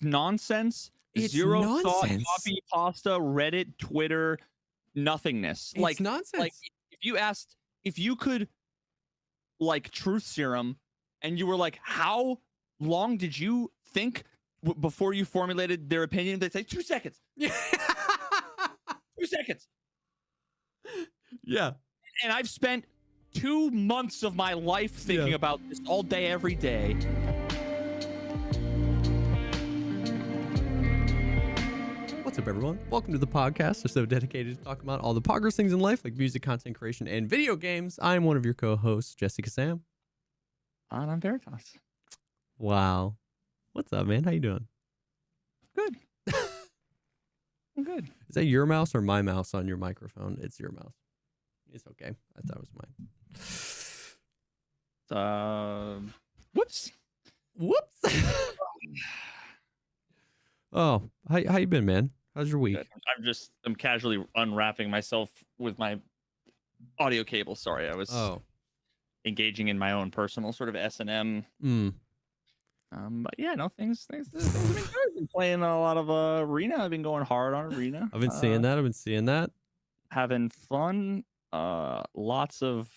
nonsense. It's Zero thought, nonsense. copy pasta, Reddit, Twitter, nothingness. It's Like nonsense. if you could like truth serum and you were like, how long did you think before you formulated their opinion? They say 2 seconds. Yeah. 2 seconds. Yeah. And I've spent 2 months of my life thinking about this all day, every day. What's up, everyone? Welcome to the podcast. We're so dedicated to talk about all the progress things in life, like music, content creation, and video games. I'm one of your co-hosts, Jessica Sam. And I'm Veritas. Wow. What's up, man? How you doing? Good. I'm good. Is that your mouse or my mouse on your microphone? It's your mouse. It's okay. I thought it was mine. Whoops. Oh, how you been, man? How's your week? Good. I'm casually unwrapping myself with my audio cable. Sorry, I was engaging in my own personal sort of S&M. But yeah, no, things have been good. I've been playing a lot of Arena. I've been going hard on Arena. I've been seeing that. Having fun. Lots of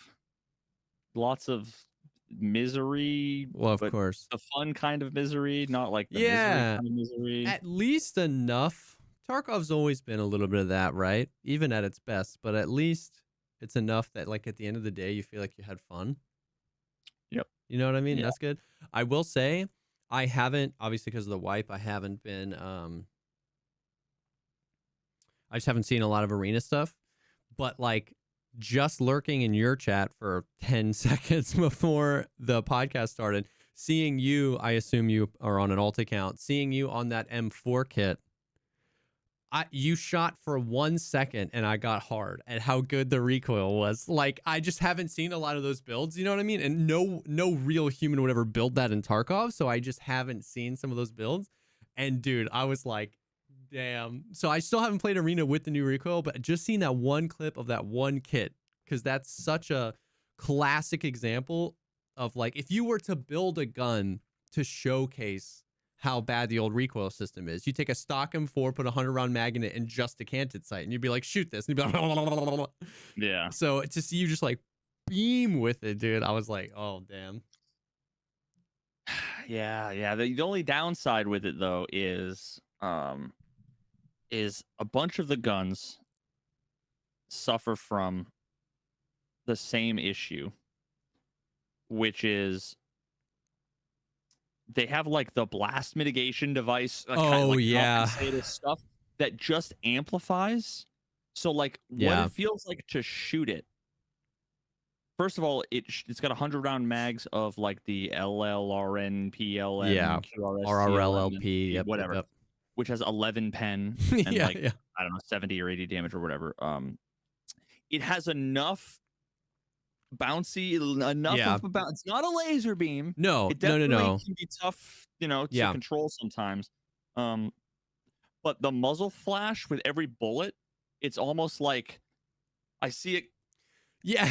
misery. Well, of course. The fun kind of misery, not like the misery kind of misery. At least enough. Tarkov's always been a little bit of that, right? Even at its best, but at least it's enough that like at the end of the day you feel like you had fun. Yep. You know what I mean? Yeah. That's good. I will say I haven't, obviously because of the wipe, I haven't been I just haven't seen a lot of Arena stuff. But like just lurking in your chat for 10 seconds before the podcast started, seeing you, I assume you are on an alt account, seeing you on that M4 kit, you shot for 1 second and I got hard at how good the recoil was. Like, I just haven't seen a lot of those builds, you know what I mean? And no real human would ever build that in Tarkov, so I just haven't seen some of those builds. And dude, I was like, damn. So I still haven't played Arena with the new recoil, but just seeing that one clip of that one kit, because that's such a classic example of like, if you were to build a gun to showcase how bad the old recoil system is, you take a stock M4, put a 100-round mag in it, and just a canted sight, and you'd be like, shoot this, and you'd be like, yeah. So to see you just like beam with it, dude, I was like, oh damn. Yeah. The only downside with it though is a bunch of the guns suffer from the same issue, which is they have like the blast mitigation device compensated stuff that just amplifies. So like what it feels like to shoot it, first of all, it's got 100-round mags of like the LLRN, PLM, QRS, RRLLP, whatever. Which has 11 pen and I don't know, 70 or 80 damage or whatever. It has enough bouncy, enough of a bounce. It's not a laser beam. No, it definitely no. can be tough, to control sometimes. But the muzzle flash with every bullet, it's almost like I see it. Yeah.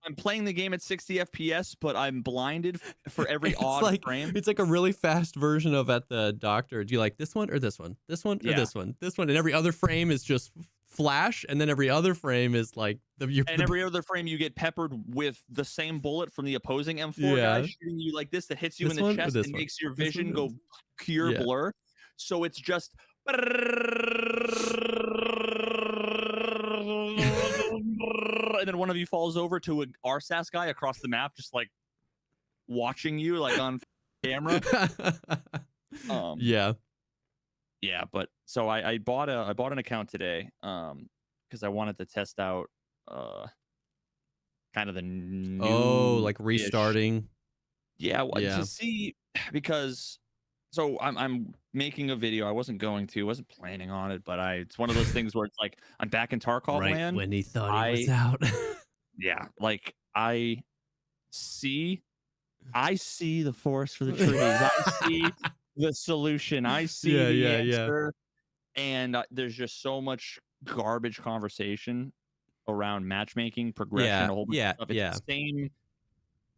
I'm playing the game at 60 FPS, but I'm blinded for every odd frame. It's like a really fast version of at the doctor. Do you like this one or this one? This one or this one? This one. And every other frame is just flash, and then every other frame is like every other frame you get peppered with the same bullet from the opposing M4 guy shooting you like this that hits you in the chest and makes your vision go pure blur. So it's just and then one of you falls over to an RSAS guy across the map, just like watching you like on camera. But so I bought an account today because I wanted to test out kind of the new like restarting. To see, because so I'm making a video. I wasn't planning on it, but it's one of those things where it's like I'm back in Tarkov land when he thought he was out. Like I see the forest for the trees. I see the solution. I see the answer. And there's just so much garbage conversation around matchmaking, progression, a whole bunch of stuff. It's the same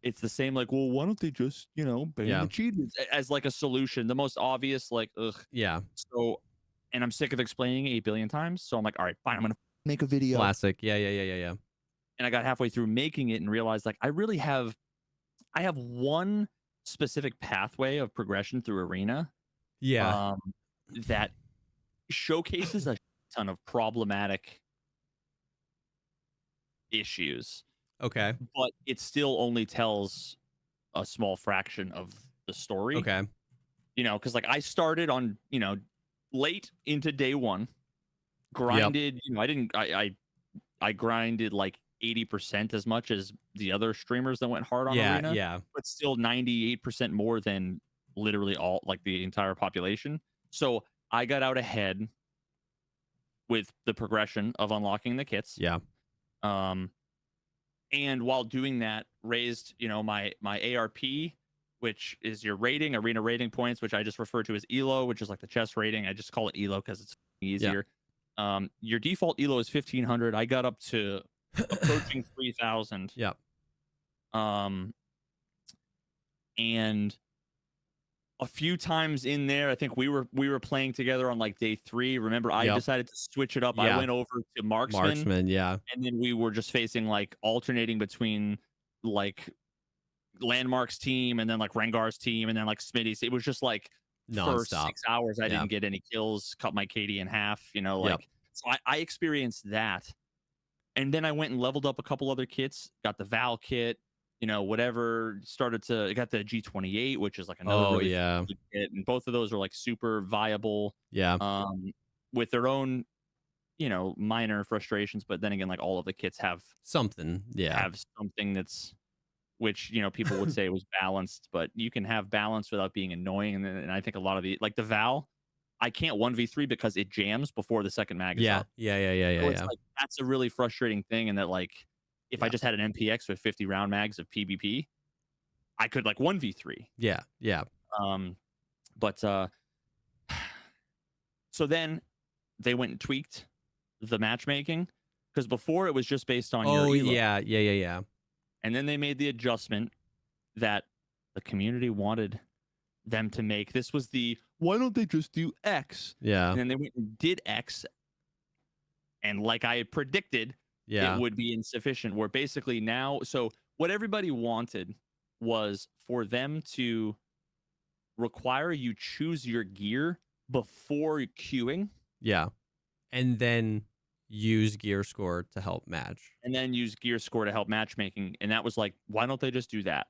it's the same, like, well, why don't they just, ban the cheaters as like a solution, the most obvious, like, ugh. Yeah. So, and I'm sick of explaining 8 billion times. So I'm like, all right, fine, I'm gonna make a video. Classic. Yeah. And I got halfway through making it and realized, like, I have one specific pathway of progression through Arena, Yeah. that showcases a ton of problematic issues, Okay. but it still only tells a small fraction of the story. Okay. Because like I started on, late into day one, grinded, I grinded like 80% as much as the other streamers that went hard on Arena. Yeah. But still 98% more than literally all, like, the entire population. So I got out ahead with the progression of unlocking the kits. Yeah. And while doing that, raised, my ARP, which is your rating, arena rating points, which I just refer to as ELO, which is like the chess rating. I just call it ELO because it's easier. Yeah. Your default ELO is 1500. I got up to approaching 3000. Yeah. And a few times in there, I think we were playing together on like day 3. Remember, I decided to switch it up. I went over to Marksman. Yeah. And then we were just facing, like, alternating between like Landmark's team and then like Rengar's team and then like Smitty's. It was just like non-stop. For 6 hours I didn't get any kills, cut my KD in half, so I experienced that. And then I went and leveled up a couple other kits, got the Val kit, whatever, got the G28, which is like another really good kit, and both of those are like super viable. With their own, minor frustrations, but then again, like, all of the kits have something. Have something that's, which, people would say it was balanced, but you can have balance without being annoying. And I think a lot of the, like, the Val, I can't 1v3 because it jams before the second mag is up. Yeah. So it's like, that's a really frustrating thing. And that, like, if I just had an MPX with 50 round mags of PvP, I could, like, 1v3. Yeah. But so then they went and tweaked the matchmaking, because before it was just based on your elo. Yeah. And then they made the adjustment that the community wanted them to make. This was the, why don't they just do X? Yeah. And then they went and did X. And like I had predicted, it would be insufficient. Where basically now, so what everybody wanted was for them to require you choose your gear before queuing. Yeah. And then use gear score to help match. And then use gear score to help matchmaking. And that was like, why don't they just do that?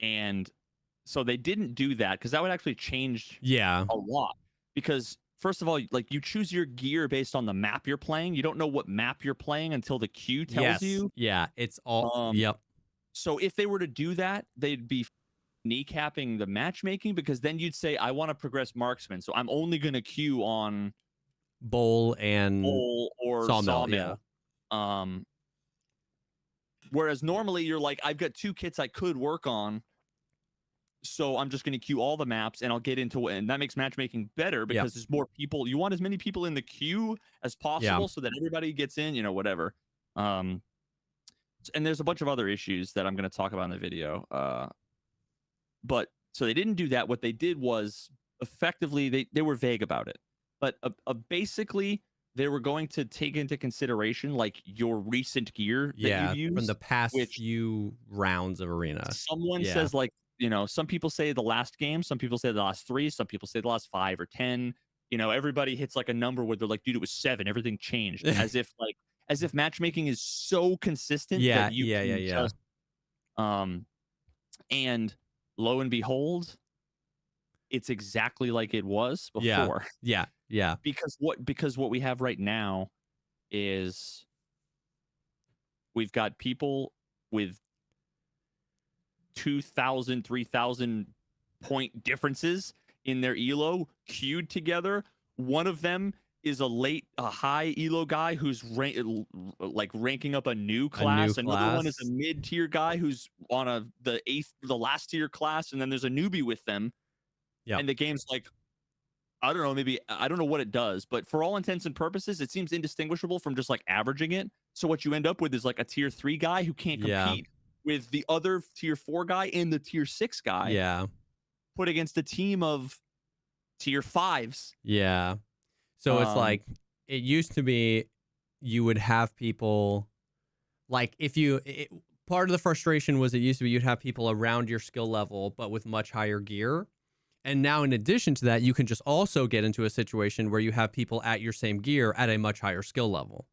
And so they didn't do that, because that would actually change a lot. Because first of all, like, you choose your gear based on the map you're playing. You don't know what map you're playing until the queue tells you. Yeah, it's all So if they were to do that, they'd be kneecapping the matchmaking, because then you'd say, I want to progress Marksman, so I'm only going to queue on Bowl or Sawmill. Whereas normally you're like, I've got 2 kits I could work on, so I'm just going to queue all the maps and I'll get into it. And that makes matchmaking better, because there's more people. You want as many people in the queue as possible so that everybody gets in, whatever. And there's a bunch of other issues that I'm going to talk about in the video. But so they didn't do that. What they did was, effectively, they were vague about it. But basically, they were going to take into consideration, like, your recent gear that you used from the past few rounds of Arena. Someone says, like, some people say the last game, some people say the last 3, some people say the last 5 or 10. Everybody hits like a number where they're like, dude, it was 7, everything changed. as if matchmaking is so consistent that you can just, and lo and behold, it's exactly like it was before. Yeah. Because what we have right now is, we've got people with 2,000, 3,000 point differences in their elo queued together. One of them is a high elo guy who's ranking up a new class. Another one is a mid-tier guy who's on the last tier class, and then there's a newbie with them. And the game's like, I don't know, maybe I don't know what it does, but for all intents and purposes, it seems indistinguishable from just like averaging it. So what you end up with is like a tier 3 guy who can't compete with the other tier 4 guy and the tier 6 guy. Yeah. Put against a team of tier 5s. Yeah. So it's like, it used to be you would have people like, if you part of the frustration was, it used to be you'd have people around your skill level but with much higher gear. And now, in addition to that, you can just also get into a situation where you have people at your same gear at a much higher skill level.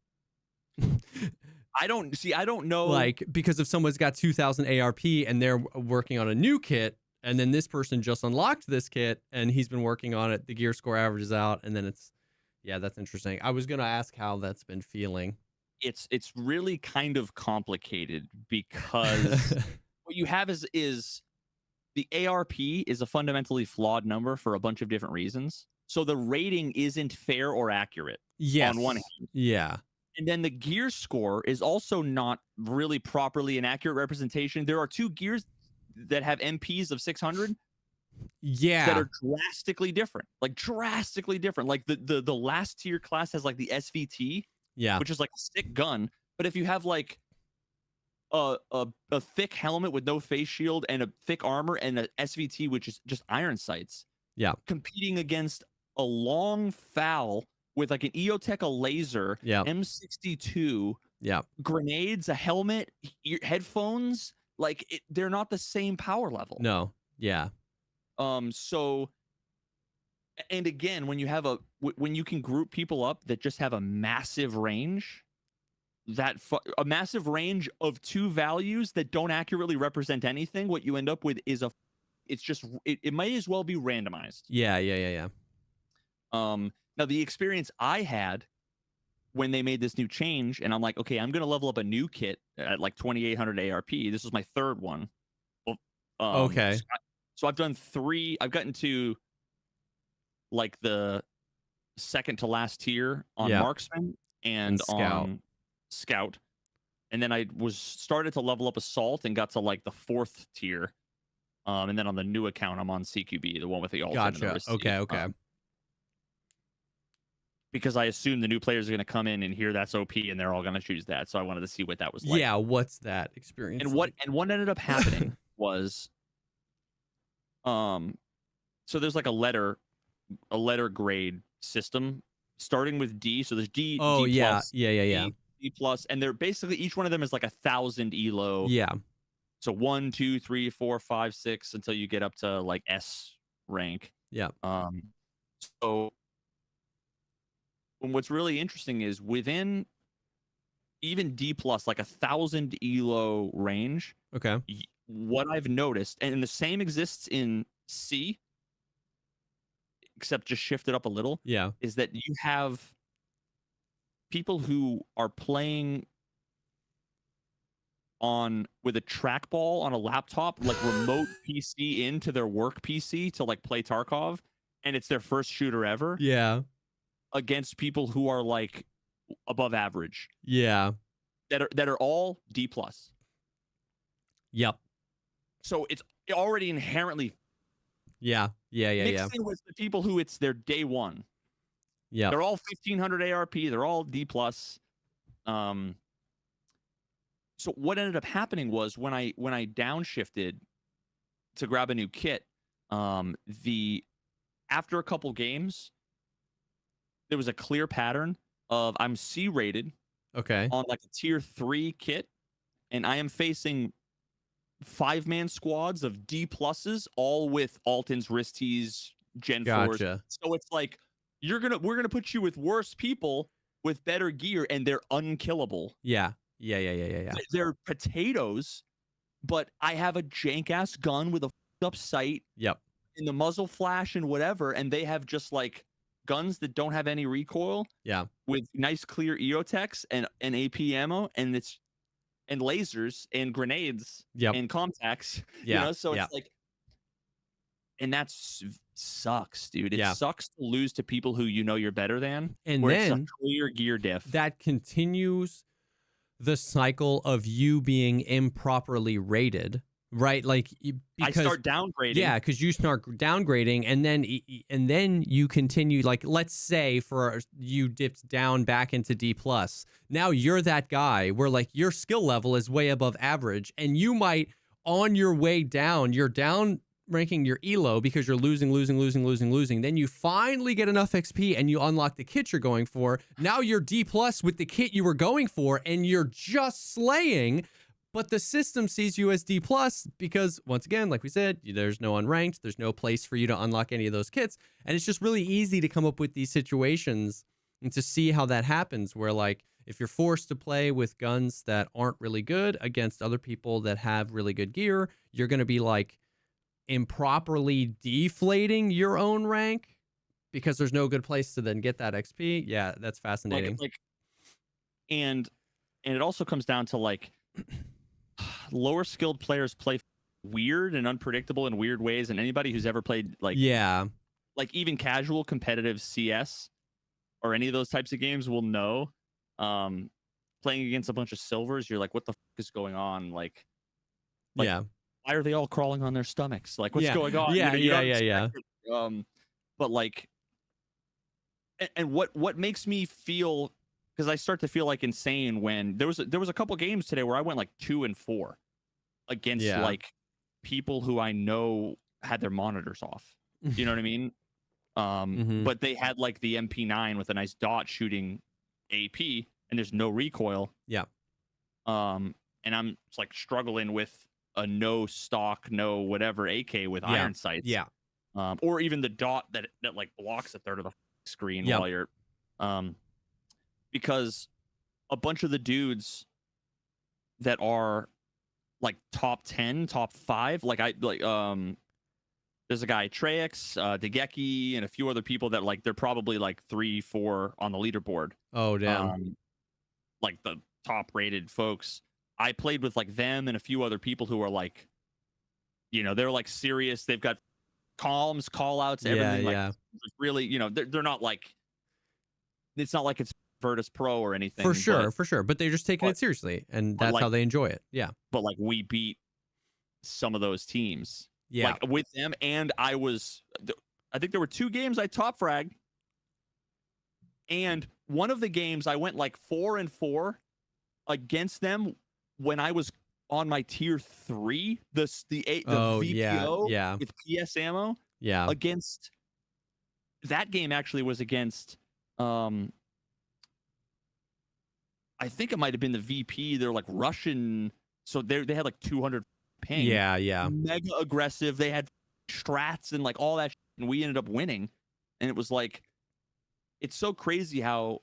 I don't know. Like, because if someone's got 2000 ARP and they're working on a new kit, and then this person just unlocked this kit and he's been working on it, the gear score averages out, and then that's interesting. I was going to ask how that's been feeling. It's really kind of complicated because what you have is the ARP is a fundamentally flawed number for a bunch of different reasons. So the rating isn't fair or accurate. Yes. On one hand. Yeah. And then the gear score is also not really properly an accurate representation. There are 2 gears that have MPs of 600. Yeah. That are drastically different. Like drastically different. Like the last tier class has like the SVT. Yeah. Which is like a stick gun. But if you have like a thick helmet with no face shield and a thick armor and a SVT, which is just iron sights. Yeah. Competing against a long foul with like an EOTech, a laser, M62, grenades, a helmet, headphones, like they're not the same power level. No. Yeah. So, and again, when you have when you can group people up that just have a massive range, a massive range of 2 values that don't accurately represent anything, what you end up with is it might as well be randomized. Yeah. Now the experience I had when they made this new change, and I'm like, okay, I'm gonna level up a new kit at like 2800 ARP. This was my 3rd one. Okay. So I've done 3. I've gotten to like the 2nd to last tier on marksman and on scout, and then I started to level up assault and got to like the 4th tier, and then on the new account I'm on CQB, the one with the ult. Gotcha. Okay. Because I assume the new players are going to come in and hear that's OP and they're all going to choose that, so I wanted to see what that was like. Yeah, what's that experience? And what ended up happening was, so there's like a letter grade system starting with D. So there's D. Oh, D yeah. plus, D plus, and they're basically, each one of them is like 1,000 elo. Yeah. So 1, 2, 3, 4, 5, 6 until you get up to like S rank. Yeah. So what's really interesting is within even D plus, like 1,000 elo range. Okay. What I've noticed, and the same exists in C, except just shifted up a little. Yeah. Is that you have people who are playing with a trackball on a laptop, like remote PC into their work PC to like play Tarkov, and it's their first shooter ever. Yeah. Against people who are like above average. Yeah. That are all D plus. Yep. So it's already inherently mixed in with the people who it's their day one. Yeah. They're all 1,500 ARP. They're all D plus. So what ended up happening was when I downshifted to grab a new kit, after a couple games, there was a clear pattern of I'm C rated. Okay. On like a tier 3 kit, and I am facing 5-man squads of D pluses, all with Altons, Risties, Gen 4s. So it's like we're gonna put you with worse people with better gear, and they're unkillable. Yeah. They're potatoes, but I have a jank ass gun with a up sight. Yep. In the muzzle flash and whatever, and they have just like guns that don't have any recoil. Yeah. With nice clear EOTechs and AP ammo, and lasers and grenades. Yep. And contacts. Yeah. You know, so it's like, and that sucks, dude. It sucks to lose to people who you know you're better than. And where then it's a clear gear diff. That continues the cycle of you being improperly rated right? Like because I start downgrading. Yeah, because you start downgrading, and then you continue. Like, let's say for you dipped down back into D plus. Now you're that guy where like your skill level is way above average, and you might on your way down, you're down ranking your elo because you're losing. Then you finally get enough XP and you unlock the kit you're going for. Now you're D plus with the kit you were going for, and you're just slaying. But the system sees you as D plus because, once again, like we said, there's no unranked, there's no place for you to unlock any of those kits, and it's just really easy to come up with these situations and to see how that happens. Where like if you're forced to play with guns that aren't really good against other people that have really good gear, you're going to be like improperly deflating your own rank because there's no good place to then get that XP. Yeah, that's fascinating. And it also comes down to like lower skilled players play weird and unpredictable in weird ways, and anybody who's ever played like even casual competitive CS or any of those types of games will know. Playing against a bunch of silvers, you're like, what the f is going on? Like why are they all crawling on their stomachs? Like, what's going on? Yeah. But like, and what makes me feel, because I start to feel like insane when there was a couple games today where I went like 2-4 against like people who I know had their monitors off. You know what I mean? But they had like the MP9 with a nice dot shooting AP, and there's no recoil. Yeah. And I'm like struggling with a no stock, no whatever AK with iron sights. Yeah. Or even the dot that like blocks a third of the screen while you're because a bunch of the dudes that are like top 10, top 5, like there's a guy Trex, Degeki, and a few other people that like they're probably like 3-4 on the leaderboard. Oh damn. Like the top rated folks. I played with like them and a few other people who are like, they're like serious. They've got calms, call outs, everything. Really, they're not like, it's not like it's Virtus Pro or anything. For sure. But they're just taking it seriously, and that's how they enjoy it. Yeah. But like we beat some of those teams. Yeah. Like with them, and I think there were 2 games I top fragged, and one of the games I went like 4-4 against them when I was on my tier 3, the VPO with PS ammo. Yeah. Against that game actually was against I think it might have been the VP. They're like Russian, so they had like 200 ping. Yeah. Mega aggressive. They had strats and like all that shit, and we ended up winning. And it was like, it's so crazy how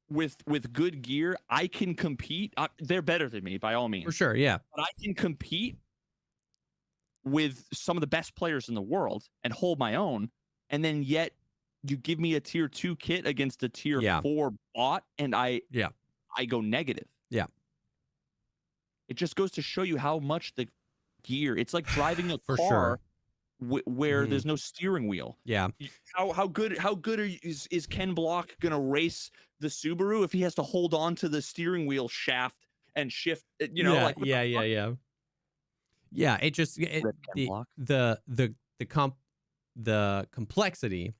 with good gear I can compete. They're better than me by all means. For sure, yeah. But I can compete with some of the best players in the world and hold my own. And then yet you give me a tier 2 kit against a tier 4 bot, and I go negative. Yeah. It just goes to show you how much the gear. It's like driving a car sure. where there's no steering wheel. Yeah. How good is Ken Block gonna race the Subaru if he has to hold on to the steering wheel shaft and shift? Yeah. It just the complexity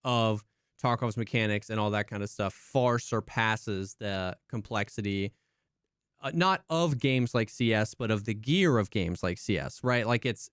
of Tarkov's mechanics and all that kind of stuff far surpasses the complexity, not of games like CS, but of the gear of games like CS, right? Like it's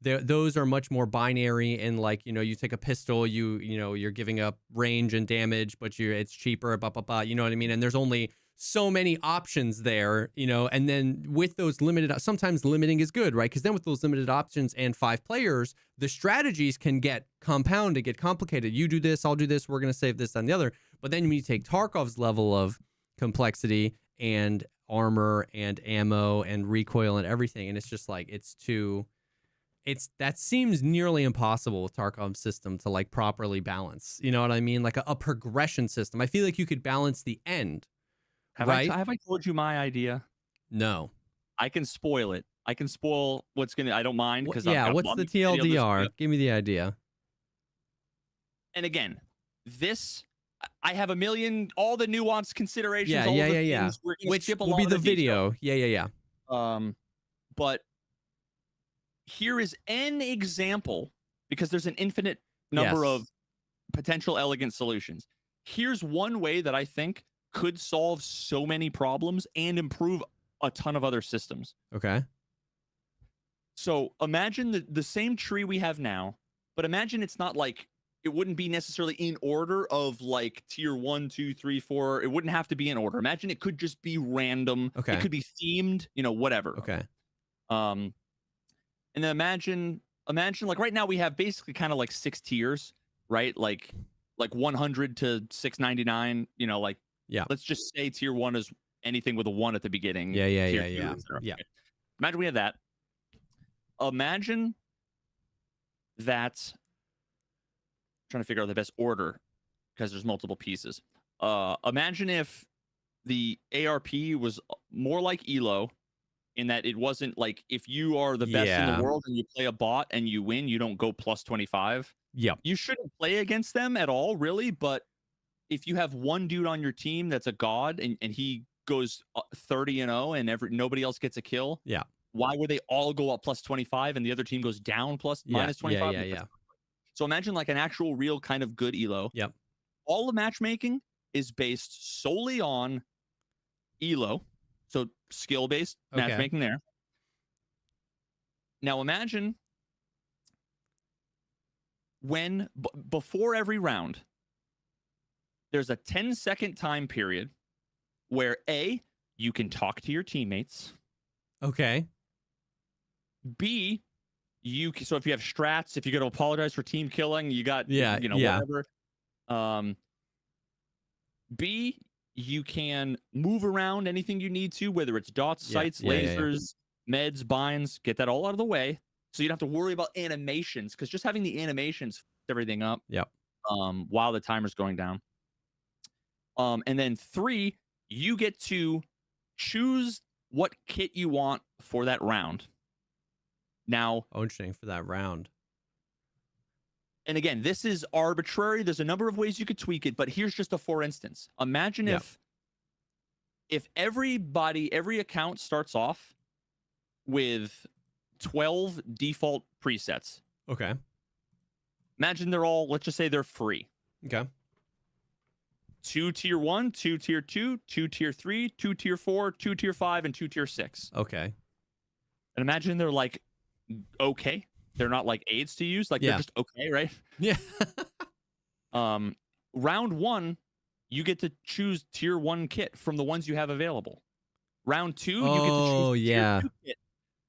those are much more binary, and like, you take a pistol, you're giving up range and damage, but it's cheaper, blah, blah, blah, you know what I mean? And there's only so many options there, and then with those sometimes limiting is good, right? Because then with those limited options and 5 players, the strategies can get compounded, get complicated. You do this, I'll do this, we're going to save this, and the other. But then when you take Tarkov's level of complexity and armor and ammo and recoil and everything, and it's just like, that seems nearly impossible with Tarkov's system to like properly balance. You know what I mean? Like a progression system. I feel like you could balance the end. Have I told you my idea? No. I can spoil it. I can spoil what's gonna. I don't mind because what's the TLDR? Give me the idea. And again, I have all the nuanced considerations. Yeah. Which will be the video. Yeah. But here is an example, because there's an infinite number of potential elegant solutions. Here's one way that I think could solve so many problems and improve a ton of other systems. Okay. So imagine the same tree we have now, but imagine it's not like, it wouldn't be necessarily in order of like tier 1, 2, 3, 4. It wouldn't have to be in order. Imagine it could just be random. Okay. It could be themed, whatever. Okay. And then imagine like right now we have basically kind of like 6 tiers, right? Like 100 to 699, like, yeah. Let's just say tier 1 is anything with a 1 at the beginning. Yeah. Yeah. Okay. Imagine we have that. Imagine that. Trying to figure out the best order because there's multiple pieces. Imagine if the ARP was more like Elo, in that it wasn't like, if you are the best in the world and you play a bot and you win, you don't go plus 25. Yep. You shouldn't play against them at all, really. But if you have one dude on your team that's a god and he goes 30-0 and nobody else gets a kill, yeah, why would they all go up plus 25 and the other team goes down minus 25? Yeah. So imagine like an actual real kind of good Elo. Yep. All the matchmaking is based solely on Elo. So skill-based matchmaking there. Now imagine when before every round, there's a 10-second time period where A, you can talk to your teammates. Okay. B, so if you have strats, if you're going to apologize for team killing, you got, whatever. B, you can move around anything you need to, whether it's dots, sights, lasers, meds, binds, get that all out of the way. So you don't have to worry about animations, because just having the animations fucks everything up. Yep. While the timer's going down. And then 3, you get to choose what kit you want for that round. Now, interesting, for that round. And again, this is arbitrary. There's a number of ways you could tweak it, but here's just a for instance. Imagine if every account starts off with 12 default presets. Okay. Imagine they're all, let's just say they're free. Okay. 2 tier 1, 2 tier 2, 2 tier 3, 2 tier 4, 2 tier 5, and 2 tier 6. Okay. And imagine they're like, okay. They're not like aids to use. Like, they're just okay, right? Yeah. Round 1, you get to choose tier 1 kit from the ones you have available. Round 2, you get to choose tier 2 kit.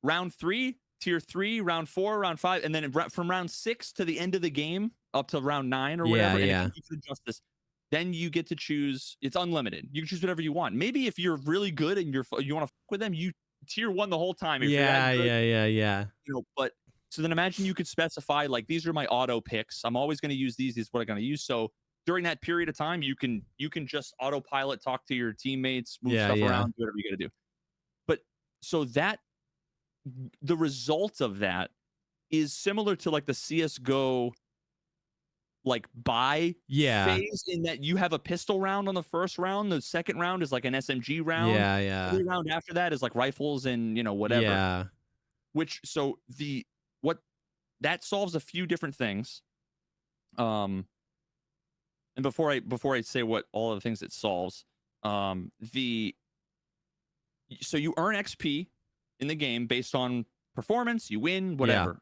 Round 3, tier 3. Round 4, round 5, and then from round 6 to the end of the game, up to round 9 or whatever. Yeah. And you can adjust this. Then you get to choose. It's unlimited. You can choose whatever you want. Maybe if you're really good and you want to fuck with them, you tier 1 the whole time. If Yeah. But so then imagine you could specify, like, these are my auto picks. I'm always going to use these. These are what I'm going to use. So during that period of time, you can just autopilot, talk to your teammates, move stuff around, do whatever you got to do. But so that the result of that is similar to like the CS:GO like buy phase, in that you have a pistol round on the first round. The second round is like an SMG round. Yeah. Every round after that is like rifles and whatever. Yeah. What that solves a few different things. And before I say what all of the things it solves, so you earn XP in the game based on performance, you win, whatever.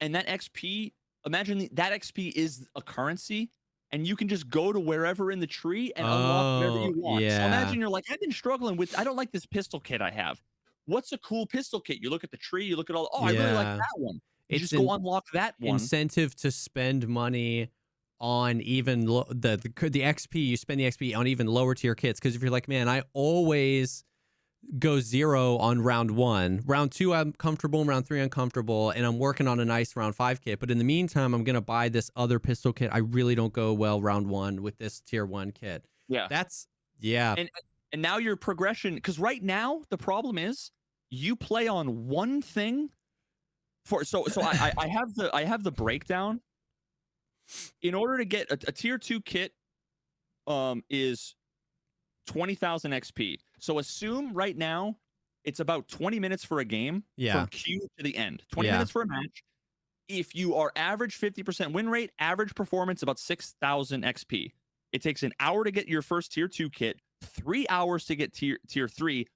And that XP, imagine that XP is a currency, and you can just go to wherever in the tree and unlock whatever you want. So imagine you're like, I've been struggling with, I don't like this pistol kit I have. What's a cool pistol kit? You look at the tree, you look at all, I really like that one. You just go unlock that one. Incentive to spend money on even the XP. You spend the XP on even lower tier kits, because if you're like, man, I always go 0 on round 1. Round 2, I'm comfortable. Round 3, I'm comfortable, and I'm working on a nice round 5 kit. But in the meantime, I'm gonna buy this other pistol kit. I really don't go well round 1 with this tier 1 kit. Yeah, And now your progression, because right now the problem is you play on one thing. I have the breakdown. In order to get a tier 2 kit, is 20,000 XP. So assume right now it's about 20 minutes for a game from queue to the end. 20 minutes for a match. If you are average 50% win rate, average performance about 6,000 XP. It takes an hour to get your first tier 2 kit, 3 hours to get tier 3,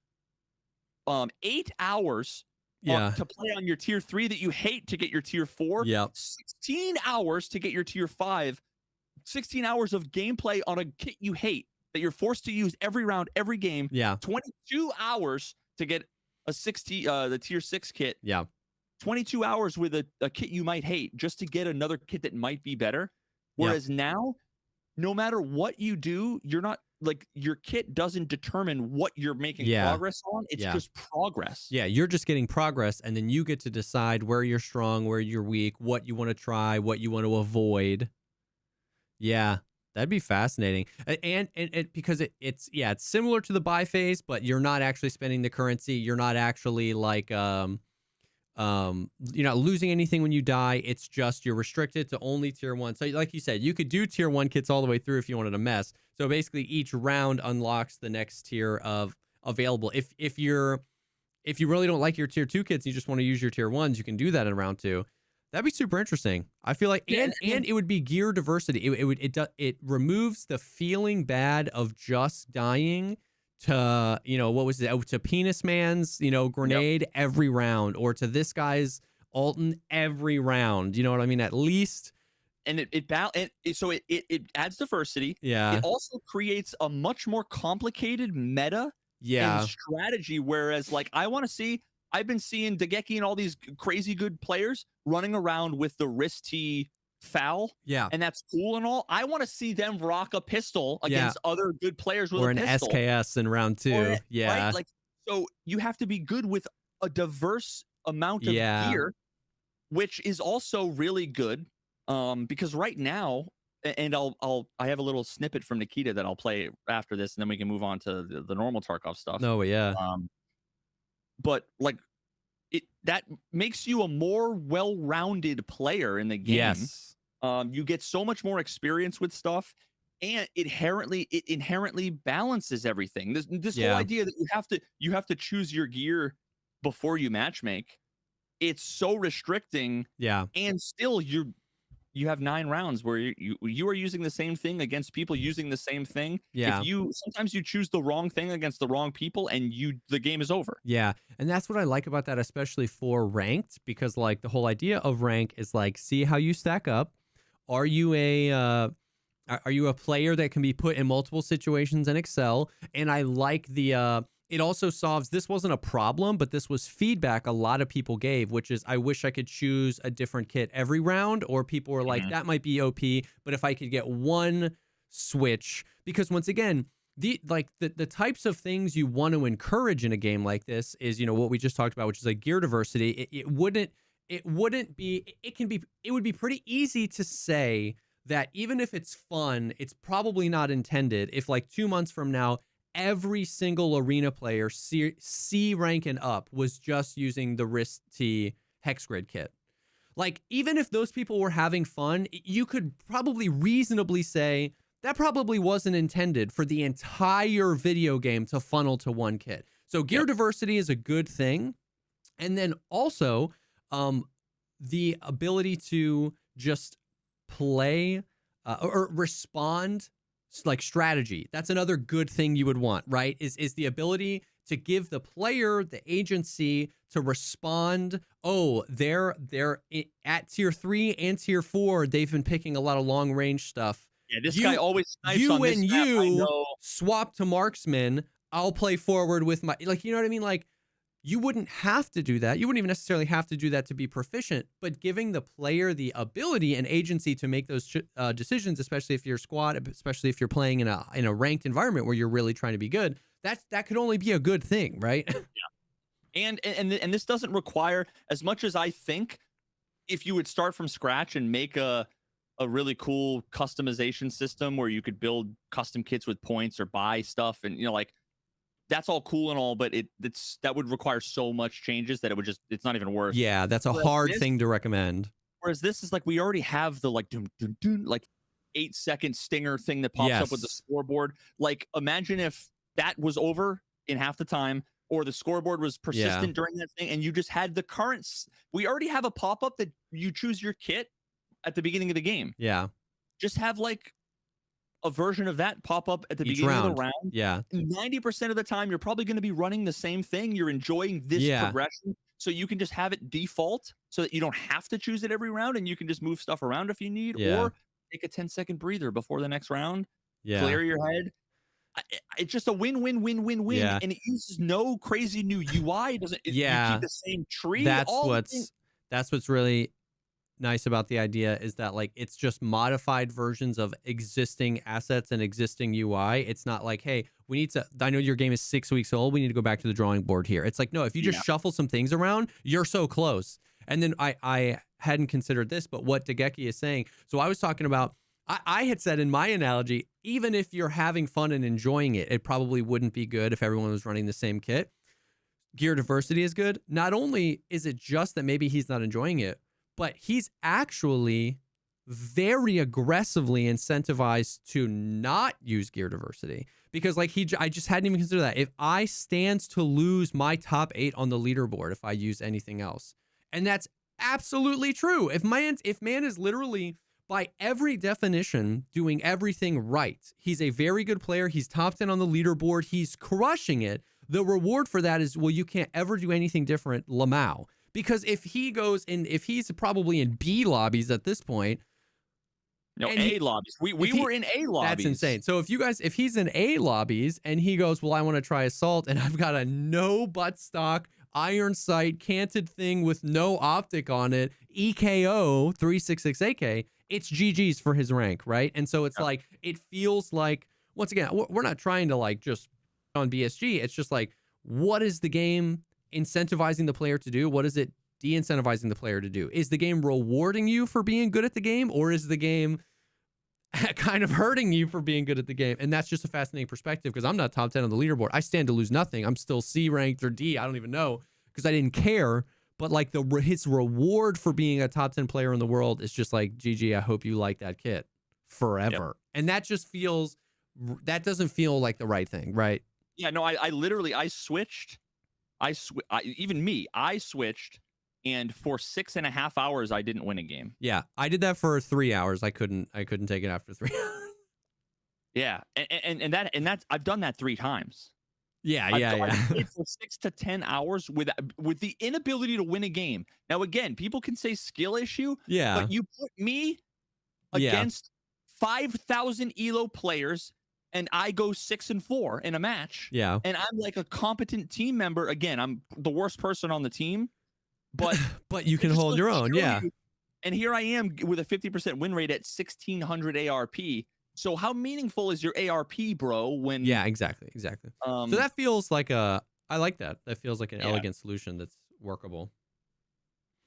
8 hours to play on your tier 3 that you hate to get your tier 4, 16 hours to get your tier 5, 16 hours of gameplay on a kit you hate that you're forced to use every round, every game. 22 hours to get the tier 6 kit. 22 hours with a kit you might hate just to get another kit that might be better. Whereas now, no matter what you do, you're not like your kit doesn't determine what you're making progress on. It's just progress. You're just getting progress, and then you get to decide where you're strong, where you're weak, what you want to try, what you want to avoid. Yeah, that'd be fascinating. And because it's similar to the buy phase, but you're not actually spending the currency. You're not actually like you're not losing anything when you die. It's just you're restricted to only tier 1. So like you said, you could do tier 1 kits all the way through if you wanted to mess. So basically each round unlocks the next tier of available. If you really don't like your tier 2 kits, you just want to use your tier 1s, you can do that in round 2. That'd be super interesting. I feel like and it would be gear diversity. It removes the feeling bad of just dying to, what was it? To Penis Man's, grenade every round, or to this guy's Alton every round. You know what I mean? At least. And it adds diversity. Yeah. It also creates a much more complicated meta and strategy. Whereas, like, I've been seeing Degeki and all these crazy good players running around with the wristy foul, and that's cool and all. I want to see them rock a pistol against other good players with or a pistol. Or an SKS in round 2. Right? Like, so you have to be good with a diverse amount of gear, which is also really good. Because right now, and I have a little snippet from Nikita that I'll play after this, and then we can move on to the normal Tarkov stuff. No, but like that makes you a more well-rounded player in the game. Yes. You get so much more experience with stuff, and it inherently balances everything. This whole idea that you have to choose your gear before you matchmake, it's so restricting. And still you have 9 rounds where you are using the same thing against people using the same thing. Sometimes you choose the wrong thing against the wrong people, and the game is over. And that's what I like about that, especially for ranked, because like the whole idea of rank is like, see how you stack up. Are you a player that can be put in multiple situations and excel? And I like it also solves, this wasn't a problem, but this was feedback a lot of people gave, which is, I wish I could choose a different kit every round, or people were like, that might be OP, but if I could get one switch, because once again, the types of things you want to encourage in a game like this is, what we just talked about, which is like gear diversity. It would be pretty easy to say that even if it's fun, it's probably not intended if like 2 months from now, every single arena player C rank and up was just using the Wrist-T Hex Grid kit. Like, even if those people were having fun, you could probably reasonably say that probably wasn't intended for the entire video game to funnel to one kit. So gear diversity is a good thing. And then also the ability to just play or respond like strategy. That's another good thing you would want, right? Is the ability to give the player the agency to respond. Oh, they're at tier 3 and tier 4. They've been picking a lot of long range stuff. Yeah, this guy always snipes you on this and map, you swap to marksman. I'll play forward with my, like, you know what I mean? Like, you wouldn't have to do that. You wouldn't even necessarily have to do that to be proficient, but giving the player the ability and agency to make those decisions, especially if you're squad, especially if you're playing in a ranked environment where you're really trying to be good, that could only be a good thing, right? And this doesn't require, as much as I think if you would start from scratch and make a really cool customization system where you could build custom kits with points or buy stuff, and like, that's all cool and all, but that would require so much changes that it's not even worth. Yeah, that's a hard thing to recommend. Whereas this is like, we already have the like dun, dun, dun, like 8-second stinger thing that pops up with the scoreboard. Like, imagine if that was over in half the time. or the scoreboard was persistent during that thing, and you just had the current. We already have a pop-up that you choose your kit at the beginning of the game. Yeah. Just have like a version of that pop up at the Each beginning round. of the round. Yeah. 90% of the time, you're probably going to be running the same thing. You're enjoying this progression. So you can just have it default so that you don't have to choose it every round, and you can just move stuff around if you need, or take a 10-second breather before the next round. Clear your head. It's just a win, and it uses no crazy new UI. You keep the same tree. That's what's really nice about the idea, is that like it's just modified versions of existing assets and existing UI. It's not like, hey, we need to, I know your game is 6 weeks old, we need to go back to the drawing board here. It's like, no, if you just shuffle some things around, you're so close. And then I hadn't considered this, but what Degeki is saying, so I was talking about, I had said in my analogy, even if you're having fun and enjoying it, it probably wouldn't be good if everyone was running the same kit. Gear diversity is good. Not only is it just that maybe he's not enjoying it, but he's actually very aggressively incentivized to not use gear diversity, because like I just hadn't even considered that. If I stand to lose my top 8 on the leaderboard if I use anything else, and that's absolutely true. If man is literally, by every definition, doing everything right, he's a very good player. He's top 10 on the leaderboard. He's crushing it. The reward for that is, well, you can't ever do anything different, Lamau. Because if he goes in, if he's probably in B lobbies at this point. No, A lobbies. We were in A lobbies. That's insane. So if he's in A lobbies and he goes, well, I want to try Assault, and I've got a no butt stock iron sight canted thing with no optic on it, EKO 366 AK, it's GG's for his rank, right? And so it's like, it feels like, once again, we're not trying to like just on BSG. It's just like, what is the game incentivizing the player to do? What is it de-incentivizing the player to do? Is the game rewarding you for being good at the game, or is the game kind of hurting you for being good at the game? And that's just a fascinating perspective, because I'm not top 10 on the leaderboard. I stand to lose nothing. I'm still C ranked or D. I don't even know, because I didn't care. But like his reward for being a top 10 player in the world is just like, GG, I hope you like that kit forever. And that just feels, that doesn't feel like the right thing, right? Yeah, no, I literally, I switched. I switched, and for 6.5 hours, I didn't win a game. Yeah, I did that for 3 hours. I couldn't take it after 3 hours. Yeah, and that's I've done that 3 times. Yeah. I played for 6 to 10 hours with the inability to win a game. Now, again, people can say skill issue. Yeah, but you put me against 5,000 ELO players, and I go 6-4 in a match. Yeah. And I'm like a competent team member. Again, I'm the worst person on the team, but but you can hold your own. Yeah. And here I am with a 50% win rate at 1,600 ARP. So how meaningful is your ARP, bro? When exactly. So that feels like I like that. That feels like an elegant solution that's workable.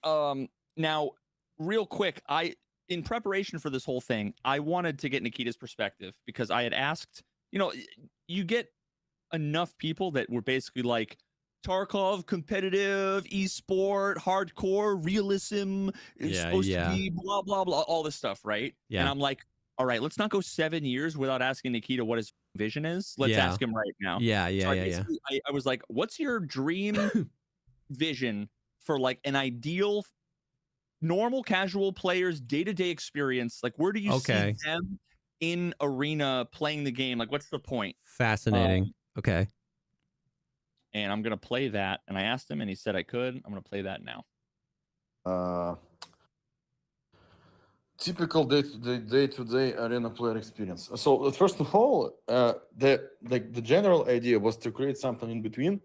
Now, real quick, in preparation for this whole thing, I wanted to get Nikita's perspective, because I had asked, you get enough people that were basically like, Tarkov, competitive, esport, hardcore, realism, is supposed to be blah, blah, blah, all this stuff, right? Yeah. And I'm like, all right, let's not go 7 years without asking Nikita what his vision is. Let's ask him right now. I was like, what's your dream vision for like an ideal normal casual player's day-to-day experience? Like, where do you see them in arena playing the game? Like, what's the point? Fascinating. Okay. And I'm gonna play that. And I asked him, and he said I could. I'm gonna play that now. Typical day-to-day arena player experience. So first of all, the general idea was to create something in between,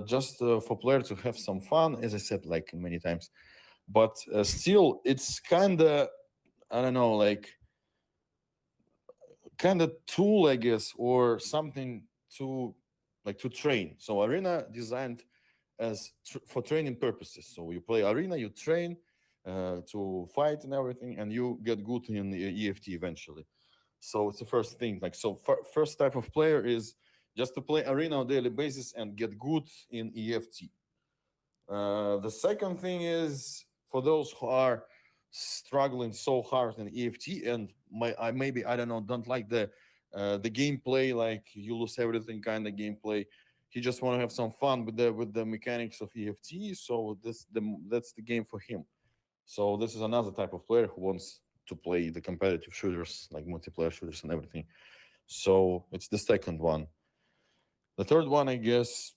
just for players to have some fun, as I said like many times. But still, it's kind of, I don't know, like kind of tool, I guess, or something to train. So arena designed as for training purposes. So you play arena, you train to fight and everything, and you get good in the EFT eventually. So it's the first thing. Like, so first type of player is just to play arena on a daily basis and get good in EFT. The second thing is for those who are struggling so hard in EFT and maybe, I don't know, don't like the gameplay, like you lose everything kind of gameplay. he just want to have some fun with the mechanics of EFT. So that's the game for him. So this is another type of player who wants to play the competitive shooters, like multiplayer shooters and everything. So it's the second one. The third one, I guess,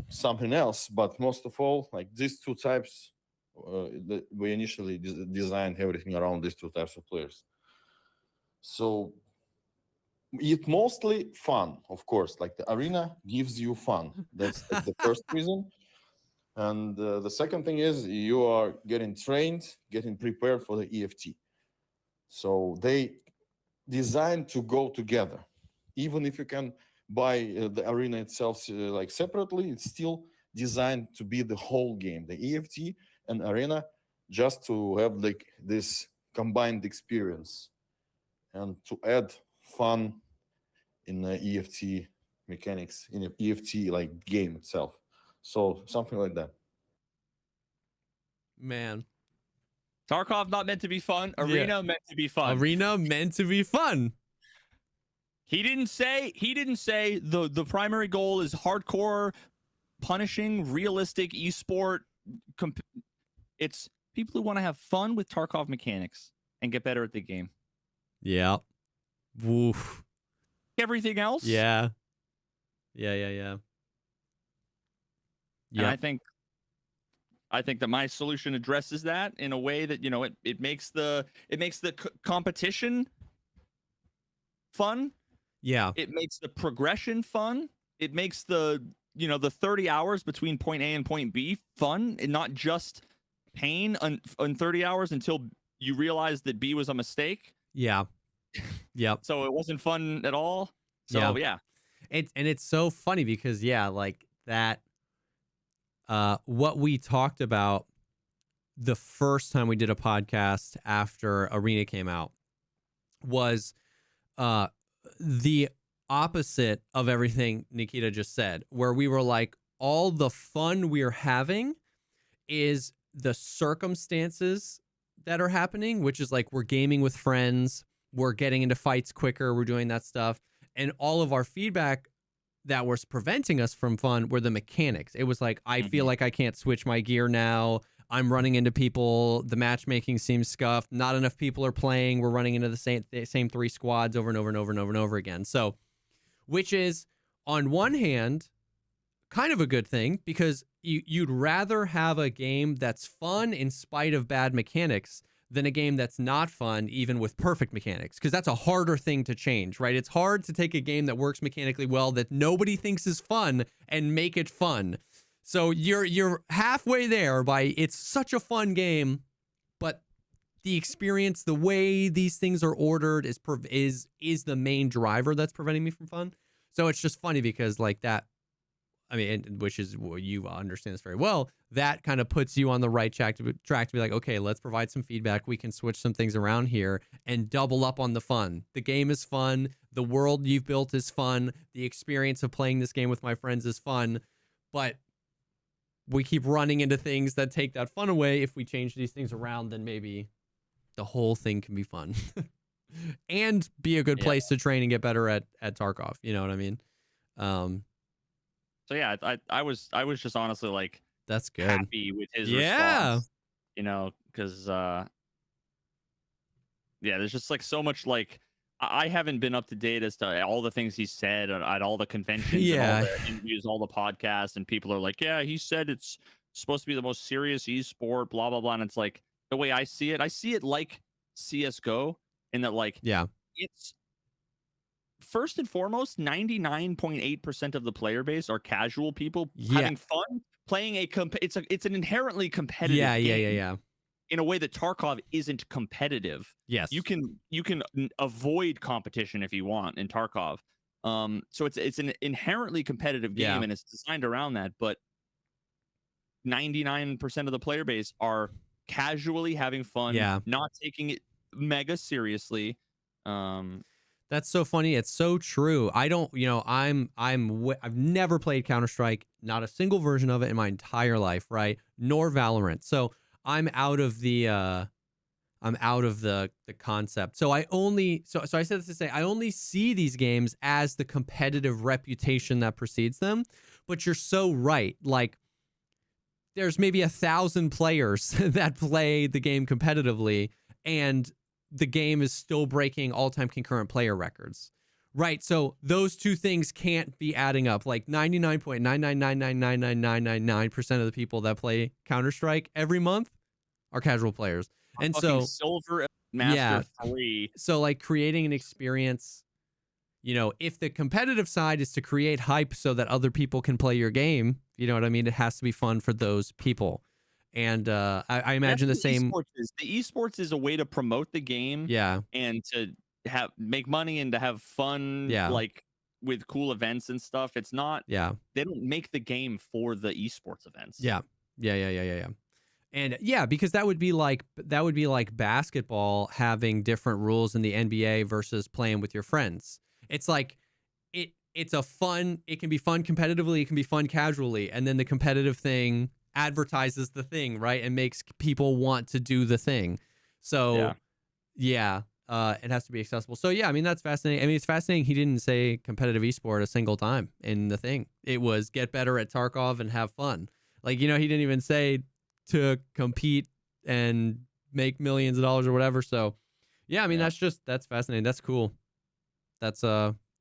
something else. But most of all, like these two types, we initially designed everything around these two types of players. So it mostly fun, of course. Like the arena gives you fun. That's like the first reason. And the second thing is you are getting trained, getting prepared for the EFT. So they designed to go together. Even if you can buy the arena itself like separately, it's still designed to be the whole game, the EFT and arena, just to have like this combined experience and to add fun in the EFT mechanics, in the EFT like game itself. So something like that. Man. Tarkov not meant to be fun. Arena meant to be fun. Arena meant to be fun. He didn't say the primary goal is hardcore, punishing, realistic esport. It's people who want to have fun with Tarkov mechanics and get better at the game. Yeah. Woof. Everything else. Yeah. And I think that my solution addresses that in a way that, you know, it makes the competition fun. Yeah. It makes the progression fun. It makes the 30 hours between point A and point B fun, and not just pain on 30 hours until you realize that B was a mistake. Yeah. Yep. So it wasn't fun at all. So yeah. It's so funny because like that what we talked about the first time we did a podcast after Arena came out was the opposite of everything Nikita just said, where we were like, all the fun we're having is the circumstances that are happening, which is like we're gaming with friends, we're getting into fights quicker, we're doing that stuff. And all of our feedback that was preventing us from fun were the mechanics. It was like, I feel like I can't switch my gear now. I'm running into people. The matchmaking seems scuffed. Not enough people are playing. We're running into the same three squads over and over and over and over and over again. So, which is, on one hand, kind of a good thing, because you'd rather have a game that's fun in spite of bad mechanics than a game that's not fun even with perfect mechanics, because that's a harder thing to change, right? It's hard to take a game that works mechanically well that nobody thinks is fun and make it fun. So you're halfway there by it's such a fun game, but the experience, the way these things are ordered is the main driver that's preventing me from fun. So it's just funny because like that, I mean, which is, well, you understand this very well, that kind of puts you on the right track to be like, okay, let's provide some feedback. We can switch some things around here and double up on the fun. The game is fun. The world you've built is fun. The experience of playing this game with my friends is fun. But we keep running into things that take that fun away. If we change these things around, then maybe the whole thing can be fun and be a good place to train and get better at Tarkov. You know what I mean? So yeah, I was just honestly like, that's good, happy with his response, you know, because there's just like so much, like I haven't been up to date as to all the things he said at all the conventions, and all the interviews, all the podcasts, and people are like, yeah, he said it's supposed to be the most serious esport, blah blah blah, and it's like, the way I see it like CS:GO, in that like it's first and foremost, 99.8% of the player base are casual people having fun playing it's an inherently competitive game. In a way that Tarkov isn't competitive. Yes. You can avoid competition if you want in Tarkov. So it's an inherently competitive game, and it's designed around that, but 99% of the player base are casually having fun, not taking it mega seriously. That's so funny. It's so true. I don't, I've never played Counter-Strike, not a single version of it in my entire life, right? Nor Valorant. So I'm out of the I'm out of the concept. So I only so I said this to say I only see these games as the competitive reputation that precedes them. But you're so right. Like there's maybe 1,000 players that play the game competitively, and the game is still breaking all-time concurrent player records. Right. So those two things can't be adding up. Like 99.999999999% of the people that play Counter-Strike every month are casual players. And so silver master 3. So like creating an experience, you know, if the competitive side is to create hype so that other people can play your game, you know what I mean? It has to be fun for those people. And I imagine the same. The esports is a way to promote the game. Yeah. And to make money and to have fun. Yeah. Like with cool events and stuff. It's not. Yeah. They don't make the game for the esports events. Yeah. And yeah, because that would be like basketball having different rules in the NBA versus playing with your friends. It's like it can be fun competitively, it can be fun casually, and then the competitive thing advertises the thing, right? And makes people want to do the thing. So yeah, it has to be accessible. So yeah, I mean that's fascinating. I mean it's fascinating he didn't say competitive esport a single time in the thing. It was get better at Tarkov and have fun. Like, you know, he didn't even say to compete and make millions of dollars or whatever. So yeah, I mean that's fascinating. That's cool. That's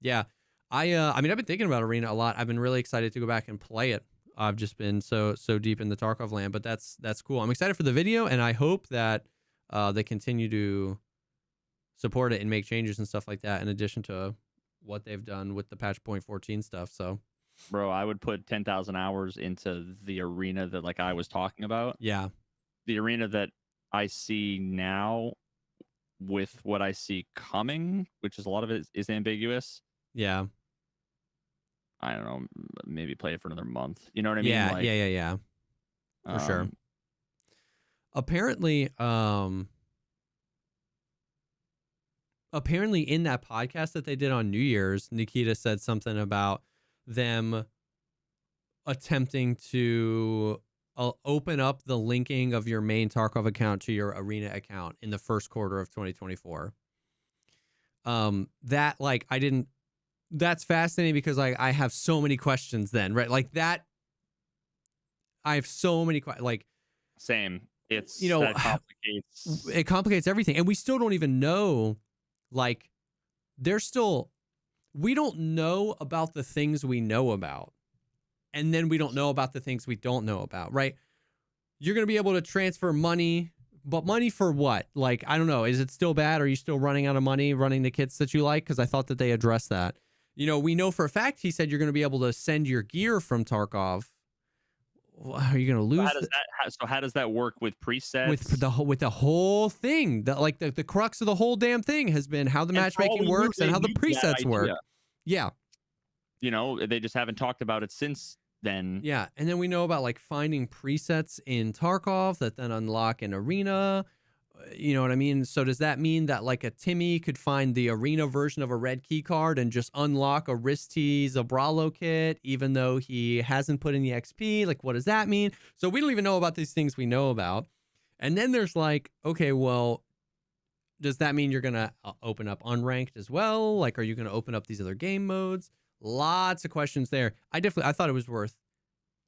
yeah. I mean I've been thinking about Arena a lot. I've been really excited to go back and play it. I've just been so deep in the Tarkov land, but that's cool. I'm excited for the video, and I hope that they continue to support it and make changes and stuff like that in addition to what they've done with the patch point 14 stuff. So bro, I would put 10,000 hours into the Arena that like I was talking about. Yeah. The Arena that I see now with what I see coming, which is a lot of it is ambiguous. Yeah. I don't know, maybe play it for another month. You know what I mean? Yeah, like, yeah. For sure. Apparently in that podcast that they did on New Year's, Nikita said something about them attempting to open up the linking of your main Tarkov account to your Arena account in the first quarter of 2024. That's fascinating because like I have so many questions then, right? Like that I have so many questions. Like same. It's, you know, it complicates everything, and we still don't even know. Like we don't know about the things we know about, and then we don't know about the things we don't know about, right? You're going to be able to transfer money, but money for what? Like, I don't know. Is it still bad? Are you still running out of money running the kits that you like? Because I thought that they addressed that. You know, we know for a fact he said you're going to be able to send your gear from Tarkov. Are you going to lose? How does that work with presets? With the whole thing, the crux of the whole damn thing has been how the matchmaking works and how the presets work. Yeah. You know, they just haven't talked about it since then. Yeah, and then we know about like finding presets in Tarkov that then unlock an Arena. You know what I mean? So does that mean that like a Timmy could find the Arena version of a red key card and just unlock a Risty Zabralo kit, even though he hasn't put in the XP? Like, what does that mean? So we don't even know about these things we know about. And then there's like, okay, well, does that mean you're going to open up unranked as well? Like, are you going to open up these other game modes? Lots of questions there. I thought it was worth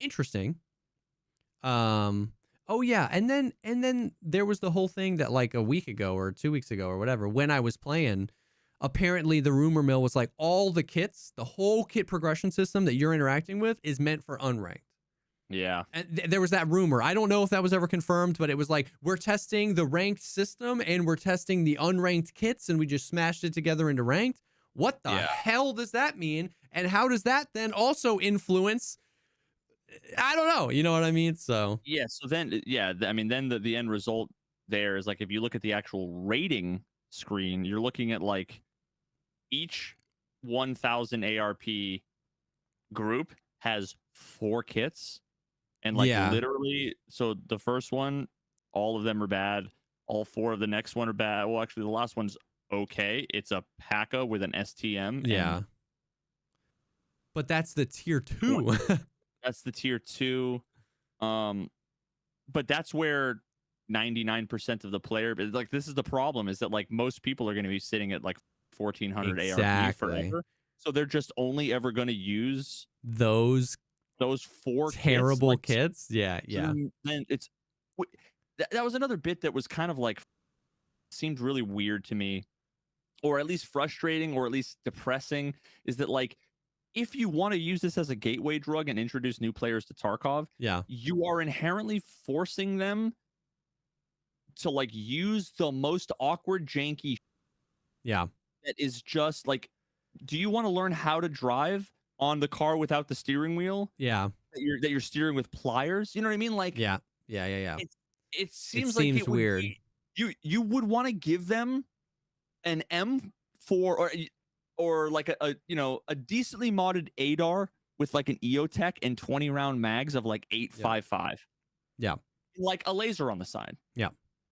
interesting. Oh yeah, and then there was the whole thing that like a week ago or 2 weeks ago or whatever, when I was playing, apparently the rumor mill was like all the kits, the whole kit progression system that you're interacting with is meant for unranked. Yeah. And there was that rumor. I don't know if that was ever confirmed, but it was like, we're testing the ranked system and we're testing the unranked kits, and we just smashed it together into ranked. What the hell does that mean? And how does that then also influence? I don't know. You know what I mean? So yeah. So then, I mean, then the end result there is like, if you look at the actual rating screen, you're looking at like each 1,000 ARP group has 4 kits, and like literally, so the first one, all of them are bad. All 4 of the next one are bad. Well, actually, the last one's okay. It's a P.A.C.A with an STM. Yeah. But that's the tier 2. That's the tier 2. But that's where 99% of the player, but like this is the problem, is that like most people are going to be sitting at like 1400 ARP forever, so they're just only ever going to use those 4 terrible kits. Yeah. Then it's that was another bit that was kind of like seemed really weird to me, or at least frustrating, or at least depressing, is that like if you want to use this as a gateway drug and introduce new players to Tarkov, you are inherently forcing them to like use the most awkward, janky that is just like, do you want to learn how to drive on the car without the steering wheel? That you're steering with pliers? You know what I mean? Like it seems like it weird. You would want to give them an M4 or like a a decently modded ADAR with like an EOTech and 20 round mags of like 8.55. Like a laser on the side.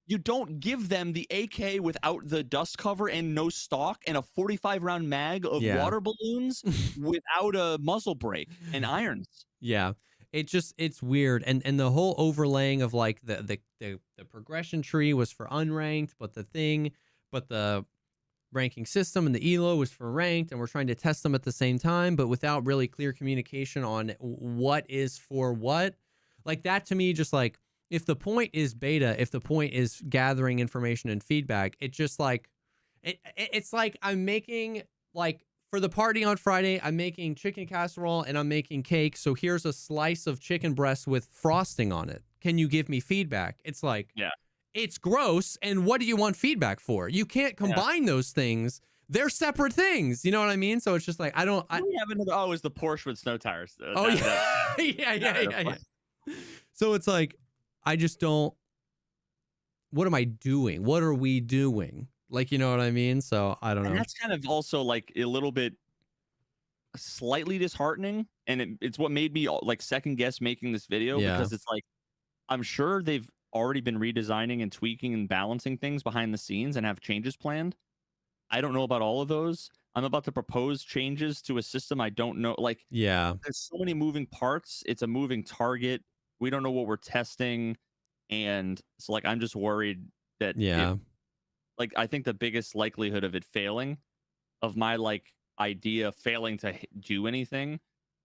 You don't give them the AK without the dust cover and no stock and a 45 round mag of water balloons without a muzzle brake and irons. It's weird, and the whole overlaying of like the progression tree was for unranked, but the ranking system and the elo was for ranked, and we're trying to test them at the same time, but without really clear communication on what is for what. Like that to me, just like, if the point is beta, if the point is gathering information and feedback, it just like it's like I'm making, like, for the party on Friday, I'm making chicken casserole and I'm making cake. So here's a slice of chicken breast with frosting on it. Can you give me feedback? It's like, it's gross. And what do you want feedback for? You can't combine those things. They're separate things. You know what I mean? So it's just like, we have another, it was the Porsche with snow tires. Yeah. So it's like, I just don't, what am I doing? What are we doing? Like, you know what I mean? So I don't know. And that's kind of also like a little bit slightly disheartening. And it's what made me like second guess making this video, because it's like, I'm sure they've already been redesigning and tweaking and balancing things behind the scenes and have changes planned. I don't know about all of those. I'm about to propose changes to a system I don't know. Like, there's so many moving parts. It's a moving target. We don't know what we're testing. And so like, I'm just worried that like, I think the biggest likelihood of it failing, of my like idea failing to do anything,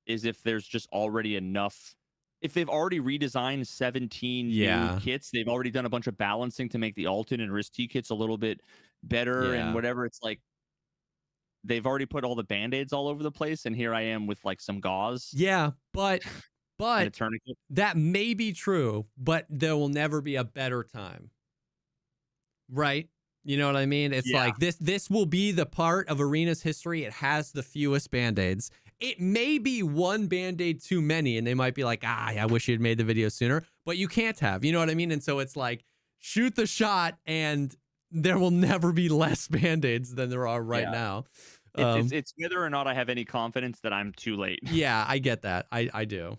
is if there's just already enough. If they've already redesigned 17 new kits, they've already done a bunch of balancing to make the Alton and Risk-T kits a little bit better and whatever. It's like they've already put all the band-aids all over the place, and here I am with like some gauze. But that may be true, but there will never be a better time. Right? You know what I mean? It's like this will be the part of Arena's history. It has the fewest band-aids. It may be one band-aid too many, and they might be like, I wish you'd made the video sooner, but you can't have, you know what I mean? And so it's like, shoot the shot, and there will never be less band-aids than there are right now. It's whether or not I have any confidence that I'm too late. I get that. I do.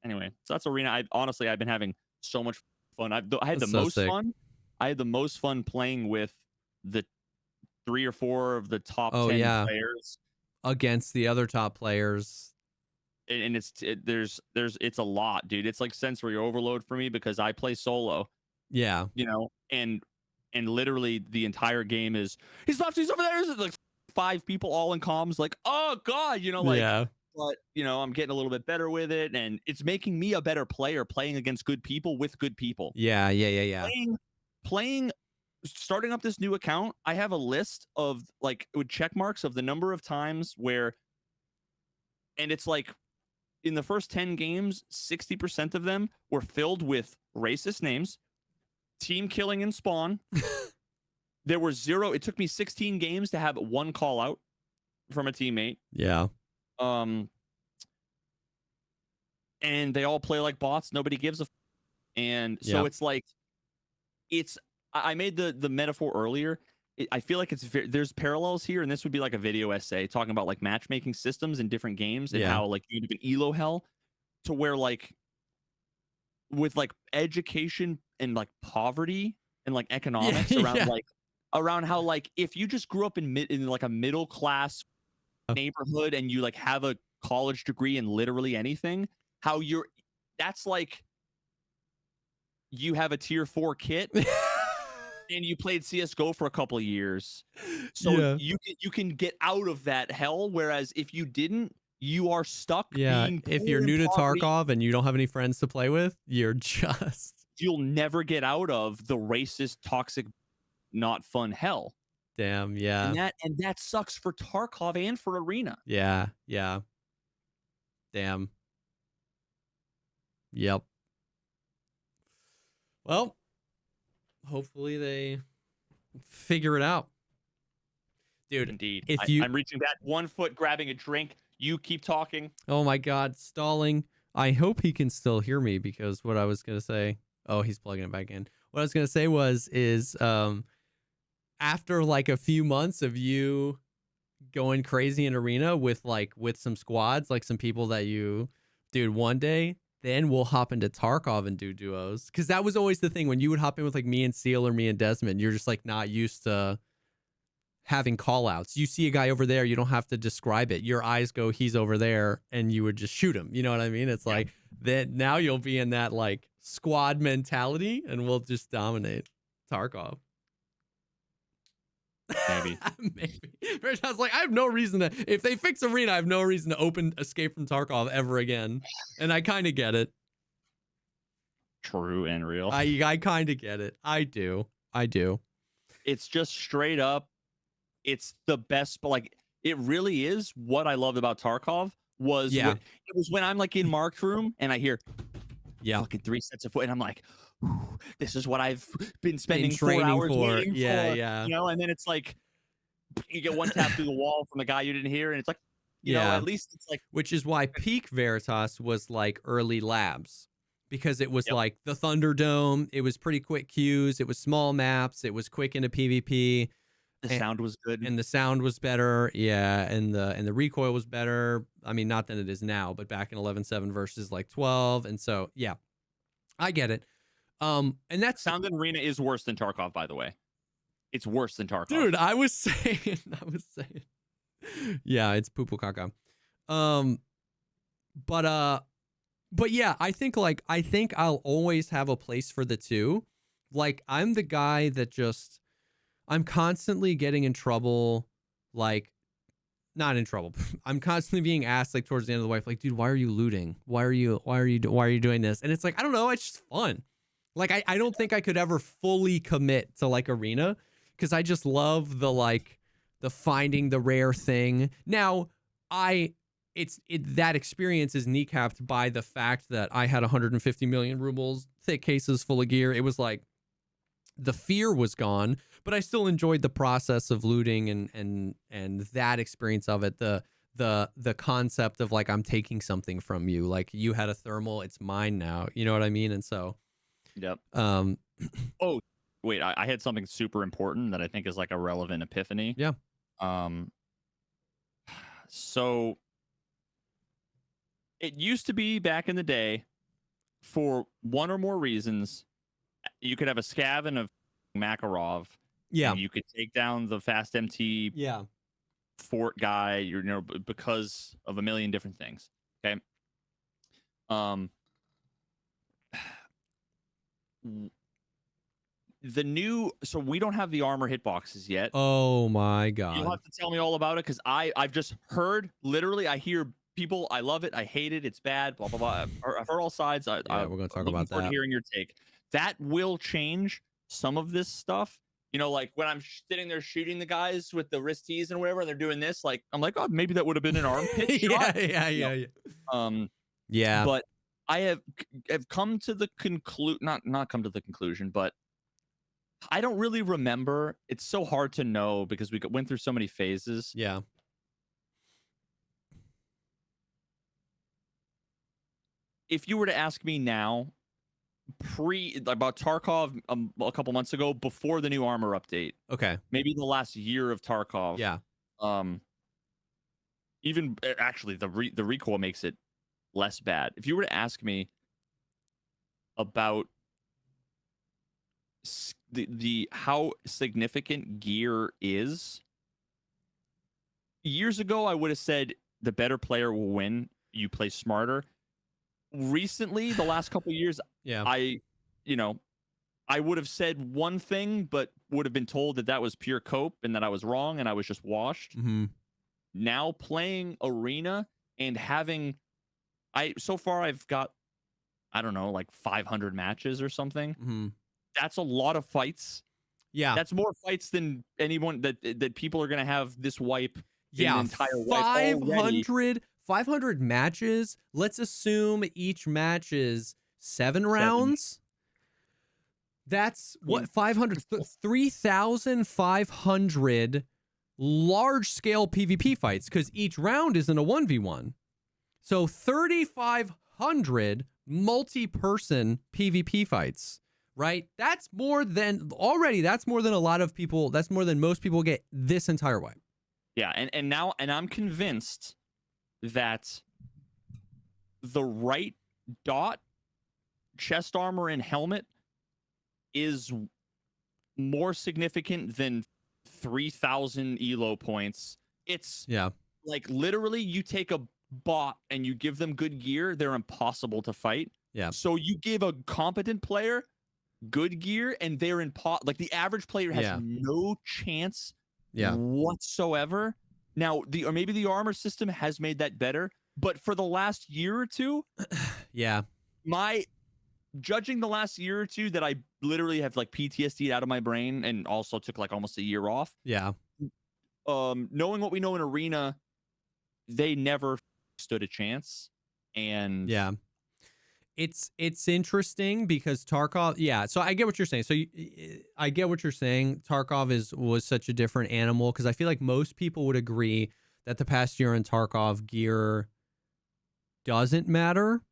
Anyway, so that's Arena. I've been having so much fun. I had the most fun. I had the most fun playing with the 3 or 4 of the top 10 players against the other top players. And it's a lot, dude. It's like sensory overload for me because I play solo. You know, and literally the entire game is he's left, he's over there. There's like 5 people all in comms, like, oh god, you know, like but you know, I'm getting a little bit better with it, and it's making me a better player playing against good people with good people. Playing starting up this new account, I have a list of like with check marks of the number of times where, and it's like in the first 10 games, 60% of them were filled with racist names, team killing in spawn. There were 0. It took me 16 games to have 1 call out from a teammate. And they all play like bots. Nobody gives a and so it's like, I made the metaphor earlier. I feel like there's parallels here, and this would be like a video essay talking about like matchmaking systems in different games and how like you have an elo hell, to where like with like education and like poverty and like economics around how like if you just grew up in like a middle class neighborhood and you like have a college degree in literally anything, how that's like you have a tier 4 kit and you played CS:GO for a couple of years. So you can get out of that hell, whereas if you didn't, you are stuck being if poor you're in new to poverty. Tarkov and you don't have any friends to play with, you're just You'll never get out of the racist, toxic, not fun hell. damn, yeah. And that sucks for Tarkov and for Arena. Yeah. Damn. Yep. Well, hopefully they figure it out. Dude, Indeed. if I'm reaching that 1 foot, grabbing a drink. You keep talking. Oh my God, stalling. I hope he can still hear me, because what I was going to say, oh, he's plugging it back in. What I was going to say is after like a few months of you going crazy in Arena with some squads, like some people that dude, one day, then we'll hop into Tarkov and do duos. Because that was always the thing when you would hop in with like me and Seal or me and Desmond, you're just like not used to having call outs. You see a guy over there, you don't have to describe it. Your eyes go, he's over there, and you would just shoot him. You know what I mean? It's like that now you'll be in that like squad mentality and we'll just dominate Tarkov. Maybe. Maybe. I was like, I have no reason to, if they fix Arena, I have no reason to open Escape from Tarkov ever again. And I kind of get it. True and real. I kind of get it. I do. It's just straight up. It's the best, but like it really is. What I loved about Tarkov was it was when I'm like in Mark's room and I hear fucking 3 sets of foot, and I'm like, this is what I've been spending 4 hours waiting for. Yeah. You know, and then it's like you get one tap through the wall from the guy you didn't hear, and it's like, you know, at least it's like, which is why Peak Veritas was like early labs, because it was like the Thunderdome. It was pretty quick queues. It was small maps. It was quick into PvP. The sound was good, and the sound was better, and the recoil was better. I mean, not than it is now, but back in 11.7 versus like 12, and so I get it. And that sound in Arena is worse than Tarkov, by the way. It's worse than Tarkov, dude. I was saying, yeah, it's poo poo caca. But yeah, I think I'll always have a place for the two. Like I'm the guy that just. I'm constantly getting in trouble, like, not in trouble. I'm constantly being asked, like, towards the end of the wife, like, dude, why are you looting? Why are you doing this? And it's like, I don't know. It's just fun. Like, I don't think I could ever fully commit to like Arena, because I just love the finding the rare thing. Now, that experience is kneecapped by the fact that I had 150 million rubles, thick cases full of gear. It was like the fear was gone. But I still enjoyed the process of looting and that experience of it. The concept of like, I'm taking something from you. Like you had a thermal, it's mine now. You know what I mean? And so, oh, wait, I had something super important that I think is like a relevant epiphany. Yeah. So it used to be back in the day, for one or more reasons, you could have a scav and a Makarov. Yeah, and you could take down the fast MT fort guy, you know, because of a million different things. Okay. So we don't have the armor hitboxes yet. Oh my God. You'll have to tell me all about it, because I've just heard, literally, I hear people, I love it, I hate it, it's bad, blah blah blah. I've heard all sides. We're gonna talk about that. Hearing your take. That will change some of this stuff. You know, like when I'm sitting there shooting the guys with the wrist tees and whatever, and they're doing this, like I'm like, oh, maybe that would have been an armpit shot. Yeah. But I have come to the not come to the conclusion, but I don't really remember. It's so hard to know because we went through so many phases. Yeah. If you were to ask me now, about Tarkov a couple months ago, before the new armor update, maybe the last year of Tarkov, even actually the recoil makes it less bad. If you were to ask me about the how significant gear is, years ago I would have said the better player will win, you play smarter. Recently, the last couple of years, you know, I would have said one thing, but would have been told that that was pure cope and that I was wrong and I was just washed. Mm-hmm. Now playing arena and having, so far I've got, I don't know, like 500 matches or something. Mm-hmm. That's a lot of fights. Yeah. That's more fights than anyone that people are going to have this wipe. Yeah. An entire wipe 500 matches. Let's assume each match is 7 rounds. That's what 500, 3,500 large scale PvP fights because each round isn't a 1v1. So 3,500 multi-person PvP fights, right? That's more than a lot of people. That's more than most people get this entire wipe. Yeah. And now I'm convinced that the right dot, chest armor, and helmet is more significant than 3,000 elo points. It's like literally you take a bot and you give them good gear, they're impossible to fight. Yeah. So you give a competent player good gear and they're like the average player has no chance whatsoever. Now maybe the armor system has made that better, but for the last year or two, judging the last year or two that I literally have like PTSD out of my brain and also took like almost a year off. Yeah. Knowing what we know in arena, they never stood a chance. And it's interesting because Tarkov, so I get what you're saying. So I get what you're saying. Tarkov was such a different animal because I feel like most people would agree that the past year in Tarkov gear doesn't matter.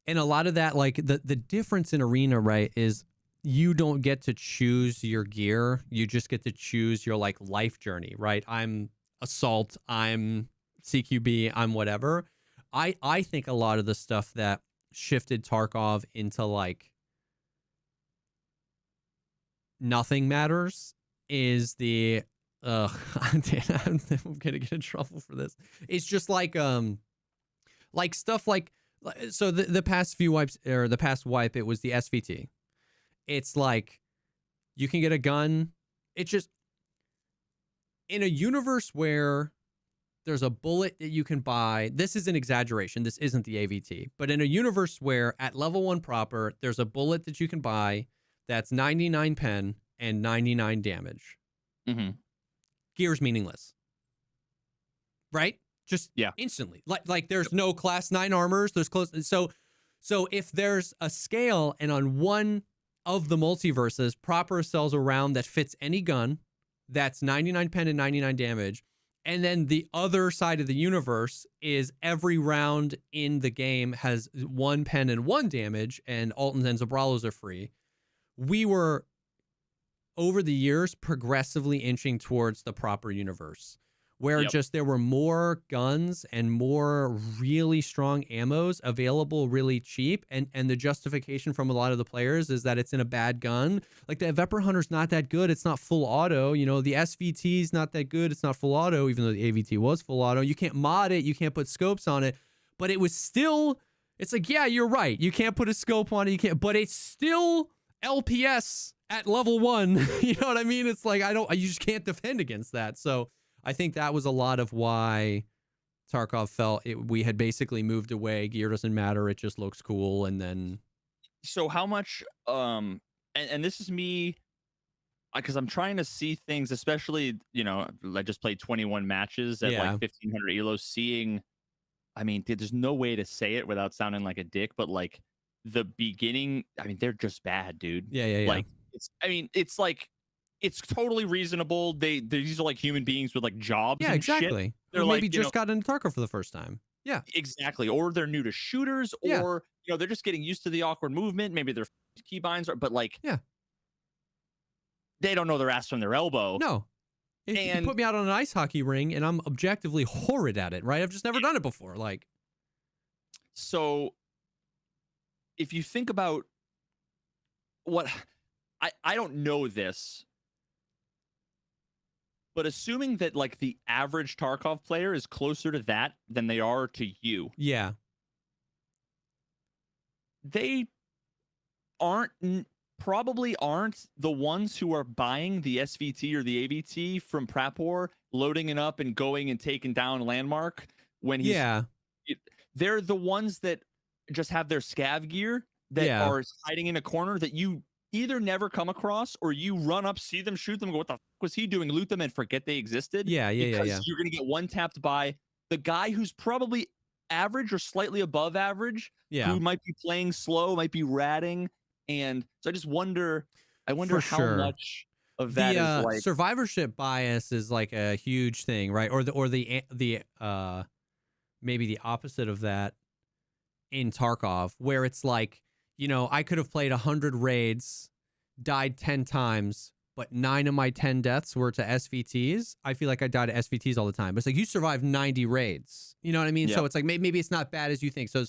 And a lot of that, like the difference in arena, right, is you don't get to choose your gear. You just get to choose your like life journey, right? I'm assault, I'm CQB, I'm whatever. I think a lot of the stuff that shifted Tarkov into like nothing matters is the I'm gonna get in trouble for this. It's just like stuff like, so the past few wipes, or the past wipe, it was the SVT. It's like you can get a gun. It's just in a universe where there's a bullet that you can buy. This is an exaggeration. This isn't the AVT, but in a universe where at level 1 proper, there's a bullet that you can buy that's 99 pen and 99 damage. Mm-hmm. Gear's meaningless, right? Just instantly. Like there's no class 9 armors. There's close. So if there's a scale and on one of the multiverses, proper sells a round that fits any gun, that's 99 pen and 99 damage. And then the other side of the universe is every round in the game has 1 pen and 1 damage, and Altons and Zabralos are free. We were, over the years, progressively inching towards the proper universe, where just there were more guns and more really strong ammos available really cheap. And the justification from a lot of the players is that it's in a bad gun. Like the Vepr Hunter's not that good. It's not full auto. You know, the SVT's not that good. It's not full auto, even though the AVT was full auto. You can't mod it. You can't put scopes on it. But it was still, it's like, yeah, you're right. You can't put a scope on it. You can't, but it's still LPS at level 1. You know what I mean? It's like, you just can't defend against that. So I think that was a lot of why Tarkov felt we had basically moved away. Gear doesn't matter. It just looks cool. And then. So how much, and this is me, because I'm trying to see things, especially, you know, I just played 21 matches at like 1,500 elos, seeing, I mean, there's no way to say it without sounding like a dick, but like the beginning, I mean, they're just bad, dude. Yeah. Like, it's like, it's totally reasonable. These are like human beings with like jobs. Yeah, and exactly. Shit. They're maybe like, just got into Tarkov for the first time. Yeah, exactly. Or they're new to shooters, or you know, they're just getting used to the awkward movement. Maybe their keybinds are, but like, they don't know their ass from their elbow. No. If you put me out on an ice hockey ring and I'm objectively horrid at it, right? I've just never done it before. Like, so if you think about what I don't know this. But assuming that like the average Tarkov player is closer to that than they are to you. Yeah. They probably aren't the ones who are buying the SVT or the AVT from Prapor, loading it up and going and taking down Landmark when he's they're the ones that just have their scav gear that are hiding in a corner that you either never come across or you run up, see them, shoot them, go, what the fuck was he doing? Loot them and forget they existed. Because you're gonna get one tapped by the guy who's probably average or slightly above average, who might be playing slow, might be ratting. And so I just wonder, how much of that is like survivorship bias is like a huge thing, right? Or the maybe the opposite of that in Tarkov, where it's like, you know, I could have played 100 raids, died 10 times, but 9 of my 10 deaths were to SVTs. I feel like I died to SVTs all the time. But it's like you survived 90 raids. You know what I mean? So it's like maybe it's not bad as you think. So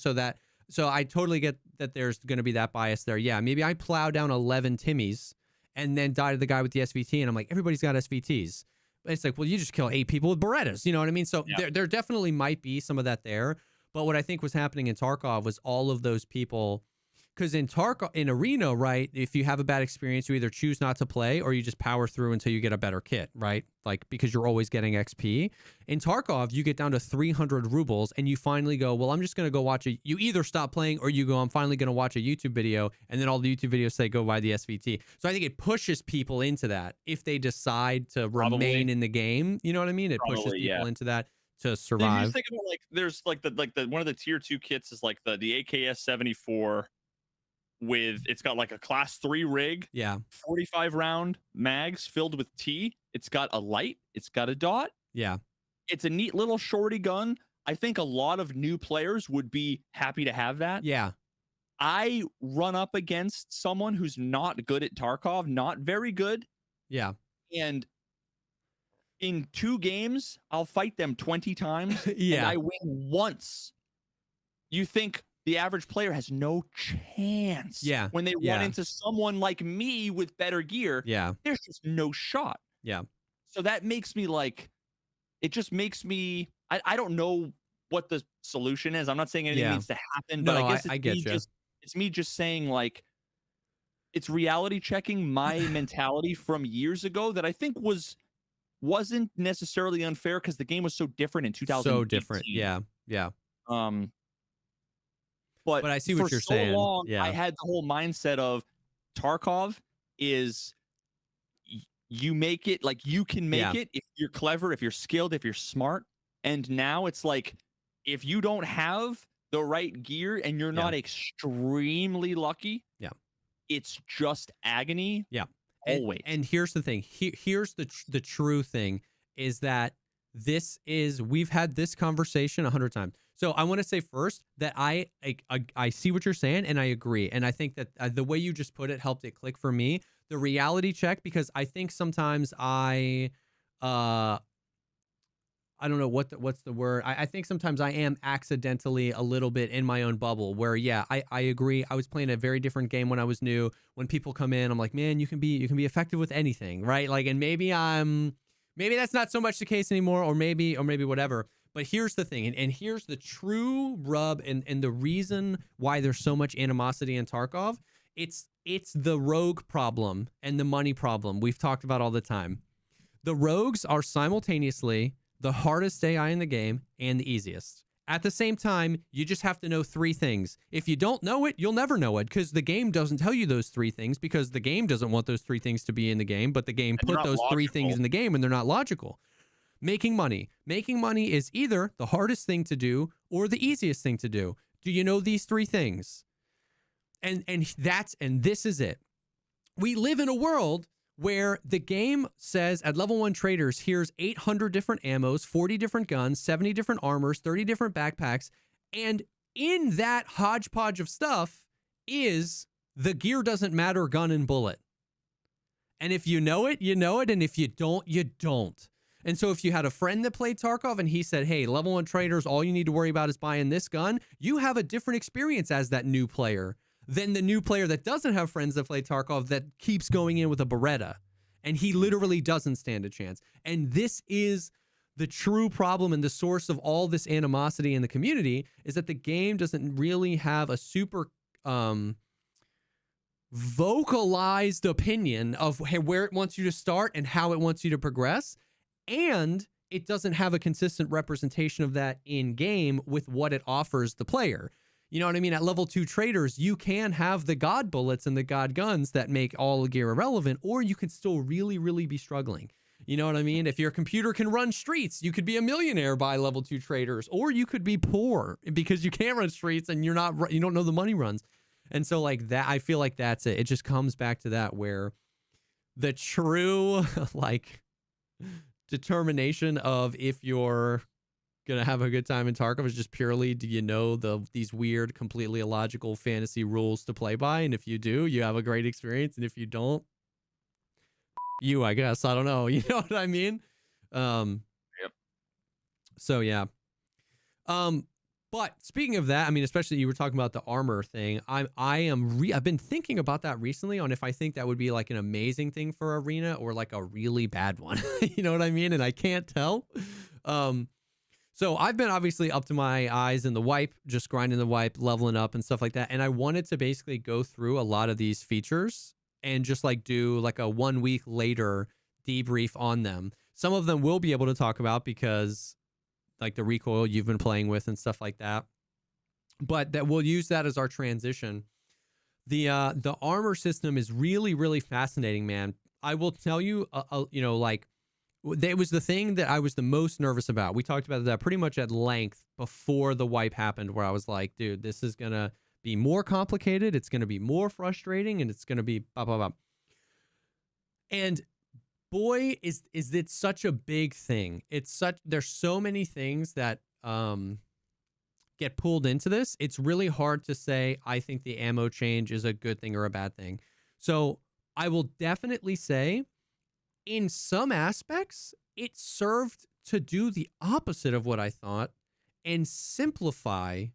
I totally get that there's going to be that bias there. Yeah, maybe I plow down 11 Timmies and then die to the guy with the SVT, and I'm like, everybody's got SVTs. But it's like, well, you just kill 8 people with Berettas. You know what I mean? So there definitely might be some of that there. But what I think was happening in Tarkov was all of those people. Because in Arena, right, if you have a bad experience, you either choose not to play or you just power through until you get a better kit, right? Like, because you're always getting XP. In Tarkov, you get down to 300 rubles and you finally go, well, I'm just going to go watch you either stop playing or you go, I'm finally going to watch a YouTube video. And then all the YouTube videos say go buy the SVT. So I think it pushes people into that if they decide to remain in the game. You know what I mean? It pushes people into that to survive. You just think about, like, there's like the one of the tier 2 kits is like the AKS 74. With it's got like a class 3 rig, 45 round mags filled with T. It's got a light, it's got a dot. It's a neat little shorty gun. I think a lot of new players would be happy to have that. I run up against someone who's not good at Tarkov, not very good. And in 2 games, I'll fight them 20 times and I win once. You think the average player has no chance when they run into someone like me with better gear. There's just no shot. So that makes me like, it just makes me, I don't know what the solution is. I'm not saying anything needs to happen, but I guess it's me just saying, like, it's reality checking my mentality from years ago that I think wasn't necessarily unfair because the game was so different in 2018. So different. But I see what you're saying. Long, I had the whole mindset of Tarkov is you make it, like, you can make it if you're clever, if you're skilled, if you're smart. And now it's like, if you don't have the right gear and you're not extremely lucky, it's just agony. Always. And here's the thing. Here's the true thing is that we've had this conversation 100 times. So I want to say first that I see what you're saying and I agree. And I think that the way you just put it helped it click for me. The reality check, because I think sometimes I don't know what's the word. I think sometimes I am accidentally a little bit in my own bubble where, I agree. I was playing a very different game when I was new. When people come in, I'm like, man, you can be effective with anything, right? Like, and maybe that's not so much the case anymore, or maybe whatever. But here's the thing, and here's the true rub and the reason why there's so much animosity in Tarkov. It's the rogue problem and the money problem we've talked about all the time. The rogues are simultaneously the hardest AI in the game and the easiest. At the same time, you just have to know 3 things. If you don't know it, you'll never know it because the game doesn't tell you those 3 things because the game doesn't want those 3 things to be in the game, but the game put those 3 things in the game and they're not logical. Making money. Making money is either the hardest thing to do or the easiest thing to do. Do you know these 3 things? And this is it. We live in a world where the game says at level 1 traders, here's 800 different ammos, 40 different guns, 70 different armors, 30 different backpacks. And in that hodgepodge of stuff is the gear doesn't matter gun and bullet. And if you know it, you know it. And if you don't, you don't. And so if you had a friend that played Tarkov and he said, hey, level 1 traders, all you need to worry about is buying this gun, you have a different experience as that new player than the new player that doesn't have friends that play Tarkov that keeps going in with a Beretta. And he literally doesn't stand a chance. And this is the true problem and the source of all this animosity in the community is that the game doesn't really have a super vocalized opinion of where it wants you to start and how it wants you to progress. And it doesn't have a consistent representation of that in game with what it offers the player. You know what I mean? At level 2 traders, you can have the god bullets and the god guns that make all gear irrelevant, or you can still really, really be struggling. You know what I mean? If your computer can run streets, you could be a millionaire by level 2 traders, or you could be poor because you can't run streets and you don't know the money runs. And so like that, I feel like that's it. It just comes back to that where the true like determination of if you're gonna have a good time in Tarkov is just purely, do you know these weird, completely illogical fantasy rules to play by? And if you do, you have a great experience. And if you don't, I guess. I don't know. You know what I mean? Yep. So yeah. But speaking of that, I mean, especially you were talking about the armor thing. I've been thinking about that recently on if I think that would be like an amazing thing for Arena or like a really bad one. You know what I mean? And I can't tell. So I've been obviously up to my eyes in the wipe, just grinding the wipe, leveling up and stuff like that. And I wanted to basically go through a lot of these features and just like do like a 1 week later debrief on them. Some of them we'll be able to talk about because like the recoil you've been playing with and stuff like that. But that we'll use that as our transition. The armor system is really, really fascinating, man. I will tell you, you know, like it was the thing that I was the most nervous about. We talked about that pretty much at length before the wipe happened, where I was like, dude, this is going to be more complicated. It's going to be more frustrating, and it's going to be blah, blah, blah. And boy, is it such a big thing. There's so many things that get pulled into this. It's really hard to say, I think the ammo change is a good thing or a bad thing. So I will definitely say in some aspects, it served to do the opposite of what I thought and simplify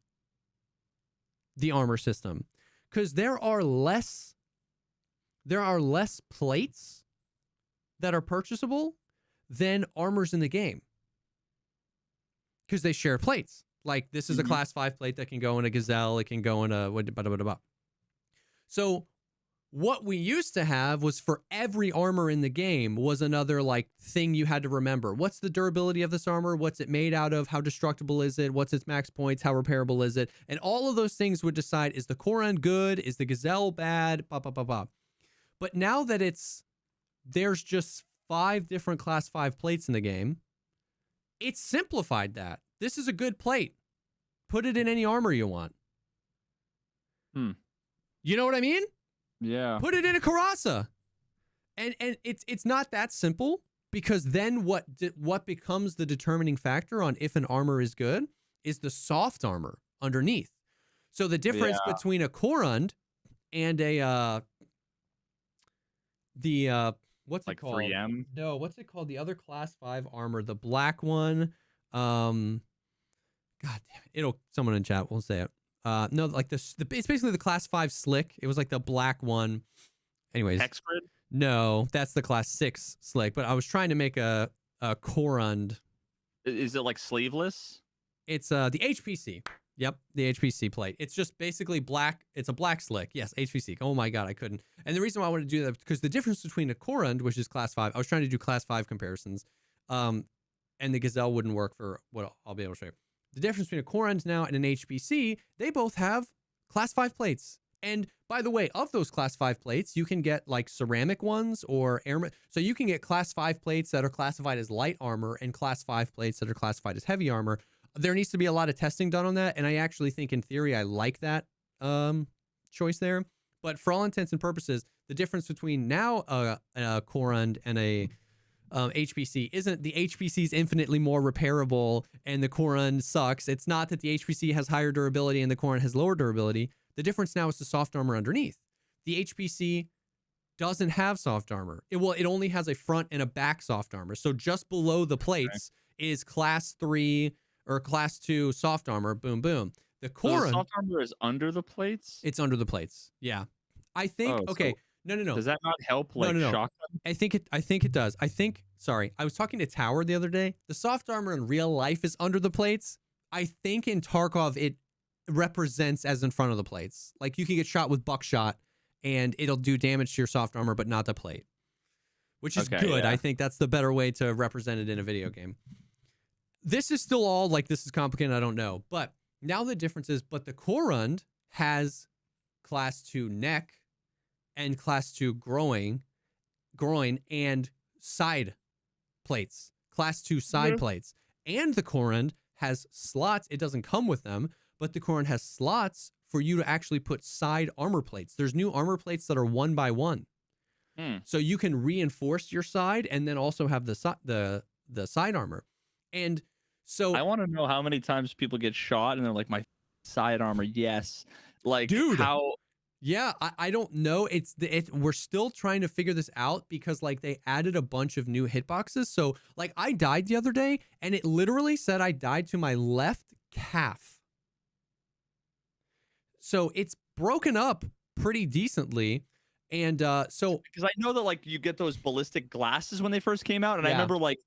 the armor system, because there are less plates that are purchasable than armors in the game because they share plates. Like this is a class 5 plate that can go in a Gazelle. It can go in a So what we used to have was for every armor in the game was another like thing you had to remember. What's the durability of this armor? What's it made out of? How destructible is it? What's its max points? How repairable is it? And all of those things would decide, is the Koran good? Is the Gazelle bad? Blah, blah, blah, blah. But now that there's just 5 different class 5 plates in the game, it's simplified that. This is a good plate. Put it in any armor you want. You know what I mean? Yeah. Put it in a Karasa. And it's not that simple, because then what becomes the determining factor on if an armor is good is the soft armor underneath. So the difference between a Korund and a what's it called? 3M? No, what's it called? The other class 5 armor, the black one. God damn it. Someone in chat will say it. No, like it's basically the class 5 slick. It was like the black one. Anyways. Hexgrid? No, that's the class 6 slick. But I was trying to make a Korund. Is it like sleeveless? It's the HPC. Yep, the HPC plate. It's just basically black. It's a black slick. Yes, HPC. Oh my god, I couldn't. And the reason why I wanted to do that, because the difference between a Korund, which is class 5, I was trying to do class 5 comparisons, and the Gazelle wouldn't work for what I'll be able to show you. The difference between a Korund now and an HPC, they both have class 5 plates. And by the way, of those class 5 plates, you can get like ceramic ones or air. So you can get class 5 plates that are classified as light armor and class 5 plates that are classified as heavy armor. There needs to be a lot of testing done on that. And I actually think in theory, I like that choice there. But for all intents and purposes, the difference between now a Korund and a HPC isn't the HPC is infinitely more repairable and the Korund sucks. It's not that the HPC has higher durability and the Korund has lower durability. The difference now is the soft armor underneath. The HPC doesn't have soft armor. It only has a front and a back soft armor. So just below the plates is class 3 or class 2 soft armor. Boom, boom. The Korund, so the soft armor is under the plates? It's under the plates. Yeah. I think, okay. So no. Does that not help like shotgun? I think it does. Sorry. I was talking to Tower the other day. The soft armor in real life is under the plates. I think in Tarkov it represents as in front of the plates. Like you can get shot with buckshot and it'll do damage to your soft armor, but not the plate, which is good. Yeah. I think that's the better way to represent it in a video game. This is still all like, this is complicated, I don't know. But now the difference is, but the Korund has class 2 neck and class 2 groin and side plates, class 2 side plates. And the Korund has slots. It doesn't come with them, but the Korund has slots for you to actually put side armor plates. There's new armor plates that are 1x1. So you can reinforce your side and then also have the side armor. And so I want to know how many times people get shot and they're like, my side armor, yes. Like, dude, how? Yeah, I don't know. We're still trying to figure this out because like they added a bunch of new hitboxes. So like I died the other day and it literally said I died to my left calf. So it's broken up pretty decently. And so because I know that like you get those ballistic glasses when they first came out, and I remember like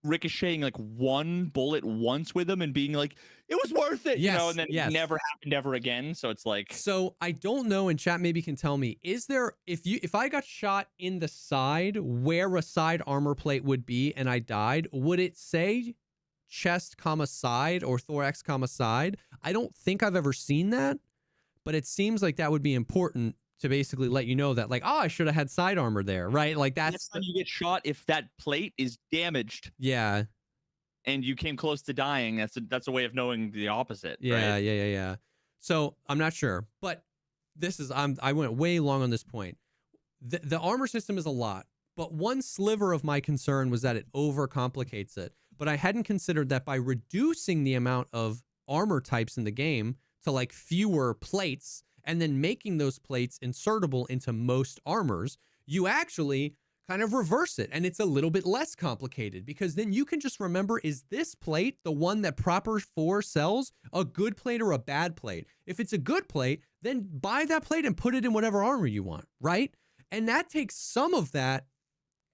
ricocheting like one bullet once with them and being like, it was worth it, you know, and then it never happened ever again. So it's like, so I don't know, and chat maybe can tell me, is there, if I got shot in the side where a side armor plate would be and I died, would it say chest comma side or thorax comma side? I don't think I've ever seen that, but it seems like that would be important to basically let you know that like, oh, I should have had side armor there, right? Like that's when you get shot if that plate is damaged. Yeah. And you came close to dying. That's a way of knowing the opposite. Yeah, right? yeah. So I'm not sure, but this is I went way long on this point. The armor system is a lot, but one sliver of my concern was that it overcomplicates it. But I hadn't considered that by reducing the amount of armor types in the game to like fewer plates, and then making those plates insertable into most armors, you actually kind of reverse it. And it's a little bit less complicated because then you can just remember, is this plate, the one that Proper 4 sells, a good plate or a bad plate? If it's a good plate, then buy that plate and put it in whatever armor you want, right? And that takes some of that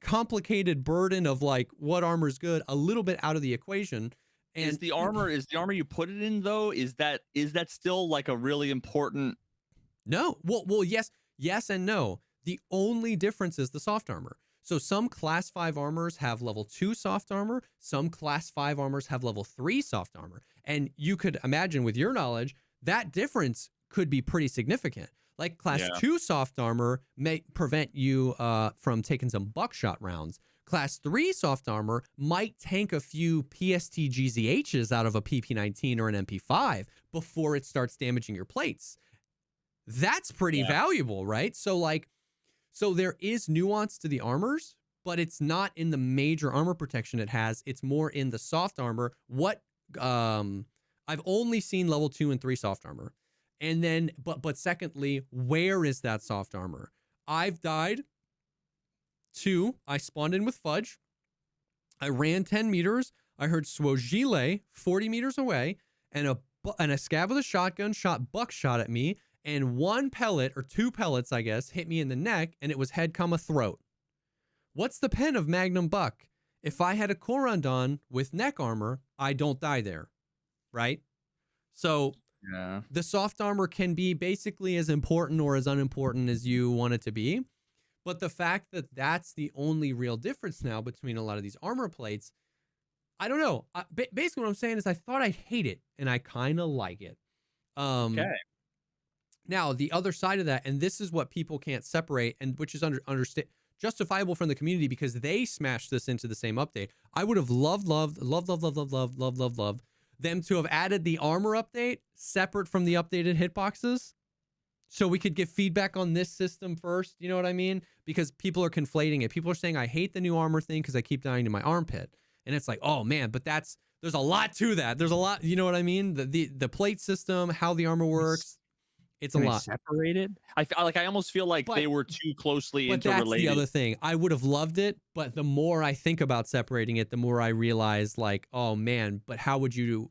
complicated burden of like what armor is good a little bit out of the equation. And is the armor you put it in though, is that still like a really important? No. Well, yes and no. The only difference is the soft armor. So some class 5 armors have level 2 soft armor. Some class 5 armors have level 3 soft armor. And you could imagine with your knowledge, that difference could be pretty significant. Like class 2 soft armor may prevent you from taking some buckshot rounds. Class 3 soft armor might tank a few PST-GZHs out of a PP-19 or an MP5 before it starts damaging your plates. That's pretty valuable, right? So there is nuance to the armors, but it's not in the major armor protection it has. It's more in the soft armor. I've only seen level 2 and 3 soft armor. And then, but secondly, where is that soft armor? I've died 2. I spawned in with Fudge. I ran 10 meters. I heard Swojile 40 meters away, and a scav with a shotgun shot buckshot at me. And 1 pellet or 2 pellets, I guess, hit me in the neck, and it was head, comma, throat. What's the pen of Magnum Buck? If I had a Korund on with neck armor, I don't die there, right? So the soft armor can be basically as important or as unimportant as you want it to be. But the fact that that's the only real difference now between a lot of these armor plates, I don't know. Basically what I'm saying is I thought I'd hate it, and I kind of like it. Okay. Now, the other side of that, and this is what people can't separate, and which is justifiable from the community because they smashed this into the same update. I would have loved them to have added the armor update separate from the updated hitboxes, so we could get feedback on this system first. You know what I mean? Because people are conflating it. People are saying I hate the new armor thing because I keep dying to my armpit, and it's like, oh man, but there's a lot to that. There's a lot. You know what I mean? The plate system, how the armor works. It's a lot separated. I almost feel like they were too closely interrelated. That's the other thing. I would have loved it, but the more I think about separating it, the more I realize like, oh man, but how would you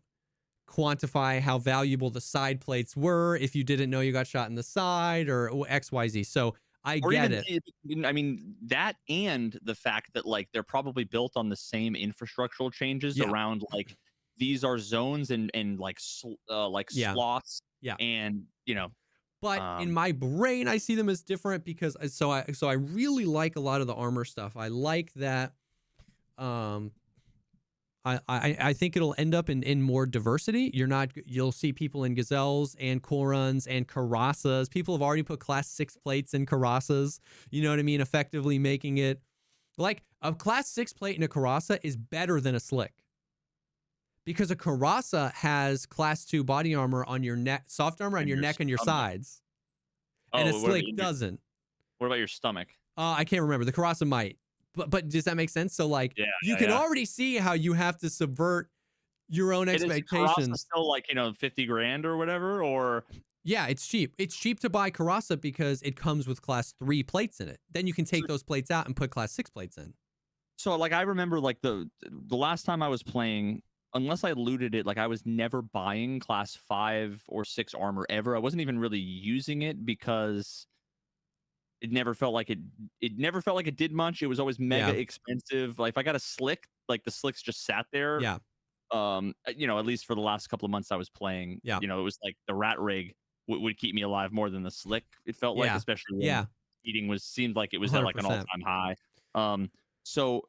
quantify how valuable the side plates were if you didn't know you got shot in the side or XYZ? So I get it. I mean, that and the fact that like they're probably built on the same infrastructural changes around like these are zones and like slots. Yeah. And But in my brain, I see them as different because so I really like a lot of the armor stuff. I like that. I think it'll end up in more diversity. You'll see people in gazelles and Korans and Karasas. People have already put class 6 plates in Karasas. You know what I mean? Effectively making it like a class 6 plate in a Karasa is better than a slick. Because a Karasa has class 2 body armor on your neck, soft armor on your neck and your sides. And a slick doesn't. What about your stomach? I can't remember. The Karasa might. But does that make sense? So like you can already see how you have to subvert your own expectations. Is still like, 50 grand or whatever, or yeah, it's cheap. It's cheap to buy Karasa because it comes with class 3 plates in it. Then you can take those plates out and put class 6 plates in. So like I remember like the last time I was playing, unless I looted it, like I was never buying class 5 or 6 armor ever. I wasn't even really using it because it never felt like it never felt like it did much. It was always mega expensive. Like if I got a slick, like the slicks just sat there. Yeah. At least for the last couple of months I was playing. Yeah. It was like the rat rig would keep me alive more than the slick. It felt like, especially when eating seemed like it was 100%. At like an all-time high. So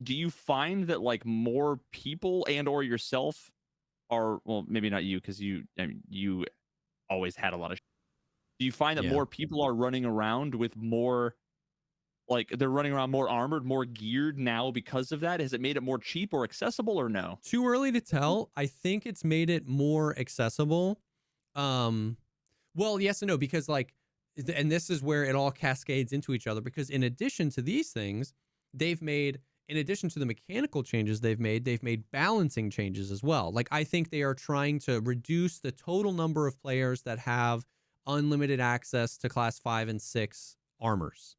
do you find that like more people and or yourself are, well, maybe not you because you always had a lot of do you find that more people are running around with more, like they're running around more armored, more geared now because of that? Has it made it more cheap or accessible or no? Too early to tell. I think it's made it more accessible. Well, yes and no, because like, and this is where it all cascades into each other, because in addition to these things, in addition to the mechanical changes they've made balancing changes as well. Like I think they are trying to reduce the total number of players that have unlimited access to class 5 and 6 armors,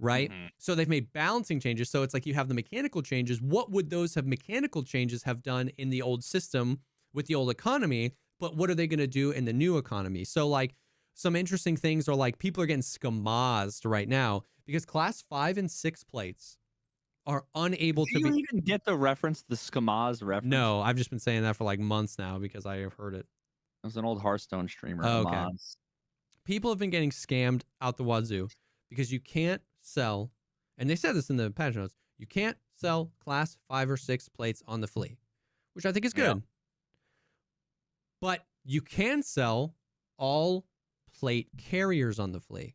right? Mm-hmm. So they've made balancing changes. So it's like you have the mechanical changes. What would those mechanical changes have done in the old system with the old economy? But what are they going to do in the new economy? So like some interesting things are like people are getting skamazed right now because class 5 and 6 plates are unable to be. Do you even get the reference, the Skamaz reference? No, I've just been saying that for like months now because I have heard it. It was an old Hearthstone streamer. Oh, okay. People have been getting scammed out the wazoo because you can't sell, and they said this in the patch notes, you can't sell class 5 or 6 plates on the flea, which I think is good. Yeah. But you can sell all plate carriers on the flea.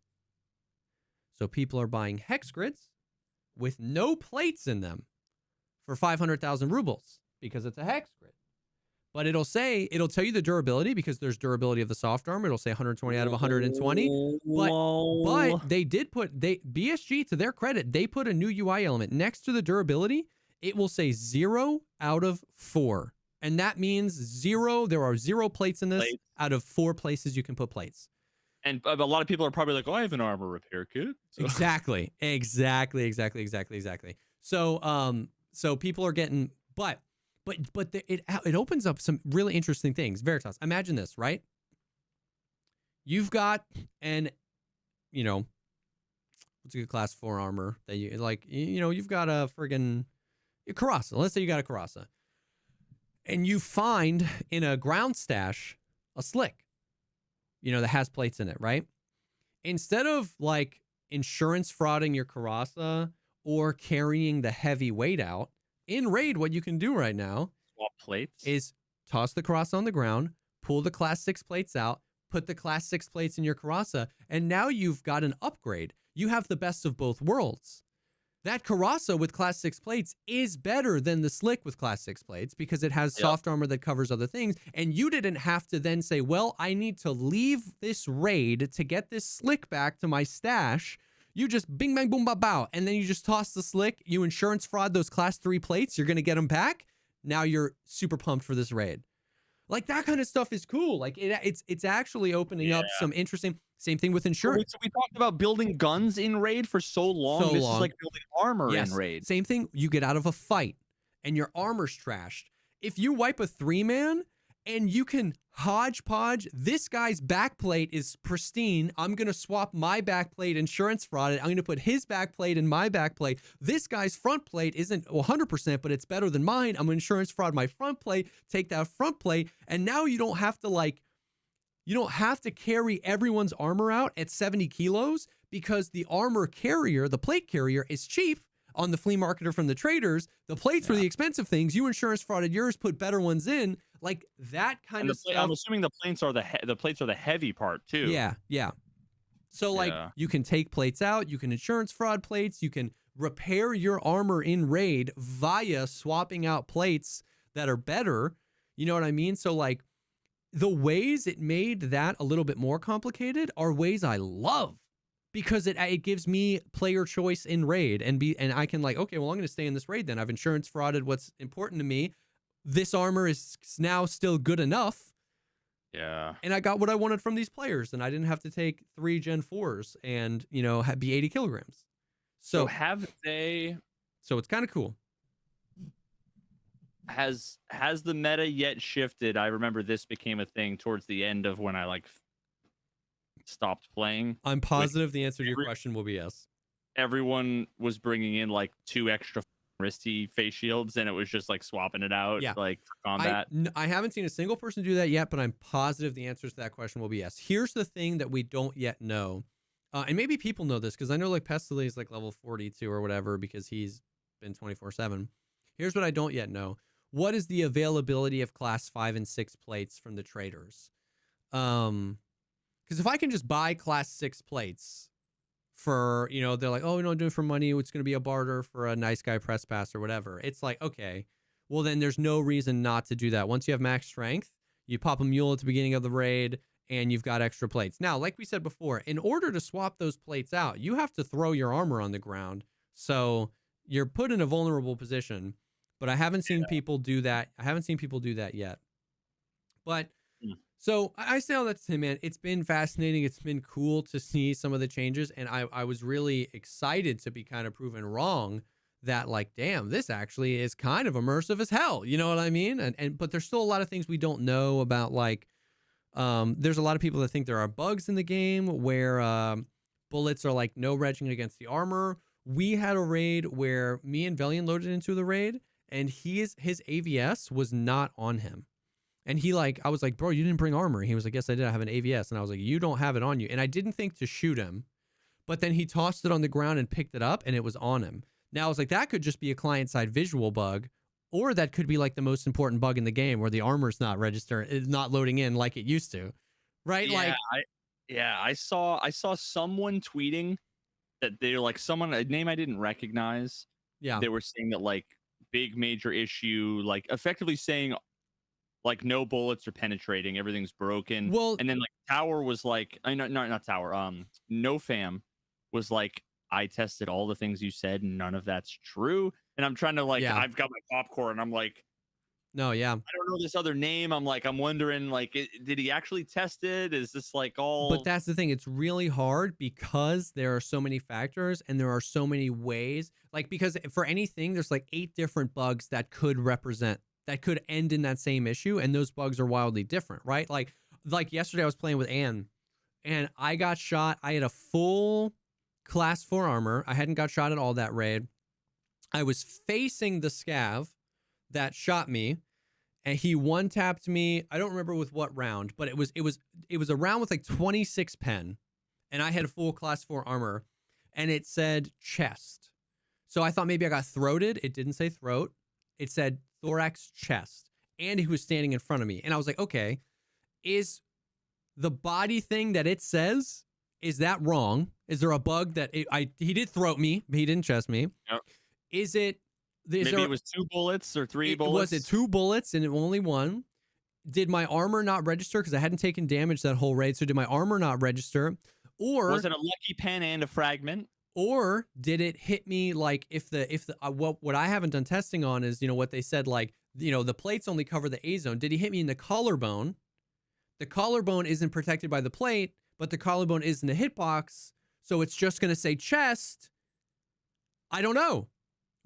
So people are buying hex grids with no plates in them for 500,000 rubles because it's a hex grid. But it'll tell you the durability because there's durability of the soft armor. It'll say 120 out of 120. But they did BSG, to their credit, they put a new UI element next to the durability. It will say 0 out of 4. And that means 0. There are 0 plates in this out of 4 places you can put plates. And a lot of people are probably like, oh, I have an armor repair kit. So. Exactly. So people are getting, but it opens up some really interesting things. Veritas, imagine this, right? You've got what's a good class 4 armor that you like, you've got a friggin' Karasa. Let's say you got a Karasa. And you find in a ground stash a slick, that has plates in it, right? Instead of like insurance frauding your Karasa or carrying the heavy weight out, in raid, what you can do right now is toss the Karasa on the ground, pull the class 6 plates out, put the class 6 plates in your Karasa, and now you've got an upgrade. You have the best of both worlds. That Karasa with class 6 plates is better than the slick with class 6 plates because it has soft armor that covers other things. And you didn't have to then say, well, I need to leave this raid to get this slick back to my stash. You just bing, bang, boom, ba, bow. And then you just toss the slick. You insurance fraud those class 3 plates. You're going to get them back. Now you're super pumped for this raid. Like that kind of stuff is cool. Like it's actually opening up some interesting. Same thing with insurance. So we talked about building guns in raid for so long. This is like building armor in raid. Same thing. You get out of a fight and your armor's trashed. If you wipe a 3-man and you can hodgepodge, this guy's backplate is pristine. I'm going to swap my backplate, insurance fraud it. I'm going to put his backplate in my backplate. This guy's front plate isn't 100%, but it's better than mine. I'm insurance fraud my front plate, take that front plate. And now you don't have to like You don't have to carry everyone's armor out at 70 kilos because the armor carrier, the plate carrier, is cheap on the flea market or from the traders. The plates were the expensive things. You insurance frauded yours, put better ones in, like that kind of stuff. I'm assuming the plates are the heavy part too. Yeah. So like you can take plates out, you can insurance fraud plates, you can repair your armor in raid via swapping out plates that are better. You know what I mean? So like the ways it made that a little bit more complicated are ways I love, because it gives me player choice in raid and I can like, okay, well, I'm going to stay in this raid then. I've insurance frauded what's important to me. This armor is now still good enough. Yeah. And I got what I wanted from these players, and I didn't have to take 3 Gen 4s and, be 80 kilograms. So have they... So it's kind of cool. Has the meta yet shifted? I remember this became a thing towards the end of when I like stopped playing. I'm positive the answer to your question will be yes. Everyone was bringing in like 2 extra wristy face shields, and it was just like swapping it out like for combat. I haven't seen a single person do that yet, but I'm positive the answers to that question will be yes. Here's the thing that we don't yet know. And maybe people know this because I know like Pestily is like level 42 or whatever because he's been 24/7. Here's what I don't yet know. What is the availability of class 5 and 6 plates from the traders? Because if I can just buy class 6 plates for, they're like, oh, we don't do it for money. It's going to be a barter for a nice guy press pass or whatever. It's like, okay, well, then there's no reason not to do that. Once you have max strength, you pop a mule at the beginning of the raid and you've got extra plates. Now, like we said before, in order to swap those plates out, you have to throw your armor on the ground. So you're put in a vulnerable position. But I haven't seen people do that. I haven't seen people do that yet. But so I say all that to him, man. It's been fascinating. It's been cool to see some of the changes. And I was really excited to be kind of proven wrong that like, damn, this actually is kind of immersive as hell. You know what I mean? But there's still a lot of things we don't know about. Like, there's a lot of people that think there are bugs in the game where bullets are like no regging against the armor. We had a raid where me and Velian loaded into the raid, and his AVS was not on him. And I was like, bro, you didn't bring armor. He was like, yes, I did. I have an AVS. And I was like, you don't have it on you. And I didn't think to shoot him, but then he tossed it on the ground and picked it up and it was on him. Now I was like, that could just be a client side visual bug, or that could be like the most important bug in the game where the armor's not registering, it's not loading in like it used to. Right? Yeah, I saw someone tweeting that they're like a name I didn't recognize. Yeah. They were saying that like big major issue, like effectively saying like no bullets are penetrating, everything's broken. Well, and then like Tower was like, I know not Tower, No Fam was like, I tested all the things you said and none of that's true. And I'm trying to like, I've got my popcorn. I'm like, no, yeah, I don't know this other name. I'm wondering like, did he actually test it? Is this like all? But that's the thing. It's really hard because there are so many factors and there are so many ways. Like, because for anything, there's like 8 different bugs that could end in that same issue. And those bugs are wildly different, right? Like yesterday I was playing with Ann and I got shot. I had a full class 4 armor. I hadn't got shot at all that raid. I was facing the scav that shot me, and he one-tapped me. I don't remember with what round, but it was a round with like 26 pen, and I had a full class 4 armor, and it said chest. So I thought maybe I got throated. It didn't say throat. It said thorax chest, and he was standing in front of me, and I was like, okay, is the body thing that it says, is that wrong? Is there a bug that he did throat me, but he didn't chest me? Yep. Is it? Maybe it was 2 bullets or 3 bullets. Was it 2 bullets and only 1? Did my armor not register because I hadn't taken damage that whole raid? So did my armor not register? Or was it a lucky pen and a fragment? Or did it hit me like if the what I haven't done testing on is what they said, like the plates only cover the A zone. Did he hit me in the collarbone? The collarbone isn't protected by the plate, but the collarbone is in the hitbox, so it's just gonna say chest. I don't know.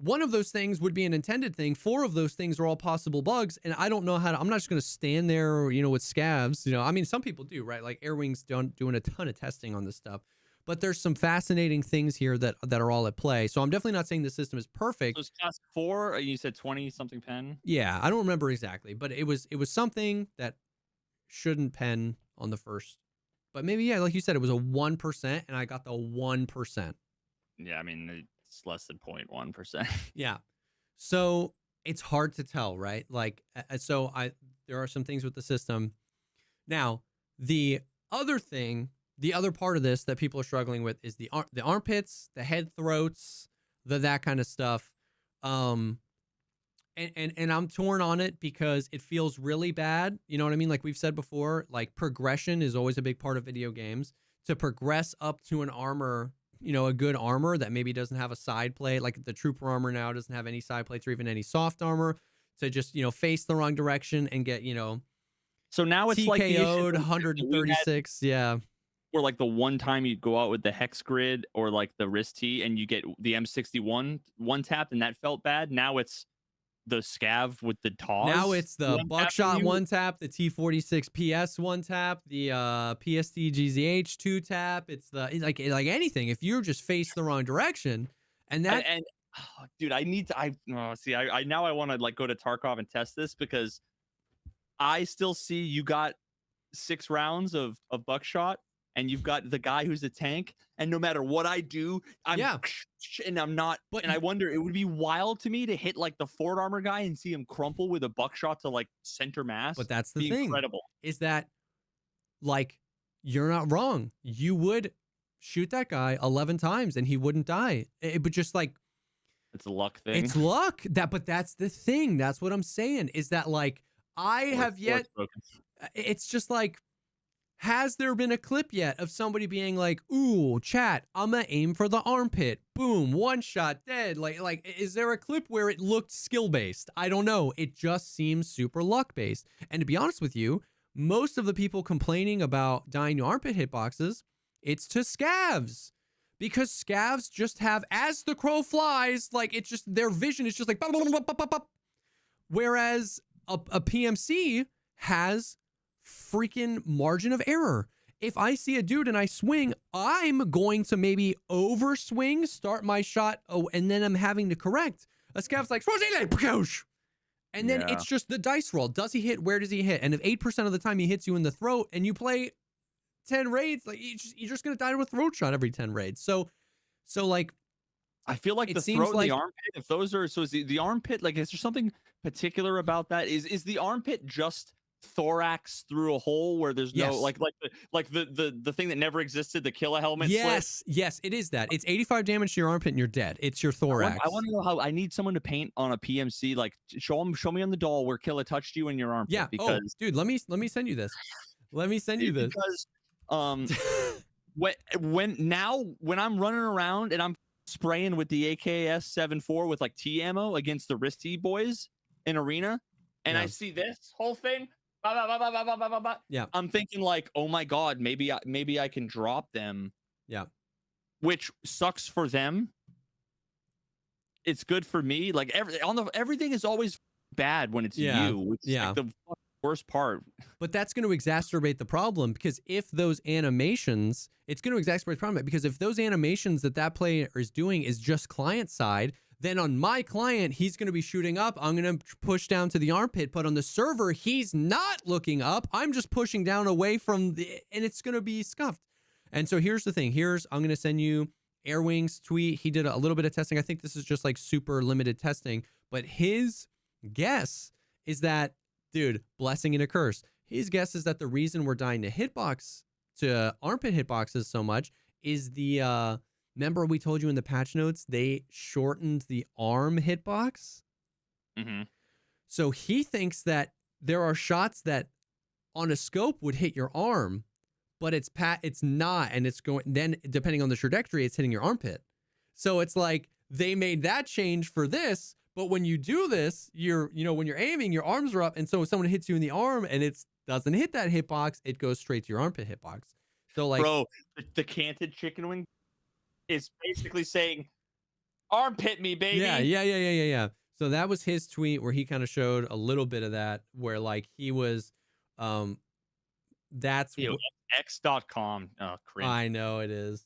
One of those things would be an intended thing. 4 of those things are all possible bugs, and I don't know how to. I'm not just going to stand there, with scavs. I mean, some people do, right? Like Airwing's doing a ton of testing on this stuff, but there's some fascinating things here that are all at play. So I'm definitely not saying the system is perfect. So it's class 4. You said 20 something pen. Yeah, I don't remember exactly, but it was something that shouldn't pen on the first. But maybe, yeah, like you said, it was a 1%, and I got the 1%. Yeah, I mean, it's less than 0.1%. Yeah. So it's hard to tell, right? Like, there are some things with the system. Now, the other part of this that people are struggling with is the armpits, the head throats, that kind of stuff. And I'm torn on it because it feels really bad. You know what I mean? Like we've said before, like progression is always a big part of video games. To progress up to an armor, a good armor that maybe doesn't have a side plate, like the trooper armor now doesn't have any side plates or even any soft armor, to just, face the wrong direction and get, so now it's TKO'd like the 136. Yeah. Or like the one time you go out with the hex grid or like the wrist T and you get the M61 one tap and that felt bad. Now it's the scav with the toss. Now it's the buckshot one tap, the T46 PS one tap, the PSD GZH 2 tap. It's like anything. If you're just faced the wrong direction, and dude, I need to. I now I want to like go to Tarkov and test this because I still see you got 6 rounds of buckshot. And you've got the guy who's a tank, and no matter what I do, I'm not. But and I wonder, it would be wild to me to hit like the Ford armor guy and see him crumple with a buckshot to like center mass. But that's the thing. Incredible. Is that like you're not wrong? You would shoot that guy 11 times and he wouldn't die. But just like it's a luck thing. It's luck. But that's the thing. That's what I'm saying. Is that like it's just like. Has there been a clip yet of somebody being like, ooh, chat, I'm gonna aim for the armpit. Boom, one shot, dead. Like, is there a clip where it looked skill-based? I don't know. It just seems super luck-based. And to be honest with you, most of the people complaining about dying to armpit hitboxes, it's to scavs. Because scavs just have, as the crow flies, like, it's just, their vision is just like, bop, bop, bop, bop, bop. Whereas a PMC has freaking margin of error. If I see a dude and I swing, I'm going to maybe overswing, start my shot, and then I'm having to correct. A scav's like, and then it's just the dice roll. Does he hit? Where does he hit? And if 8% of the time he hits you in the throat and you play 10 raids, like you're just going to die to a throat shot every 10 raids. So like, I feel like the throat and the armpit, if those are, so is the armpit, like, is there something particular about that? Is the armpit just thorax through a hole where there's no like the thing that never existed, the killer helmet? Yes, it is that. It's 85 damage to your armpit and you're dead. It's your thorax. I want to know how. I need someone to paint on a PMC, like show me on the doll where killer touched you in your armpit. Yeah, because dude, let me send you this. Let me send you this. Because when I'm running around and I'm spraying with the AKS 7.4 with like T ammo against the wristy boys in arena, and I see this whole thing. Yeah, I'm thinking like, oh my god, maybe I can drop them. Yeah, which sucks for them. It's good for me. Like everything is always bad when it's you. Which is like the worst part. But that's going to exacerbate the problem, because if those animations, it's going to exacerbate the problem, because if those animations that player is doing is just client side, then on my client, he's going to be shooting up. I'm going to push down to the armpit. But on the server, he's not looking up. I'm just pushing down away from and it's going to be scuffed. And so here's the thing. I'm going to send you Airwing's tweet. He did a little bit of testing. I think this is just like super limited testing. But his guess is that, dude, blessing and a curse. His guess is that the reason we're dying to armpit hitboxes so much is the, remember we told you in the patch notes, they shortened the arm hitbox? Mm-hmm. So he thinks that there are shots that on a scope would hit your arm, but it's not, and it's going, then depending on the trajectory, it's hitting your armpit. So it's like, they made that change for this, but when you do this, when you're aiming, your arms are up, and so if someone hits you in the arm and it doesn't hit that hitbox, it goes straight to your armpit hitbox. So like, bro, the canted chicken wing is basically saying, armpit me, baby. Yeah. So that was his tweet where he kind of showed a little bit of that, where like he was, that's x.com. Oh, cringe. I know it is.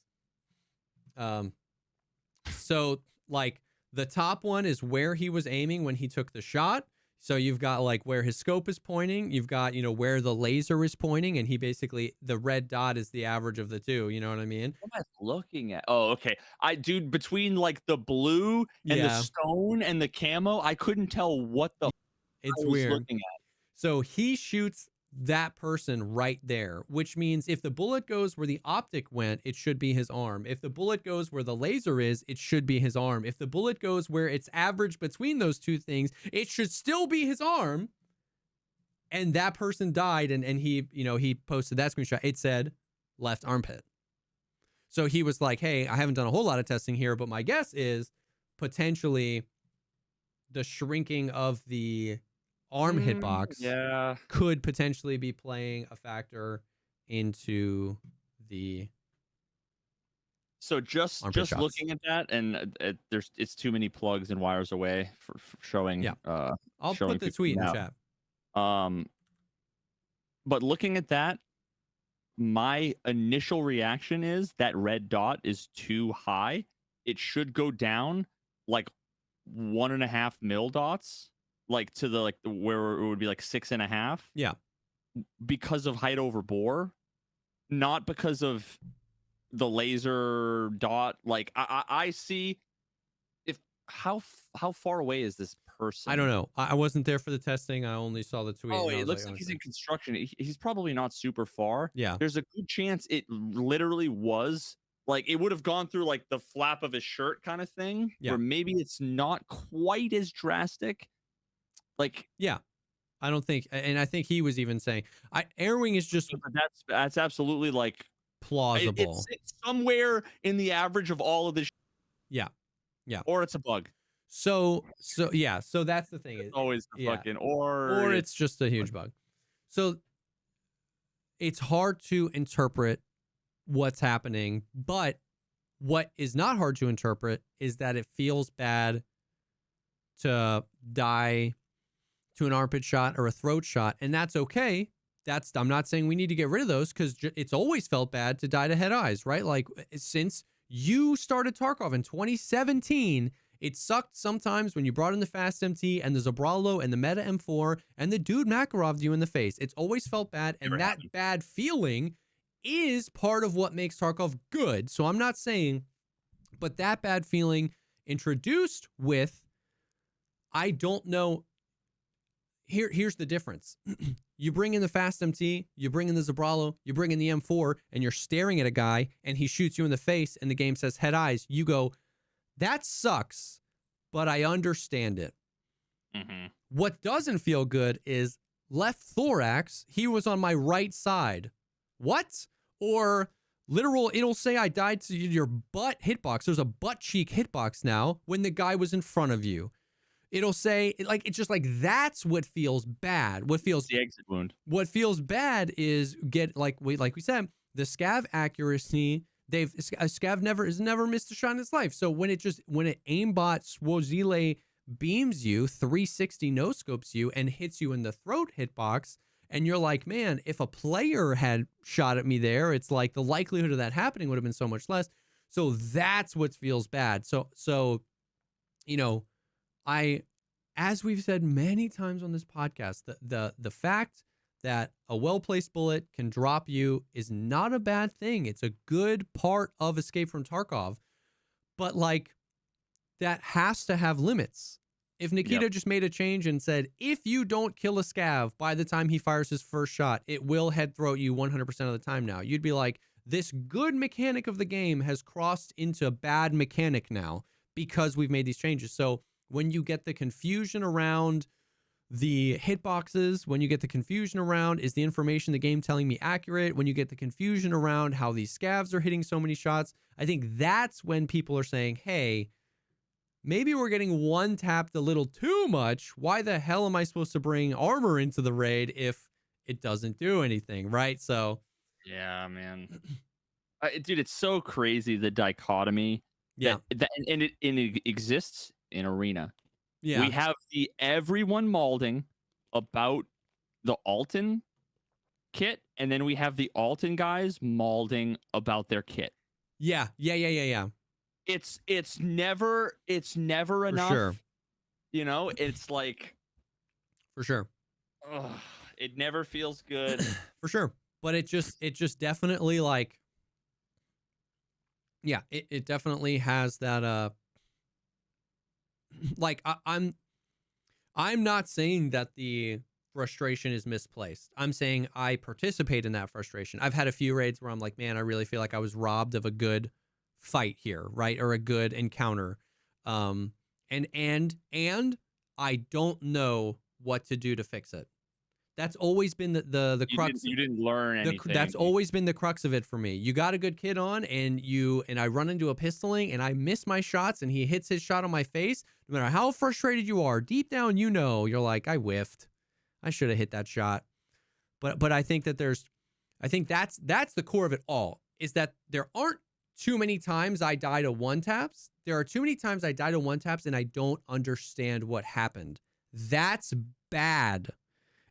So like the top one is where he was aiming when he took the shot. So you've got like where his scope is pointing, you've got, where the laser is pointing, and he basically, the red dot is the average of the two. You know what I mean? What am I looking at? Oh, okay. Dude, between like the blue and the stone and the camo, I couldn't tell what the it's I was weird. looking at. So he shoots that person right there, which means if the bullet goes where the optic went, it should be his arm. If the bullet goes where the laser is, it should be his arm. If the bullet goes where it's average between those two things, it should still be his arm. And that person died, and he, he posted that screenshot. It said left armpit. So he was like, hey, I haven't done a whole lot of testing here, but my guess is potentially the shrinking of the arm hitbox could potentially be playing a factor into the just shots. Looking at that, and it's too many plugs and wires away for showing. I'll put the tweet in the chat. But looking at that, my initial reaction is that red dot is too high. It should go down like 1.5 mil dots, like to the where it would be like 6.5. Yeah, because of height over bore, not because of the laser dot. Like I see if how far away is this person? I don't know. I wasn't there for the testing. I only saw the tweet. Oh, it looks like he's in construction. He's probably not super far. Yeah, there's a good chance it literally was like it would have gone through like the flap of his shirt kind of thing. Yeah, or maybe it's not quite as drastic. Like, yeah, I don't think, and I think he was even saying, Airwing is just that's absolutely like plausible. It's somewhere in the average of all of this. Yeah, or it's a bug. So that's the thing. It's always the fucking or it's just a huge bug. So it's hard to interpret what's happening, but what is not hard to interpret is that it feels bad to die to an armpit shot or a throat shot, and that's okay. I'm not saying we need to get rid of those, because it's always felt bad to die to head eyes, right? Like, since you started Tarkov in 2017, it sucked sometimes when you brought in the Fast MT and the Zabralo and the Meta M4 and the dude Makarov'd you in the face. It's always felt bad, and that bad feeling is part of what makes Tarkov good. So I'm not saying, but that bad feeling introduced with, I don't know. Here's the difference. You bring in the Fast MT, you bring in the Zabralo, you bring in the M4, and you're staring at a guy and he shoots you in the face and the game says head eyes. You go, that sucks, but I understand it. Mm-hmm. What doesn't feel good is left thorax, he was on my right side. What? Or literal, it'll say I died to your butt hitbox. There's a butt cheek hitbox now when the guy was in front of you. It'll say, like, it's just like, that's what feels bad. What feels the exit wound. What feels bad is like we said, the scav accuracy. Scav has never missed a shot in his life. So when it aimbot Swozile beams you 360 no scopes you and hits you in the throat hitbox, and you're like, man, if a player had shot at me there, it's like the likelihood of that happening would have been so much less. So that's what feels bad. So as we've said many times on this podcast, the fact that a well-placed bullet can drop you is not a bad thing. It's a good part of Escape from Tarkov, but like, that has to have limits. If Nikita just made a change and said, if you don't kill a scav by the time he fires his first shot, it will head throat you 100% of the time now, you'd be like, this good mechanic of the game has crossed into bad mechanic now because we've made these changes. So when you get the confusion around the hitboxes, when you get the confusion around, is the information the game telling me accurate? When you get the confusion around how these scavs are hitting so many shots, I think that's when people are saying, hey, maybe we're getting one tapped a little too much. Why the hell am I supposed to bring armor into the raid if it doesn't do anything, right? So, yeah, man. Dude, it's so crazy, the dichotomy. Yeah. And it exists in Arena. Yeah. We have everyone malding about the Alton kit, and then we have the Alton guys malding about their kit. Yeah. It's never enough. For sure. You know, it's like For sure. Ugh, it never feels good. For sure. But it just definitely like, yeah, it definitely has that, like I'm not saying that the frustration is misplaced. I'm saying I participate in that frustration. I've had a few raids where I'm like, man, I really feel like I was robbed of a good fight here, right? Or a good encounter. And I don't know what to do to fix it. That's always been the crux. You didn't learn anything. That's always been the crux of it for me. You got a good kid on, and I run into a pistoling, and I miss my shots, and he hits his shot on my face. No matter how frustrated you are, deep down, you're like, I whiffed. I should have hit that shot. But I think that that's the core of it all. Is that there aren't too many times I die to one taps. There are too many times I die to one taps, and I don't understand what happened. That's bad.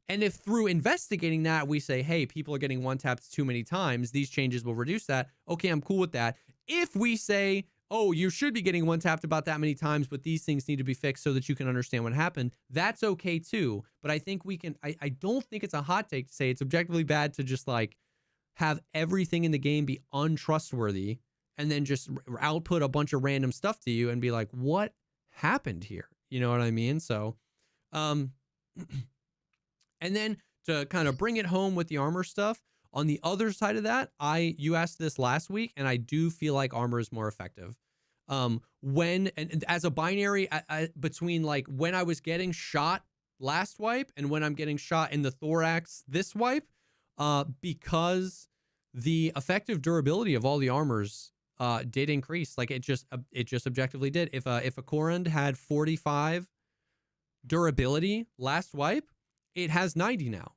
And if through investigating that, we say, hey, people are getting one taps too many times, these changes will reduce that. Okay, I'm cool with that. If we say, oh, you should be getting one tapped about that many times, but these things need to be fixed so that you can understand what happened, that's okay too. But I think we can, I don't think it's a hot take to say it's objectively bad to just like have everything in the game be untrustworthy and then just output a bunch of random stuff to you and be like, what happened here? You know what I mean? So, and then to kind of bring it home with the armor stuff, on the other side of that, you asked this last week, and I do feel like armor is more effective. And as a binary between like when I was getting shot last wipe and when I'm getting shot in the thorax this wipe, because the effective durability of all the armors did increase. Like it just objectively did. If a Korund had 45 durability last wipe, it has 90 now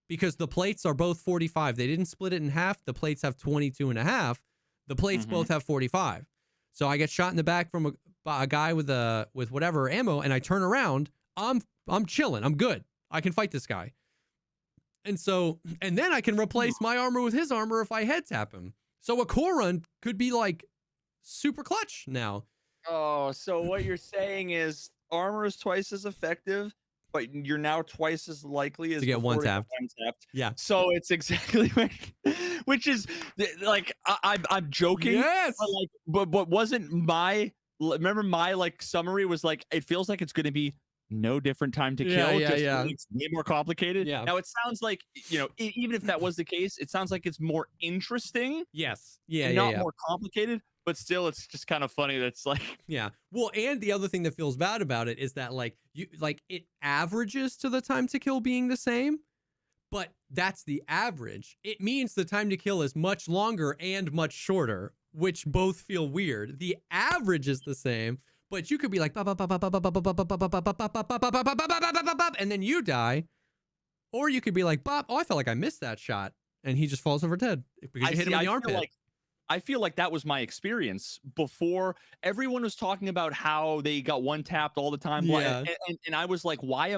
because the plates are both 45. They didn't split it in half. The plates have 22 and a half. The plates both have 45. So I get shot in the back from a guy with whatever ammo, and I turn around. I'm chilling. I'm good. I can fight this guy. And then I can replace my armor with his armor if I head tap him. So a Korund could be like super clutch now. Oh, so what you're saying is armor is twice as effective, but you're now twice as likely as to get one tapped. Yeah. So it's exactly which is like I'm joking. Yes. But wasn't my like summary was like it feels like it's going to be no different time to kill. Yeah. It's way more complicated. Yeah. Now it sounds like even if that was the case, it sounds like it's more interesting. Yes. Yeah. Not more complicated. But still, it's just kind of funny. That's like, yeah. Well, and the other thing that feels bad about it is that it averages to the time to kill being the same, but that's the average. It means the time to kill is much longer and much shorter, which both feel weird. The average is the same, but you could be like, and then you die, or you could be like, oh, I felt like I missed that shot, and he just falls over dead because you hit him in the armpit. I feel like that was my experience before. Everyone was talking about how they got one tapped all the time. Yeah. And I was like, why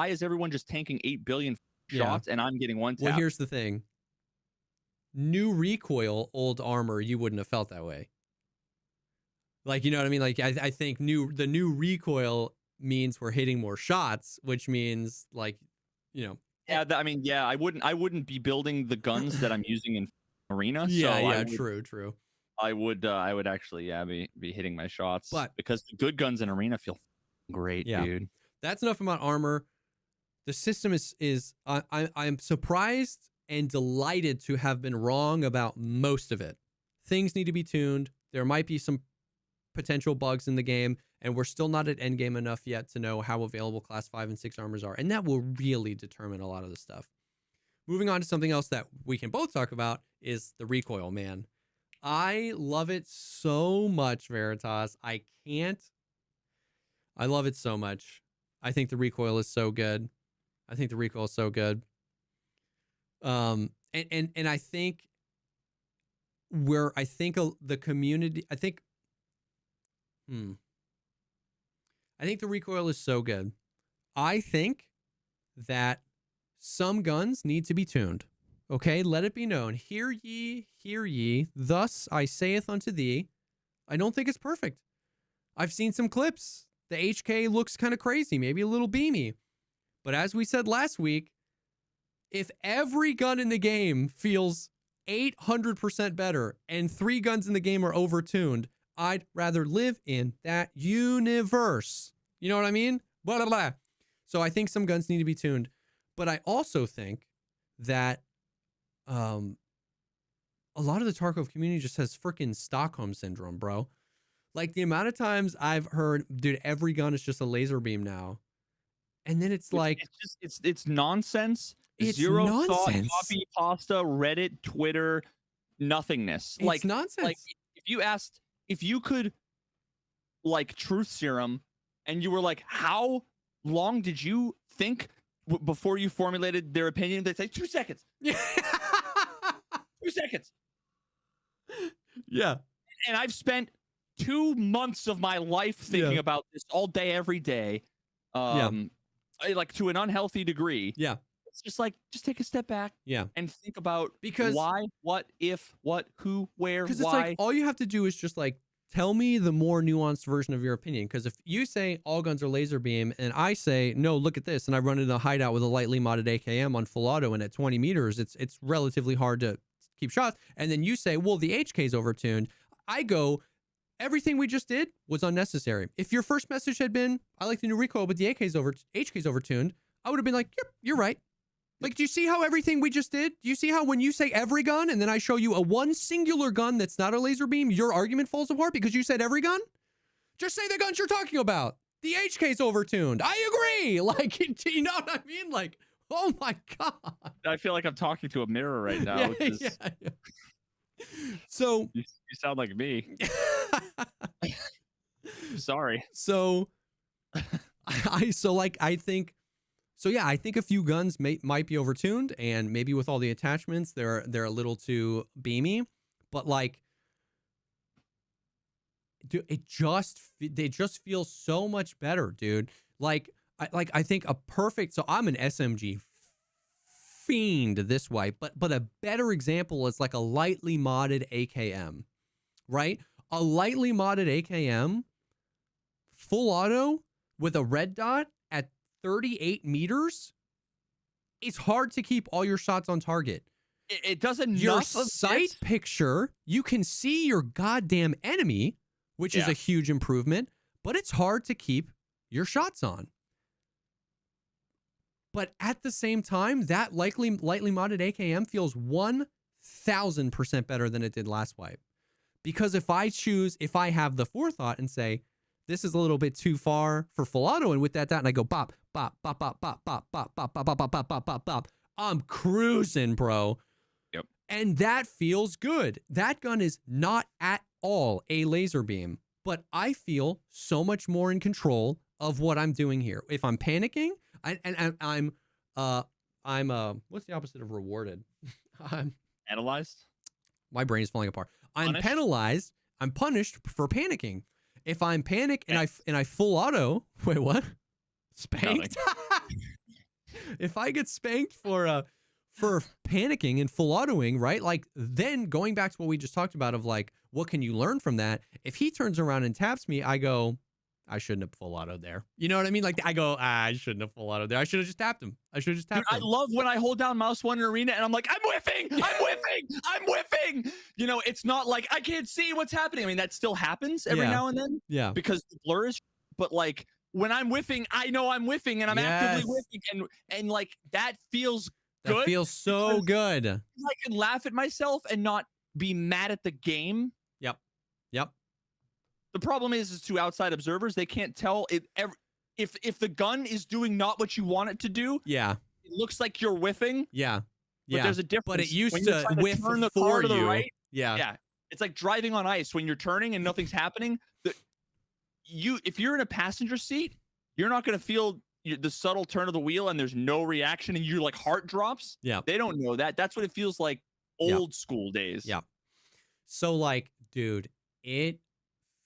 is everyone just tanking 8 billion shots and I'm getting one tap? Well, here's the thing. New recoil, old armor, you wouldn't have felt that way. Like, you know what I mean? Like, I think the new recoil means we're hitting more shots, which means like, Yeah, I wouldn't be building the guns that I'm using in Arena. True. I would actually be hitting my shots, but because the good guns in Arena feel great, dude. That's enough about armor. The system is I'm surprised and delighted to have been wrong about most of it. Things need to be tuned. There might be some potential bugs in the game, and we're still not at endgame enough yet to know how available class 5 and 6 armors are, and that will really determine a lot of the stuff. Moving on to something else that we can both talk about is the recoil, man. I love it so much, Veritas. I love it so much. I think the recoil is so good. And I think the community, I think the recoil is so good. I think that some guns need to be tuned. Okay, let it be known. Hear ye, thus I saith unto thee. I don't think it's perfect. I've seen some clips. The HK looks kind of crazy, maybe a little beamy. But as we said last week, if every gun in the game feels 800% better and 3 guns in the game are overtuned, I'd rather live in that universe. You know what I mean? Blah, blah, blah. So I think some guns need to be tuned. But I also think that a lot of the Tarkov community just has freaking Stockholm syndrome, bro. Like the amount of times I've heard, dude, every gun is just a laser beam now. And then it's like it's nonsense. It's Zero nonsense. thought, copy pasta, Reddit, Twitter, nothingness. It's nonsense. Like if you could like truth serum and you were like, how long did you think before you formulated their opinion? They say 2 seconds. 2 seconds. Yeah. And I've spent 2 months of my life thinking about this all day, every day. Like to an unhealthy degree. Yeah. It's just like, just take a step back. Yeah. And think about because why, what, if, what, who, where, why. Because it's like all you have to do is just like tell me the more nuanced version of your opinion. Because if you say all guns are laser beam and I say, no, look at this, and I run into a hideout with a lightly modded AKM on full auto and at 20 meters, it's relatively hard to keep shots. And then you say, well, the HK's overtuned. I go, everything we just did was unnecessary. If your first message had been, I like the new recoil, but the HK's overtuned, I would have been like, yep, you're right. Like, do you see how everything we just did? Do you see how when you say every gun and then I show you a one singular gun that's not a laser beam, your argument falls apart because you said every gun? Just say the guns you're talking about. The HK's overtuned. I agree. Like, you know what I mean? Like, oh my God. I feel like I'm talking to a mirror right now. Yeah. So you sound like me. Sorry. So I think a few guns might be overtuned, and maybe with all the attachments they're a little too beamy, but like, dude, they just feel so much better, dude. I think a perfect, so I'm an SMG fiend this way, but a better example is like a lightly modded AKM, right? A lightly modded AKM, full auto with a red dot at 38 meters, it's hard to keep all your shots on target. It does enough your of sight picture, you can see your goddamn enemy, which is a huge improvement, but it's hard to keep your shots on. But at the same time, that lightly modded AKM feels 1,000% better than it did last wipe. Because if I have the forethought and say, this is a little bit too far for full auto, and with that dot, and I go bop, bop, bop, bop, bop, bop, bop, bop, bop, bop, bop, bop, bop, bop, bop. I'm cruising, bro. Yep. And that feels good. That gun is not at all a laser beam, but I feel so much more in control of what I'm doing here. If I'm panicking, I'm what's the opposite of rewarded? Analyzed. My brain is falling apart. I'm Punished? penalized. I'm punished for panicking. If I'm panic and I full auto, wait, what? Spanked? If I get spanked for panicking and full autoing, right? Like, then going back to what we just talked about of like, what can you learn from that? If he turns around and taps me, I go, I shouldn't have full autoed there. You know what I mean? Like, I go, I shouldn't have full autoed there. I should have just tapped him. Dude, I love when I hold down mouse 1 in arena and I'm like, I'm whiffing. I'm whiffing. You know, it's not like I can't see what's happening. I mean, that still happens every now and then. Yeah. Because the blur is, but like when I'm whiffing, I know I'm whiffing and I'm actively whiffing. And like that feels good. That feels so good. I can laugh at myself and not be mad at the game. Yep. The problem is to outside observers, they can't tell if the gun is doing not what you want it to do. Yeah. It looks like you're whiffing. Yeah. But there's a difference. But it used to whiff turn the for car to the you. right. Yeah. It's like driving on ice when you're turning and nothing's happening. If you're in a passenger seat, you're not going to feel the subtle turn of the wheel and there's no reaction and your like heart drops. Yeah. They don't know that. That's what it feels like old school days. Yeah. So like, dude, it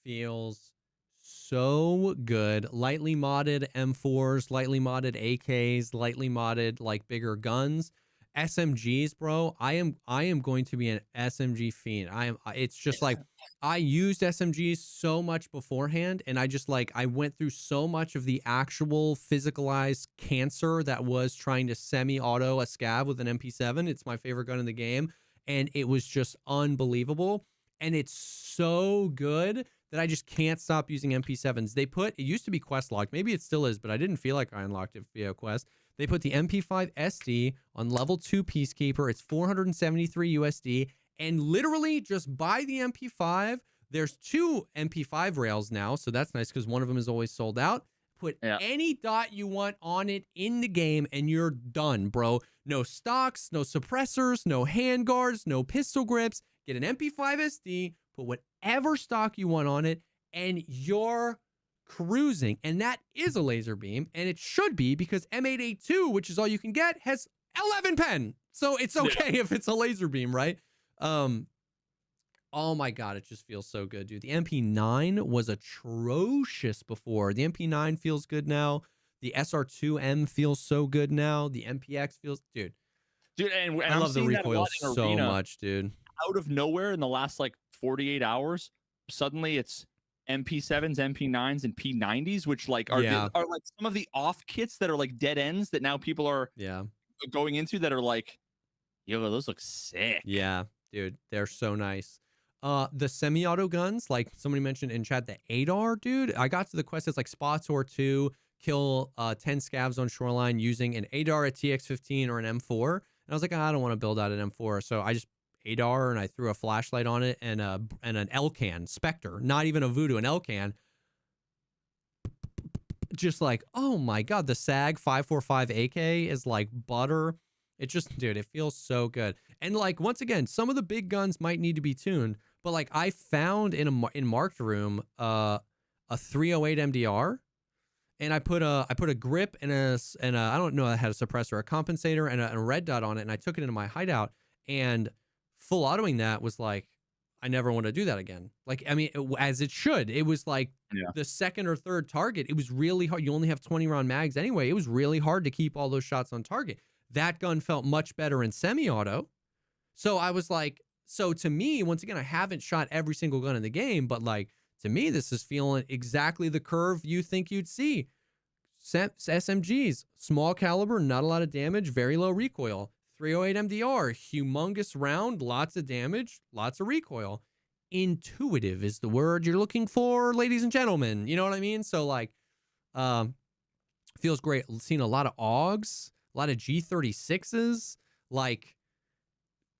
feels so good. Lightly modded M4s, lightly modded AKs, lightly modded like bigger guns, SMGs, bro. I am going to be an SMG fiend. It's just like I used SMGs so much beforehand, and I just I went through so much of the actual physicalized cancer that was trying to semi-auto a scav with an MP7. It's my favorite gun in the game, and it was just unbelievable. And it's so good that I just can't stop using MP7s. It used to be quest locked. Maybe it still is, but I didn't feel like I unlocked it via quest. They put the MP5 SD on level 2 Peacekeeper. It's 473 USD. And literally just buy the MP5. There's 2 MP5 rails now, so that's nice because one of them is always sold out. Put any dot you want on it in the game, and you're done, bro. No stocks, no suppressors, no handguards, no pistol grips. Get an MP5 SD, put whatever stock you want on it, and you're cruising. And that is a laser beam, and it should be because M882, which is all you can get, has 11 pen. So it's okay if it's a laser beam, right? Oh my God, it just feels so good, dude. The MP9 was atrocious before. The MP9 feels good now. The SR2M feels so good now. The MPX feels, dude, and I love the recoil so much, dude. Out of nowhere in the last 48 hours, suddenly it's MP7s, MP9s, and P90s, which are some of the off kits that are dead ends that now people are going into that are yo, those look sick. Yeah, dude, they're so nice. The semi-auto guns, like somebody mentioned in chat, the ADAR, dude. I got to the quest that's SPOTOR 2, kill 10 scavs on shoreline using an ADAR, a TX-15, or an M4. And I was like, I don't want to build out an M4, so I just ADAR and I threw a flashlight on it and an Elcan Spectre, not even a Voodoo, an Elcan. Just oh my God, the SAG 545 AK is like butter. It just, dude, it feels so good. And once again, some of the big guns might need to be tuned, but I found in Marked Room a 308 MDR, and I put a grip and a I don't know, I had a suppressor, a compensator, and a red dot on it, and I took it into my hideout, and full autoing that was I never want to do that again. I mean, as it should. It was the second or third target. It was really hard. You only have 20 round mags anyway. It was really hard to keep all those shots on target. That gun felt much better in semi-auto. So I was so to me, once again, I haven't shot every single gun in the game, but to me, this is feeling exactly the curve you think you'd see. SMGs, small caliber, not a lot of damage, very low recoil. 308 MDR, humongous round, lots of damage, lots of recoil. Intuitive is the word you're looking for, ladies and gentlemen. You know what I mean? So feels great. Seen a lot of AUGs, a lot of G36s, build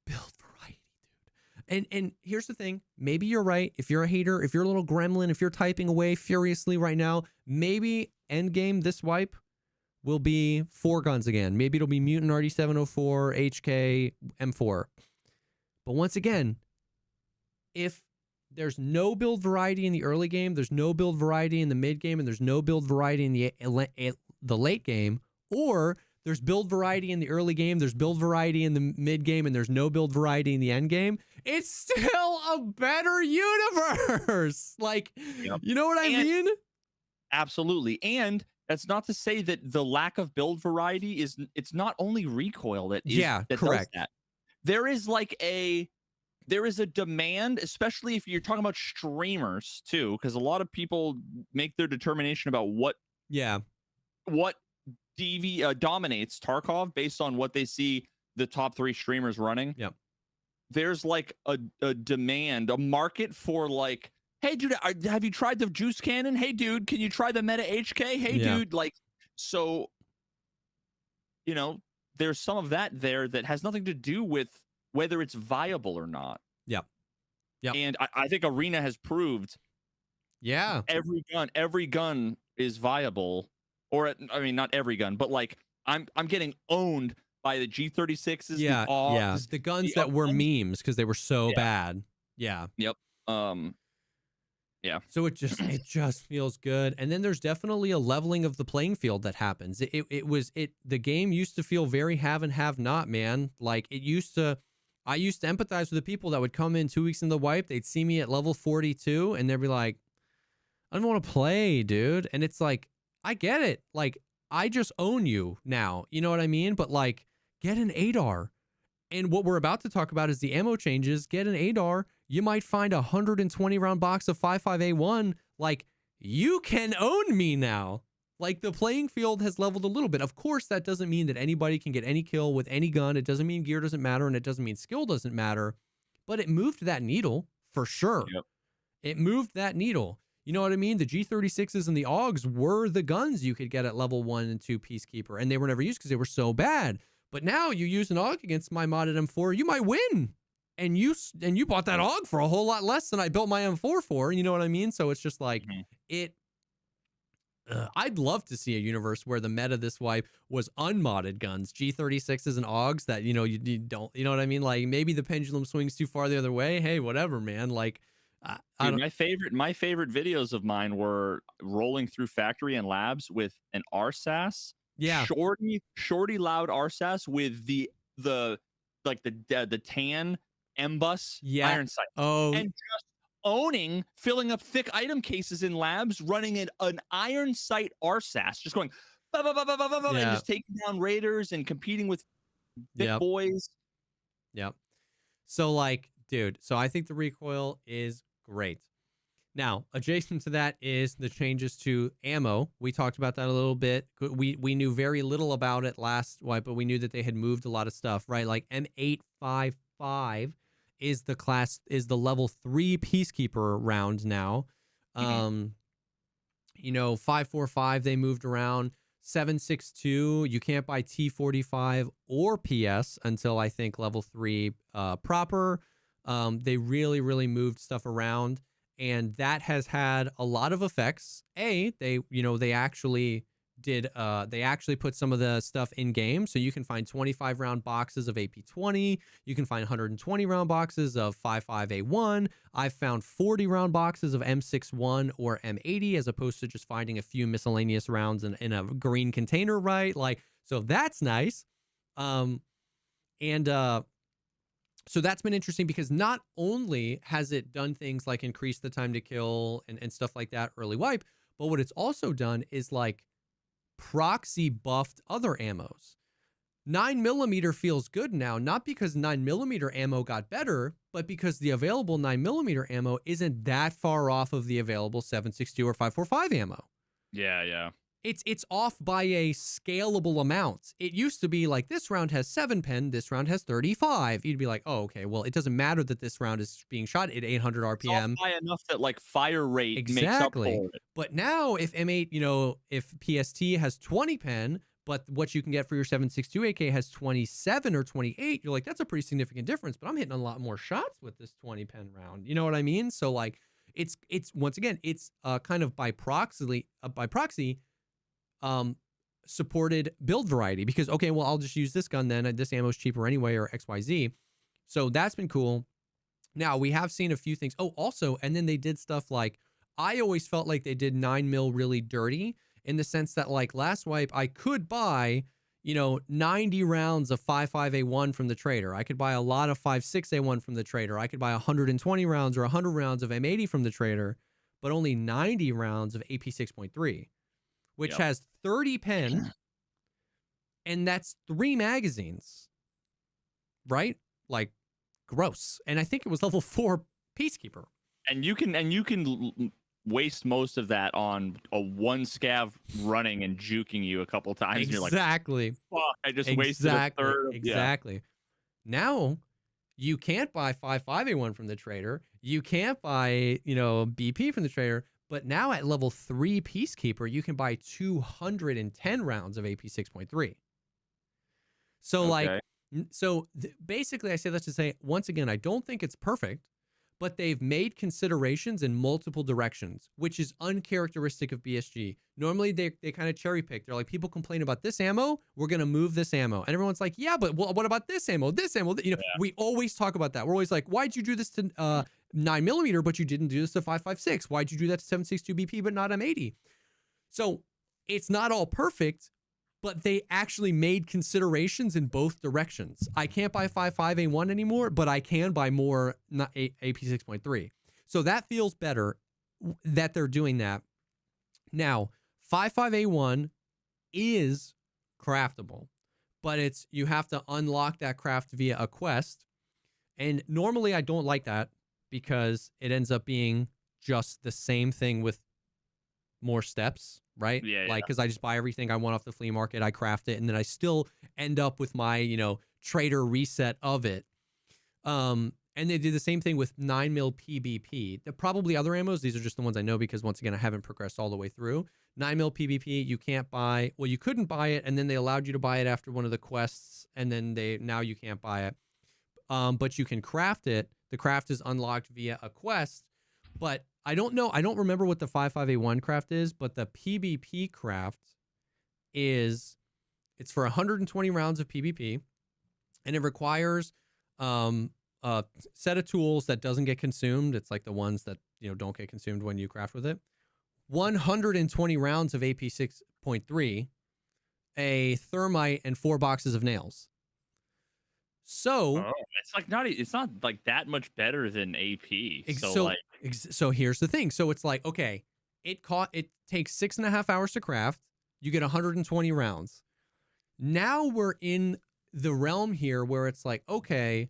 variety, dude. And here's the thing. Maybe you're right. If you're a hater, if you're a little gremlin, if you're typing away furiously right now, maybe endgame this wipe will be 4 guns again. Maybe it'll be Mutant RD704, HK, M4. But once again, if there's no build variety in the early game, there's no build variety in the mid game, and there's no build variety in the late game, or there's build variety in the early game, there's build variety in the mid game, and there's no build variety in the end game, it's still a better universe. You know what I mean? Absolutely. And that's not to say that the lack of build variety it's not only recoil that correct. Does that. There is a demand, especially if you're talking about streamers too, because a lot of people make their determination about what dominates Tarkov based on what they see the top 3 streamers running. Yep. There's a demand, a market for hey dude, have you tried the juice cannon? Hey dude, can you try the meta HK? Hey dude, so there's some of that there that has nothing to do with whether it's viable or not. Yep. And I think Arena has proved every gun is viable, or I mean not every gun, but I'm getting owned by the G36s, the AUGs, the guns that were memes because they were so bad. Yeah. Yep. So it just feels good. And then there's definitely a leveling of the playing field that happens. The game used to feel very have and have not, man. I used to empathize with the people that would come in 2 weeks in the wipe. They'd see me at level 42 and they'd be like, I don't want to play, dude. And it's I get it. I just own you now. You know what I mean? But get an ADAR. And what we're about to talk about is the ammo changes. Get an ADAR. you might find a 120 round box of 55A1. Like, you can own me now. Like, the playing field has leveled a little bit. Of course, that doesn't mean that anybody can get any kill with any gun. It doesn't mean gear doesn't matter, and it doesn't mean skill doesn't matter. But it moved that needle for sure. Yep. It moved that needle. You know what I mean? The G36s and the AUGs were the guns you could get at level 1 and 2 Peacekeeper, and they were never used because they were so bad. But now you use an AUG against my modded M4, you might win. And you bought that AUG for a whole lot less than I built my M4 for. You know what I mean? So it's just like I'd love to see a universe where the meta this wipe was unmodded guns, G36s and AUGs that, you don't, you know what I mean? Like, maybe the pendulum swings too far the other way. Hey, whatever, man. Like, dude, my favorite videos of mine were rolling through factory and labs with an RSAS. Yeah. Shorty loud RSAS with the tan M-bus iron sight. Oh, and just filling up thick item cases in labs, running an iron sight RSAS, just going and just taking down raiders and competing with thick boys. Yep. So, like, dude, so I think the recoil is great. Now, adjacent to that is the changes to ammo. We talked about that a little bit. We knew very little about it last wipe, but we knew that they had moved a lot of stuff, right? Like M855 is the level 3 Peacekeeper round now. 545 they moved around. 762, you can't buy T45 or PS until I think level 3 proper. They really moved stuff around, and that has had a lot of effects. They actually put some of the stuff in game, so you can find 25 round boxes of AP20. You can find 120 round boxes of 55A1. I've found 40 round boxes of M61 or M80, as opposed to just finding a few miscellaneous rounds in a green container, right? Like, so that's nice. So that's been interesting, because not only has it done things like increase the time to kill and stuff like that early wipe, but what it's also done is like proxy buffed other ammos. 9mm feels good now, not because 9mm ammo got better, but because the available 9mm ammo isn't that far off of the available 7.62 or 5.45 ammo. Yeah. It's off by a scalable amount. It used to be like, this round has 7 pen, this round has 35. You'd be like, oh, okay, well, it doesn't matter that this round is being shot at 800 RPM. It's off by enough that like fire rate makes up for it. But now if M8, if PST has 20 pen, but what you can get for your 7.62 AK has 27 or 28, you're like, that's a pretty significant difference, but I'm hitting a lot more shots with this 20 pen round. You know what I mean? So like, it's once again, it's kind of by proxy, supported build variety, because, okay, well, I'll just use this gun then, this ammo is cheaper anyway, or XYZ. So that's been cool. Now we have seen a few things. Oh, also, and then they did stuff like, I always felt like they did 9mm really dirty, in the sense that, like, last wipe, I could buy, 90 rounds of 5.5A1 from the trader. I could buy a lot of 5.6A1 from the trader. I could buy 120 rounds or 100 rounds of M80 from the trader, but only 90 rounds of AP 6.3. which has 30 pen, and that's 3 magazines, right? Like, gross. And I think it was level 4 Peacekeeper. And you can waste most of that on a 1 scav running and juking you a couple times. Exactly. And you're like, fuck, I just wasted a third. Exactly. Now, you can't buy 5.5A1 from the trader. You can't buy, BP from the trader. But now at level 3 Peacekeeper, you can buy 210 rounds of AP 6.3. So basically I say that to say, once again, I don't think it's perfect, but they've made considerations in multiple directions, which is uncharacteristic of BSG. Normally they kind of cherry pick. They're like, people complain about this ammo, we're going to move this ammo. And everyone's like, yeah, but what about this ammo? This ammo, we always talk about that. We're always like, why'd you do this to 9mm, but you didn't do this to 5.56? Why'd you do that to 7.62 BP, but not M80? So it's not all perfect, but they actually made considerations in both directions. I can't buy 5.5A1 anymore, but I can buy more AP 6.3. So that feels better that they're doing that. Now, 5.5A1 is craftable, but you have to unlock that craft via a quest. And normally I don't like that, because it ends up being just the same thing with more steps, right? Yeah, like because I just buy everything I want off the flea market, I craft it, and then I still end up with my trader reset of it. And they did the same thing with 9mm PBP. There are probably other ammos. These are just the ones I know because, once again, I haven't progressed all the way through. 9mm PBP, you can't buy. Well, you couldn't buy it, and then they allowed you to buy it after one of the quests, and then now you can't buy it. But you can craft it. The craft is unlocked via a quest. But I don't know. I don't remember what the 55A1 craft is, but the PBP craft it's for 120 rounds of PBP, and it requires a set of tools that doesn't get consumed. It's like the ones that don't get consumed when you craft with it. 120 rounds of AP 6.3, a thermite, and 4 boxes of nails. So it's not like that much better than AP. So here's the thing. So it's like, okay, it takes 6.5 hours to craft. You get 120 rounds. Now we're in the realm here where it's like, okay,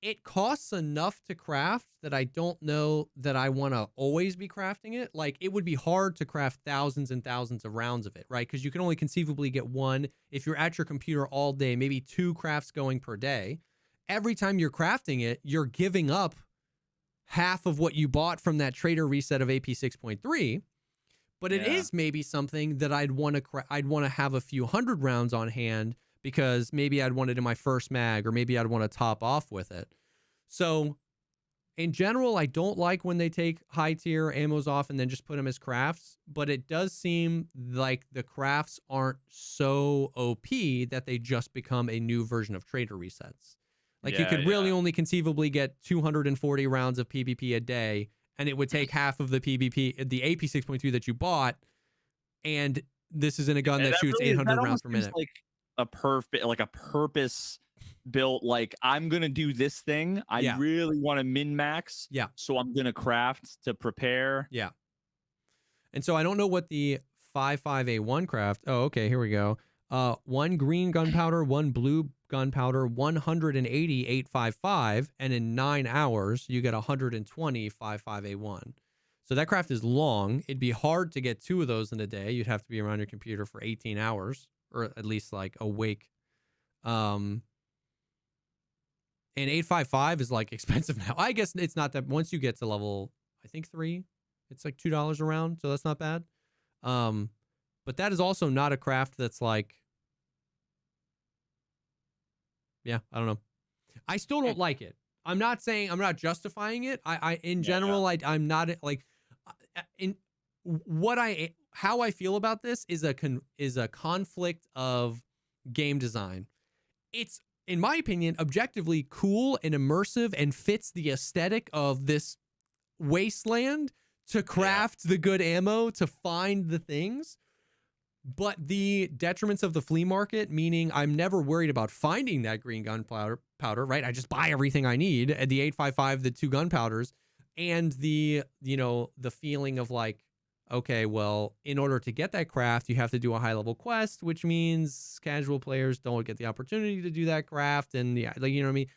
it costs enough to craft that I don't know that I want to always be crafting it. Like, it would be hard to craft thousands and thousands of rounds of it, right? Because you can only conceivably get one. If you're at your computer all day, maybe 2 crafts going per day. Every time you're crafting it, you're giving up half of what you bought from that trader reset of AP 6.3. But it is maybe something that I'd want to have a few hundred rounds on hand, because maybe I'd want it in my first mag, or maybe I'd want to top off with it. So in general, I don't like when they take high tier ammos off and then just put them as crafts, but it does seem like the crafts aren't so OP that they just become a new version of trader resets. Like, you could really only conceivably get 240 rounds of PvP a day, and it would take half of the PvP, the AP 6.3 that you bought, and this is in a gun that shoots 800 rounds per minute. Like a purpose built, like, I'm gonna do this thing. I really want to min max. Yeah. So I'm gonna craft to prepare. Yeah. And so I don't know what the 55A1 craft. Oh, okay, here we go. 1 green gunpowder, 1 blue gunpowder, 180 855, and in 9 hours you get 120 55A1. So that craft is long. It'd be hard to get 2 of those in a day. You'd have to be around your computer for 18 hours, or at least like awake. And 855 is like expensive now. I guess it's not that. Once you get to level, I think 3, it's like $2 a round, so that's not bad. But that is also not a craft that's like, I don't know. I still don't like it. I'm not justifying it. I in general, I'm not like, how I feel about this is a conflict of game design. It's, in my opinion, objectively cool and immersive and fits the aesthetic of this wasteland to craft the good ammo, to find the things. But the detriments of the flea market, meaning I'm never worried about finding that green gunpowder, right? I just buy everything I need, and the 855, the 2 gunpowders, and the feeling of like, okay, well, in order to get that craft, you have to do a high level quest, which means casual players don't get the opportunity to do that craft, and you know what I mean?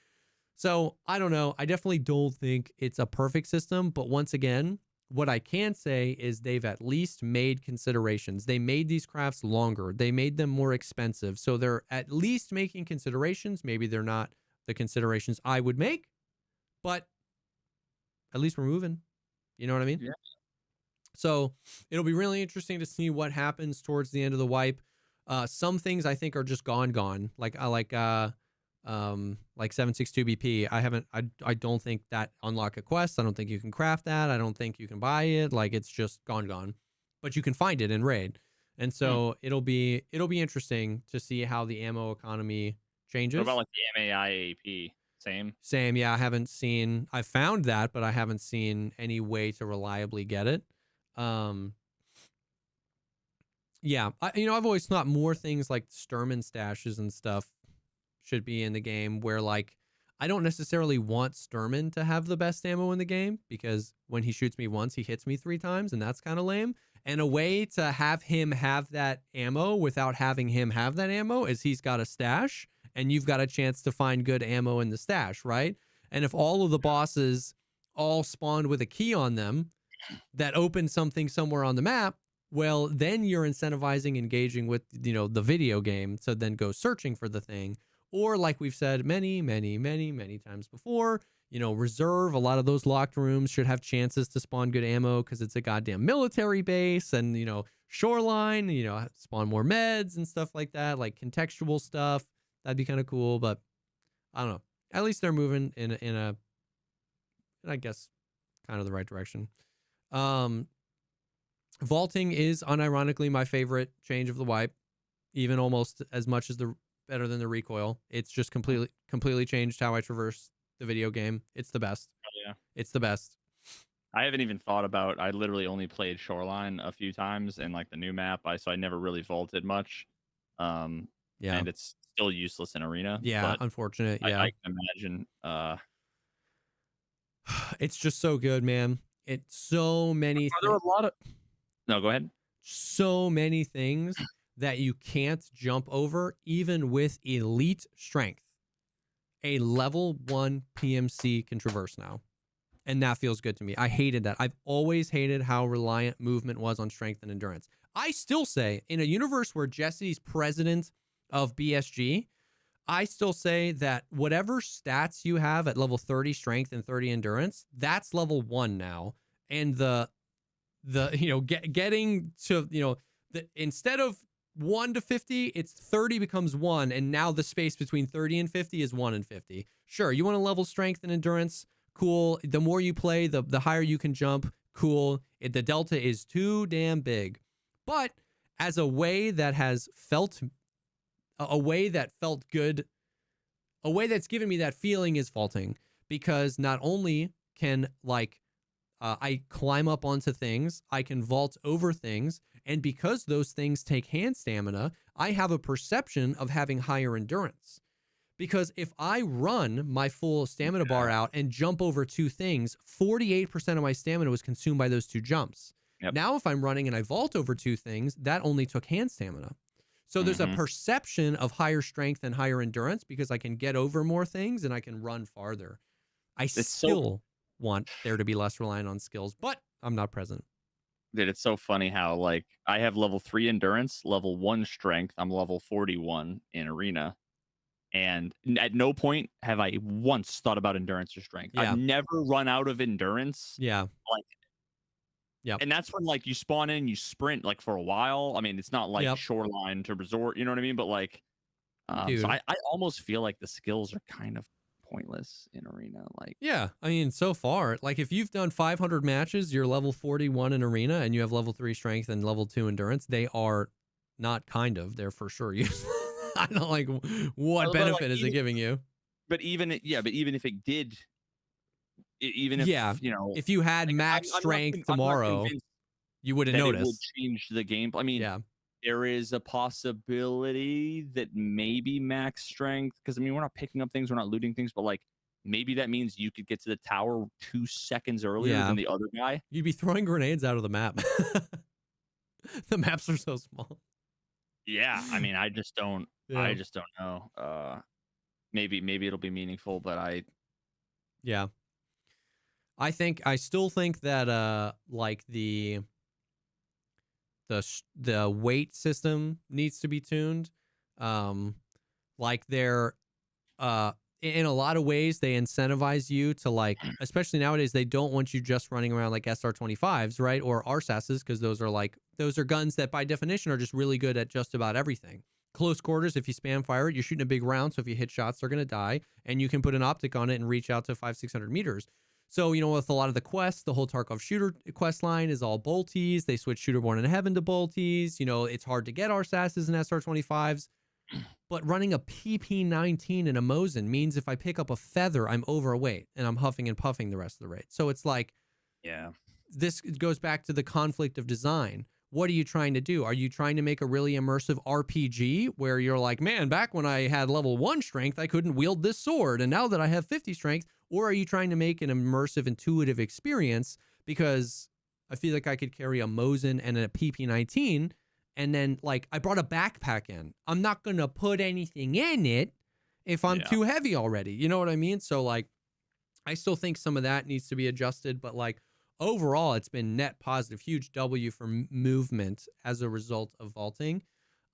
So I don't know. I definitely don't think it's a perfect system, but once again, what I can say is they've at least made considerations. They made these crafts longer. They made them more expensive. So they're at least making considerations. Maybe they're not the considerations I would make, but at least we're moving. You know what I mean? Yeah. So it'll be really interesting to see what happens towards the end of the wipe. Some things I think are just gone. Like 762 BP. I don't think that unlock a quest. I don't think you can craft that. I don't think you can buy it. Like, it's just gone. But you can find it in raid. And so it'll be interesting to see how the ammo economy changes. What about like the MAI AP? Same. Yeah, I found that, but I haven't seen any way to reliably get it. Yeah, I've always thought more things like Sturman stashes and stuff should be in the game, where like, I don't necessarily want Sturman to have the best ammo in the game, because when he shoots me once, he hits me 3 times, and that's kind of lame. And a way to have him have that ammo without having him have that ammo is he's got a stash, and you've got a chance to find good ammo in the stash, right? And if all of the bosses all spawned with a key on them that opens something somewhere on the map, well, then you're incentivizing engaging with, the video game to then go searching for the thing. Or like we've said many, many, many, many times before, reserve. A lot of those locked rooms should have chances to spawn good ammo because it's a goddamn military base, and, shoreline, spawn more meds and stuff like that, like contextual stuff. That'd be kind of cool, but I don't know. At least they're moving in a, I guess, kind of the right direction. Vaulting is unironically my favorite change of the wipe, even almost as much as better than the recoil. It's just completely changed how I traverse the video game. It's the best. Oh, yeah. It's the best. I haven't even thought about. I literally only played Shoreline a few times and like the new map. So I never really vaulted much. Yeah, and it's still useless in arena. Yeah, unfortunate. Yeah, I can imagine. It's just so good, man. It's so many. Are there a lot of? No, go ahead. So many things that you can't jump over, even with elite strength. A level 1 PMC can traverse now. And that feels good to me. I hated that. I've always hated how reliant movement was on strength and endurance. I still say, in a universe where Jesse's president of BSG, I still say that whatever stats you have at level 30 strength and 30 endurance, that's level 1 now. And getting to, instead of 1 to 50, it's 30 becomes 1, and now the space between 30 and 50 is 1 and 50. Sure, you want to level strength and endurance, cool. The more you play, the higher you can jump, cool. The delta is too damn big. But as a way that felt good, a way that's given me that feeling is vaulting, because not only can I climb up onto things, I can vault over things, and because those things take hand stamina, I have a perception of having higher endurance. Because if I run my full stamina bar out and jump over 2 things, 48% of my stamina was consumed by those 2 jumps. Yep. Now, if I'm running and I vault over 2 things, that only took hand stamina. So there's a perception of higher strength and higher endurance because I can get over more things and I can run farther. I still want there to be less reliant on skills, but I'm not present. Dude, it's so funny how I have level 3 endurance, level 1 strength. I'm level 41 in arena. And at no point have I once thought about endurance or strength. Yeah. I've never run out of endurance. Yeah. Yeah. And that's when you spawn in, you sprint for a while. I mean, it's not like shoreline to resort, you know what I mean? But so I almost feel like the skills are kind of pointless in arena. Yeah, I mean, so far, if you've done 500 matches, you're level 41 in arena and you have level 3 strength and level 2 endurance, they are not they're for sure. I don't what benefit is it giving you? But even if it did, even if if you had max strength tomorrow, you wouldn't notice. It would change the game. I mean, there is a possibility that maybe max strength, because we're not picking up things, we're not looting things, but maybe that means you could get to the tower 2 seconds earlier than the other guy. You'd be throwing grenades out of the map. The maps are so small. Yeah, I mean, I just don't know. Maybe it'll be meaningful, but I still think that the weight system needs to be tuned. They're in a lot of ways they incentivize you to especially nowadays, they don't want you just running around like SR25s, right? Or RSASs, because those are guns that by definition are just really good at just about everything. Close quarters, if you spam fire it, you're shooting a big round, so if you hit shots, they're going to die, and you can put an optic on it and reach out to 500-600 meters. So, with a lot of the quests, the whole Tarkov shooter quest line is all bolties. They switch Shooter Born in Heaven to bolties. It's hard to get RSASs and SR25s. But running a PP19 in a Mosin means if I pick up a feather, I'm overweight and I'm huffing and puffing the rest of the raid. So it's this goes back to the conflict of design. What are you trying to do? Are you trying to make a really immersive RPG where you're like, man, back when I had level 1 strength, I couldn't wield this sword, and now that I have 50 strength? Or are you trying to make an immersive, intuitive experience because I feel like I could carry a Mosin and a PP19, and then I brought a backpack in. I'm not going to put anything in it if I'm too heavy already. You know what I mean? So I still think some of that needs to be adjusted, but like overall, it's been net positive, huge W for movement as a result of vaulting.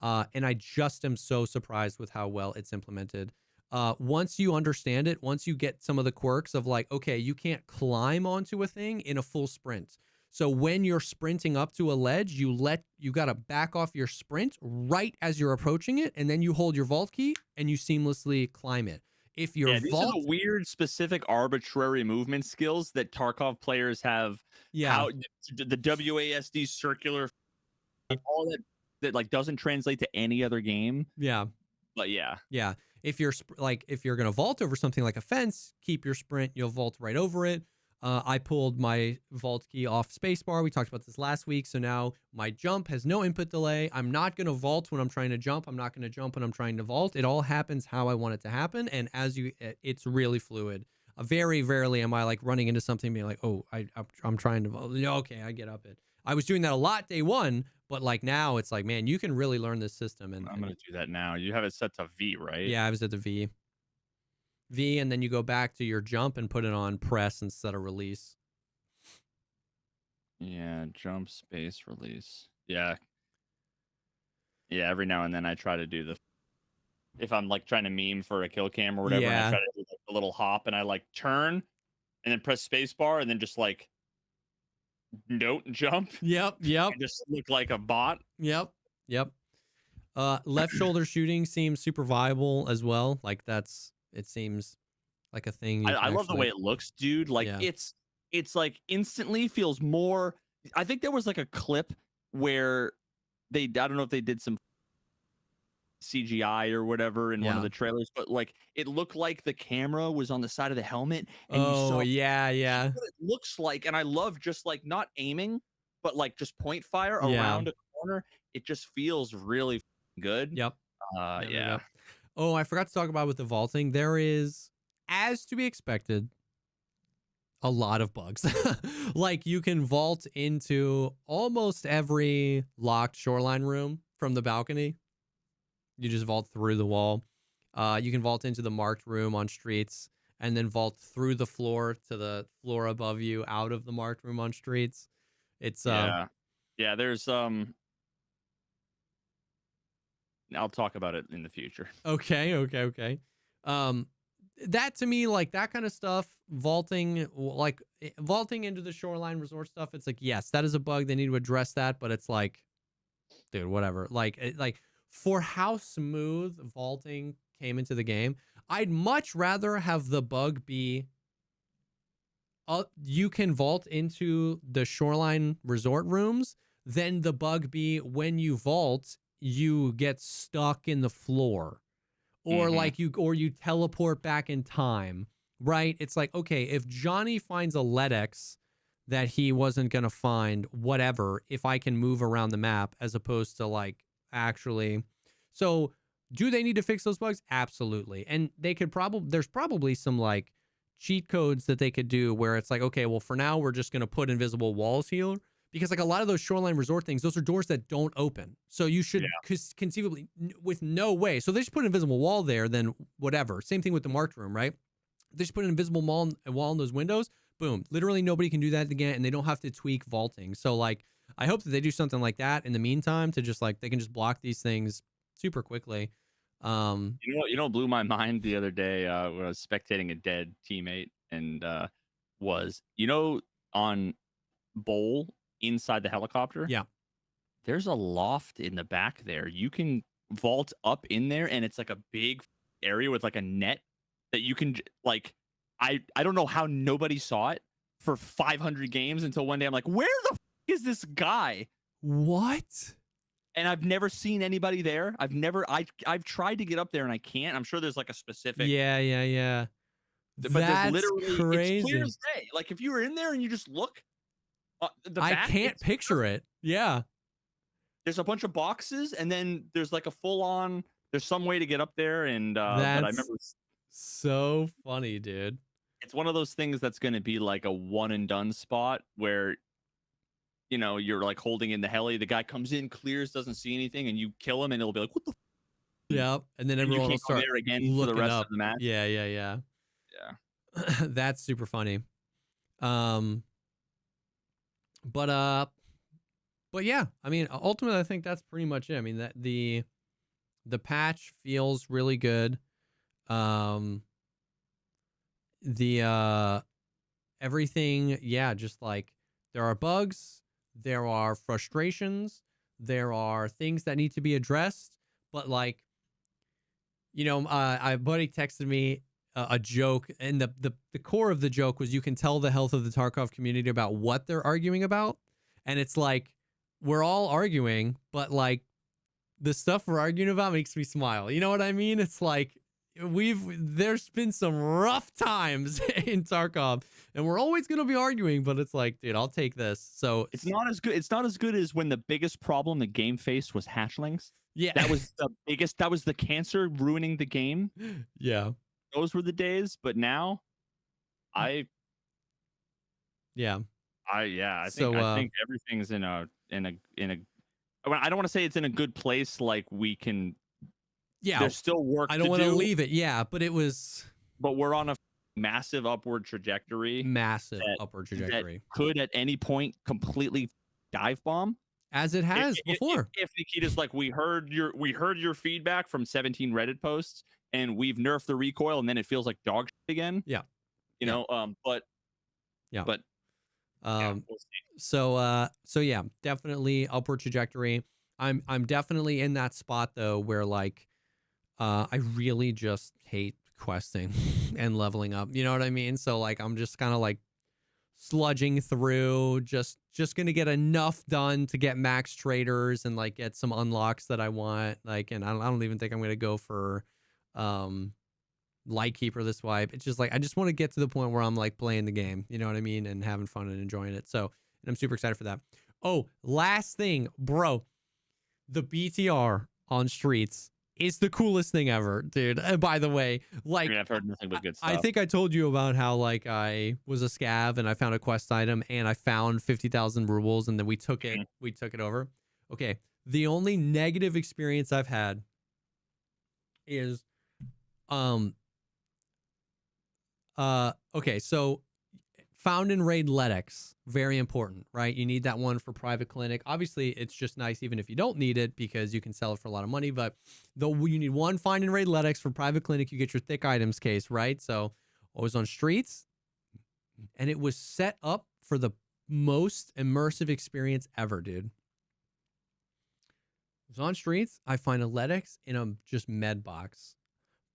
And I just am so surprised with how well it's implemented. Once you understand it, once you get some of the quirks of like, okay, you can't climb onto a thing in a full sprint. So when you're sprinting up to a ledge, you got to back off your sprint right as you're approaching it, and then you hold your vault key and you seamlessly climb it. If your these are the weird, specific, arbitrary movement skills that Tarkov players have. Yeah. How the WASD circular, all that like doesn't translate to any other game. Yeah. But yeah. If you're gonna vault over something like a fence, keep your sprint. You'll vault right over it. I pulled my vault key off spacebar. We talked about this last week. So now my jump has no input delay. I'm not going to vault when I'm trying to jump. I'm not going to jump when I'm trying to vault. It all happens how I want it to happen. And it's really fluid. Very rarely am I like running into something being like, oh, I'm trying to vault. Okay, I get up it. I was doing that a lot day one, but like now it's like, man, you can really learn this system. And I'm going to do that now. You have it set to V, right? Yeah, I was at the V, and then you go back to your jump and put it on press instead of release. Yeah, jump, space, release. Yeah. Every now and then I try to do if I'm like trying to meme for a kill cam or whatever, and I try to do like a little hop, and I like turn and then press space bar and then just like don't jump. Yep. Just look like a bot. Yep. Left shoulder shooting seems super viable as well. Like it seems like a thing. I love the way it looks, dude. Like it's like instantly feels more. I think there was like a clip where I don't know if they did some CGI or whatever in one of the trailers, but like it looked like the camera was on the side of the helmet. And you saw what it looks like, and I love just like not aiming, but like just point fire around a corner. It just feels really good. Yep. Yep. Oh, I forgot to talk about with the vaulting. There is, as to be expected, a lot of bugs. Like you can vault into almost every locked shoreline room from the balcony. You just vault through the wall. You can vault into the marked room on streets and then vault through the floor to the floor above you out of the marked room on streets. It's there's I'll talk about it in the future. Okay. That to me, like that kind of stuff, vaulting into the shoreline resort stuff, it's like, yes, that is a bug. They need to address that, but it's like, dude, whatever. Like for how smooth vaulting came into the game, I'd much rather have the bug be you can vault into the shoreline resort rooms than the bug be when you vault, you get stuck in the floor. Or like you teleport back in time, right? It's like, okay, if Johnny finds a LEDX that he wasn't going to find, whatever, if I can move around the map as opposed to like actually. So do they need to fix those bugs? Absolutely. And they could there's probably some like cheat codes that they could do where it's like, okay, well, for now, we're just going to put invisible walls here. Because like a lot of those shoreline resort things, those are doors that don't open. So you should conceivably with no way. So they just put an invisible wall there, then whatever. Same thing with the marked room, right? They just put an invisible wall in those windows. Boom. Literally nobody can do that again, and they don't have to tweak vaulting. So like, I hope that they do something like that in the meantime to just like, they can just block these things super quickly. You know what blew my mind the other day when I was spectating a dead teammate and was, on Bowl, inside the helicopter, there's a loft in the back there. You can vault up in there, and it's like a big area with like a net that you can like. I don't know how nobody saw it for 500 games until one day I'm like, where the is this guy? What? And I've never seen anybody there. I've tried to get up there and I can't. I'm sure there's like a specific. Yeah. But that's there's literally crazy. It's clear as day. Like if you were in there and you just look. I can't picture it. Yeah. There's a bunch of boxes, and then there's like a full-on. There's some way to get up there, and that's but I remember so funny, dude. It's one of those things that's going to be like a one-and-done spot where, you're like holding in the heli. The guy comes in, clears, doesn't see anything, and you kill him, and it'll be like, what the? Yep. And then everyone will start there again looking for the rest up. of the match. Yeah. That's super funny. But yeah, I mean, ultimately, I think that's pretty much it. I mean, that the patch feels really good. The everything, yeah, just like there are bugs, there are frustrations, there are things that need to be addressed, but like, you know, a buddy texted me a joke, and the core of the joke was you can tell the health of the Tarkov community about what they're arguing about, and it's like we're all arguing, but like the stuff we're arguing about makes me smile. You know what I mean? It's like there's been some rough times in Tarkov, and we're always gonna be arguing, but it's like, dude, I'll take this. So it's not as good. It's not as good as when the biggest problem the game faced was hatchlings. Yeah, that was the biggest. That was the cancer ruining the game. Yeah, those were the days. But now, I think I think everything's in a. I don't want to say it's in a good place. Like we can. Yeah, there's still work. I don't want to leave it. Yeah, but it was. But we're on a massive upward trajectory. That could at any point completely dive bomb, as it has before. If Nikita's like, we heard your feedback from 17 Reddit posts, and we've nerfed the recoil, and then it feels like dog shit again. Yeah, you know. But yeah, but we'll so yeah, definitely upward trajectory. I'm definitely in that spot though where like I really just hate questing and leveling up. You know what I mean? So like I'm just kind of like sludging through, just gonna get enough done to get max traders and like get some unlocks that I want. Like, and I don't even think I'm gonna go for Lightkeeper this wipe. It's just like I just want to get to the point where I'm like playing the game, you know what I mean, and having fun and enjoying it. So, and I'm super excited for that. Oh, last thing, bro, the BTR on streets is the coolest thing ever, dude. By the way, like, I mean, I've heard nothing but good stuff. I think I told you about how like I was a scav and I found a quest item and I found 50,000 rubles and then we took it. We took it over. Okay, the only negative experience I've had is okay, so found in raid Ledex, very important, right? You need that one for private clinic. Obviously, it's just nice even if you don't need it because you can sell it for a lot of money, but though you need one find in raid Ledex for private clinic, you get your thick items case, right? So I was on streets and it was set up for the most immersive experience ever, dude. I was on streets, I find a Ledex in a just med box.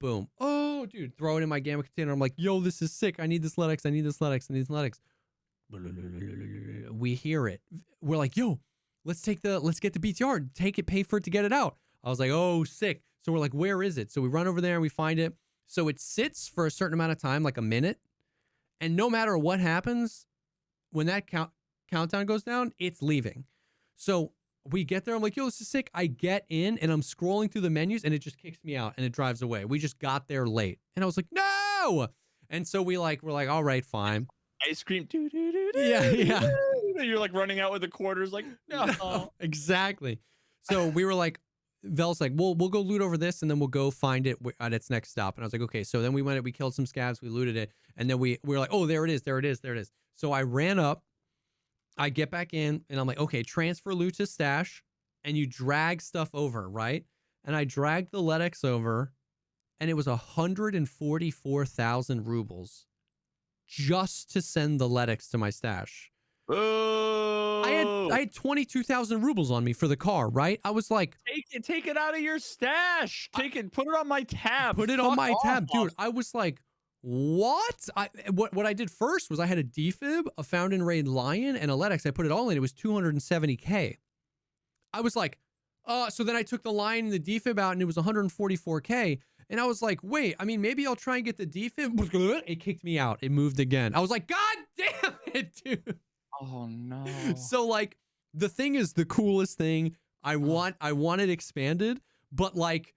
Boom. Oh, dude, throw it in my gamma container. I'm like, yo, this is sick. I need this Ledex. I need this Ledex. I need this Ledex. We hear it. We're like, yo, let's get the BTR. Take it, pay for it to get it out. I was like, oh, sick. So we're like, where is it? So we run over there and we find it. So it sits for a certain amount of time, like a minute. And no matter what happens, when that countdown goes down, it's leaving. So we get there. I'm like, yo, this is sick. I get in and I'm scrolling through the menus and it just kicks me out and it drives away. We just got there late. And I was like, no. And so we're like, all right, fine. Ice cream. Yeah. You're like running out with the quarters. Like, no. Exactly. So we were like, Vel's like, we'll go loot over this and then we'll go find it at its next stop. And I was like, okay. So then we killed some scavs. We looted it. And then we were like, oh, there it is. So I ran up. I get back in and I'm like, okay, transfer loot to stash and you drag stuff over, right? And I dragged the Ledex over and it was 144,000 rubles just to send the Ledex to my stash. Oh, I had 22,000 rubles on me for the car, right? I was like, take it out of your stash. Put it on my tab. Put it on my tab, dude. I was like, what? What I did first was I had a defib, a found in raid lion, and a Ledex. I put it all in. It was 270K. I was like, so then I took the lion and the defib out and it was 144K. And I was like, wait, I mean, maybe I'll try and get the defib. It kicked me out. It moved again. I was like, God damn it, dude. Oh no. So like the thing is the coolest thing. I want it expanded, but like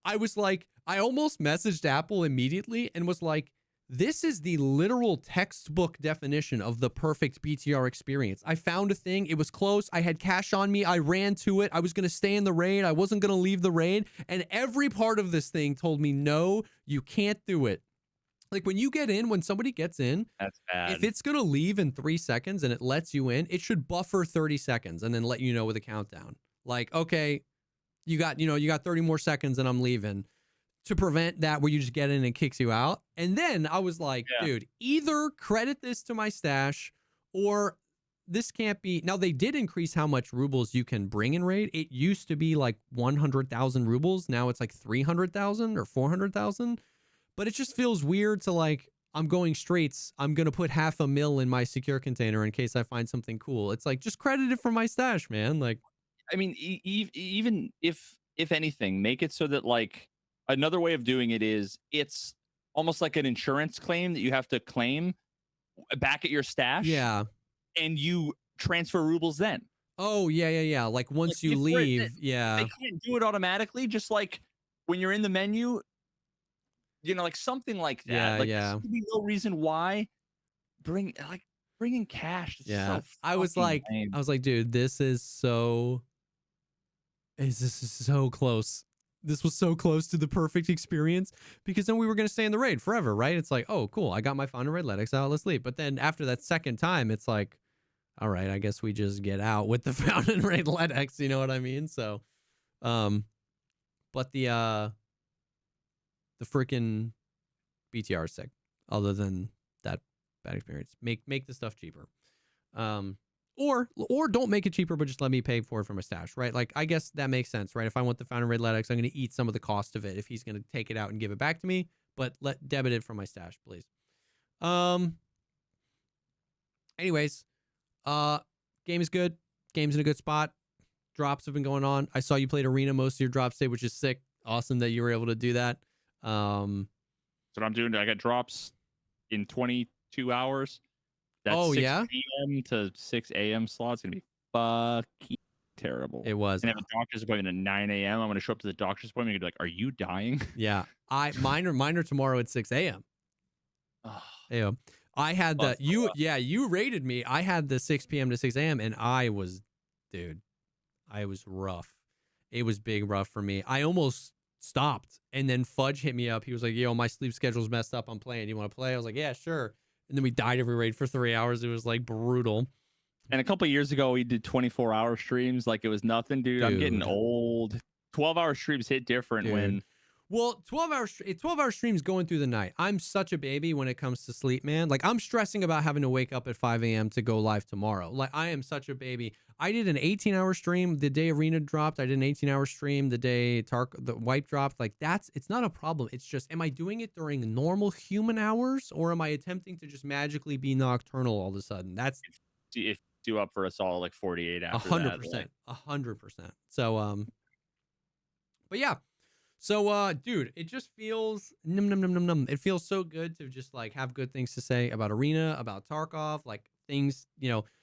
I was like, I almost messaged Apple immediately and was like, this is the literal textbook definition of the perfect BTR experience. I found a thing. It was close. I had cash on me. I ran to it. I was going to stay in the raid. I wasn't going to leave the raid. And every part of this thing told me, no, you can't do it. Like when you get in, when somebody gets in, that's bad. If it's going to leave in 3 seconds and it lets you in, it should buffer 30 seconds and then let you know with a countdown. Like, okay, you got 30 more seconds and I'm leaving, to prevent that where you just get in and kicks you out. And then I was like, dude, either credit this to my stash or this can't be. Now they did increase how much rubles you can bring in raid. It used to be like 100,000 rubles. Now it's like 300,000 or 400,000. But it just feels weird to like, I'm going straights. I'm going to put $500,000 in my secure container in case I find something cool. It's like, just credit it for my stash, man. Like, I mean, even if anything, make it so that like another way of doing it is it's almost like an insurance claim that you have to claim back at your stash. Yeah. And you transfer rubles then. Oh, yeah. Like once you leave, yeah. They can't do it automatically. Just like when you're in the menu, like something like that. Yeah, like, yeah. There's no reason why bringing cash. Yeah. So I was like, dude, this is so close. This was so close to the perfect experience, because then we were going to stay in the raid forever, right? It's like, oh, cool. I got my Fountain Red Ledex out. Let's leave. But then after that second time, it's like, all right, I guess we just get out with the Fountain Red Ledex. You know what I mean? So, but the freaking BTR is sick. Other than that bad experience, make the stuff cheaper. Or don't make it cheaper, but just let me pay for it from my stash, right? Like, I guess that makes sense, right? If I want the Fountain Red Ledex, I'm going to eat some of the cost of it if he's going to take it out and give it back to me, but debit it from my stash, please. Anyways, game is good. Game's in a good spot. Drops have been going on. I saw you played Arena most of your drops today, which is sick. Awesome that you were able to do that. That's what I'm doing. I got drops in 22 hours. That's 6 p.m. to 6 a.m. slot's gonna be fucking terrible. It was. And I have a doctor's appointment at 9 a.m. I'm gonna show up to the doctor's appointment and be like, "Are you dying?" Yeah. Mine are tomorrow at 6 a.m. Yeah. I had you rated me. I had the 6 p.m. to 6 a.m. and I was rough. It was big rough for me. I almost stopped, and then Fudge hit me up. He was like, "Yo, my sleep schedule's messed up. I'm playing. You want to play?" I was like, "Yeah, sure." And then we died every raid for 3 hours. It was like brutal. And a couple of years ago, we did 24-hour streams like it was nothing, dude. I'm getting old. 12-hour streams hit different when. Well, 12-hour streams going through the night. I'm such a baby when it comes to sleep, man. Like, I'm stressing about having to wake up at 5 a.m. to go live tomorrow. Like, I am such a baby. I did an 18-hour stream the day Arena dropped. I did an 18-hour stream the day the Wipe dropped. Like, it's not a problem. It's just, am I doing it during normal human hours, or am I attempting to just magically be nocturnal all of a sudden? That's if you up for us all like 48 after 100%. 100%. So, but yeah. So, dude, it just feels It feels so good to just like have good things to say about Arena, about Tarkov, like things,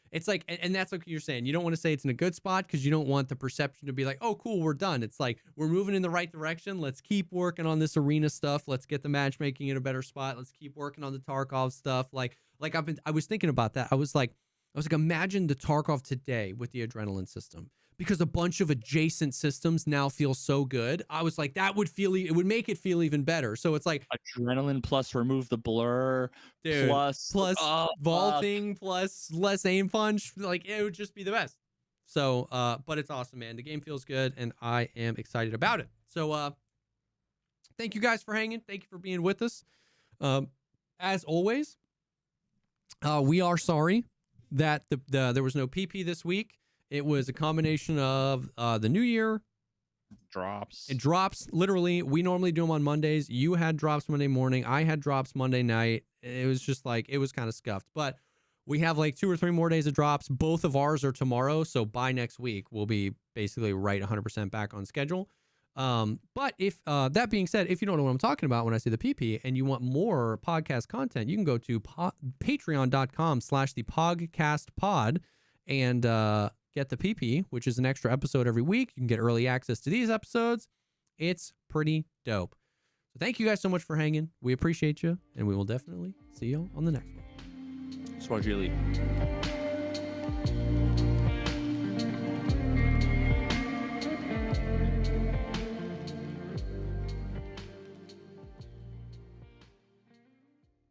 it's like, and that's like you're saying, you don't want to say it's in a good spot because you don't want the perception to be like, oh, cool, we're done. It's like, we're moving in the right direction. Let's keep working on this Arena stuff. Let's get the matchmaking in a better spot. Let's keep working on the Tarkov stuff. I was thinking about that. I was like, imagine the Tarkov today with the adrenaline system, because a bunch of adjacent systems now feel so good. I was like, it would make it feel even better. So it's like adrenaline plus remove the blur, dude, plus vaulting, fuck. plus less aim punch. Like, it would just be the best. So, but it's awesome, man. The game feels good, and I am excited about it. So, thank you guys for hanging. Thank you for being with us. As always, we are sorry that there was no PP this week. It was a combination of the new year drops. It drops literally. We normally do them on Mondays. You had drops Monday morning. I had drops Monday night. It was just like, it was kind of scuffed. But we have like 2 or 3 more days of drops. Both of ours are tomorrow. So by next week, we'll be basically right 100% back on schedule. But if that being said, if you don't know what I'm talking about when I say the PP and you want more podcast content, you can go to patreon.com/thepodcastpod and get the PP, which is an extra episode every week. You can get early access to these episodes. It's pretty dope. So thank you guys so much for hanging. We appreciate you, and we will definitely see you on the next one. Swajili.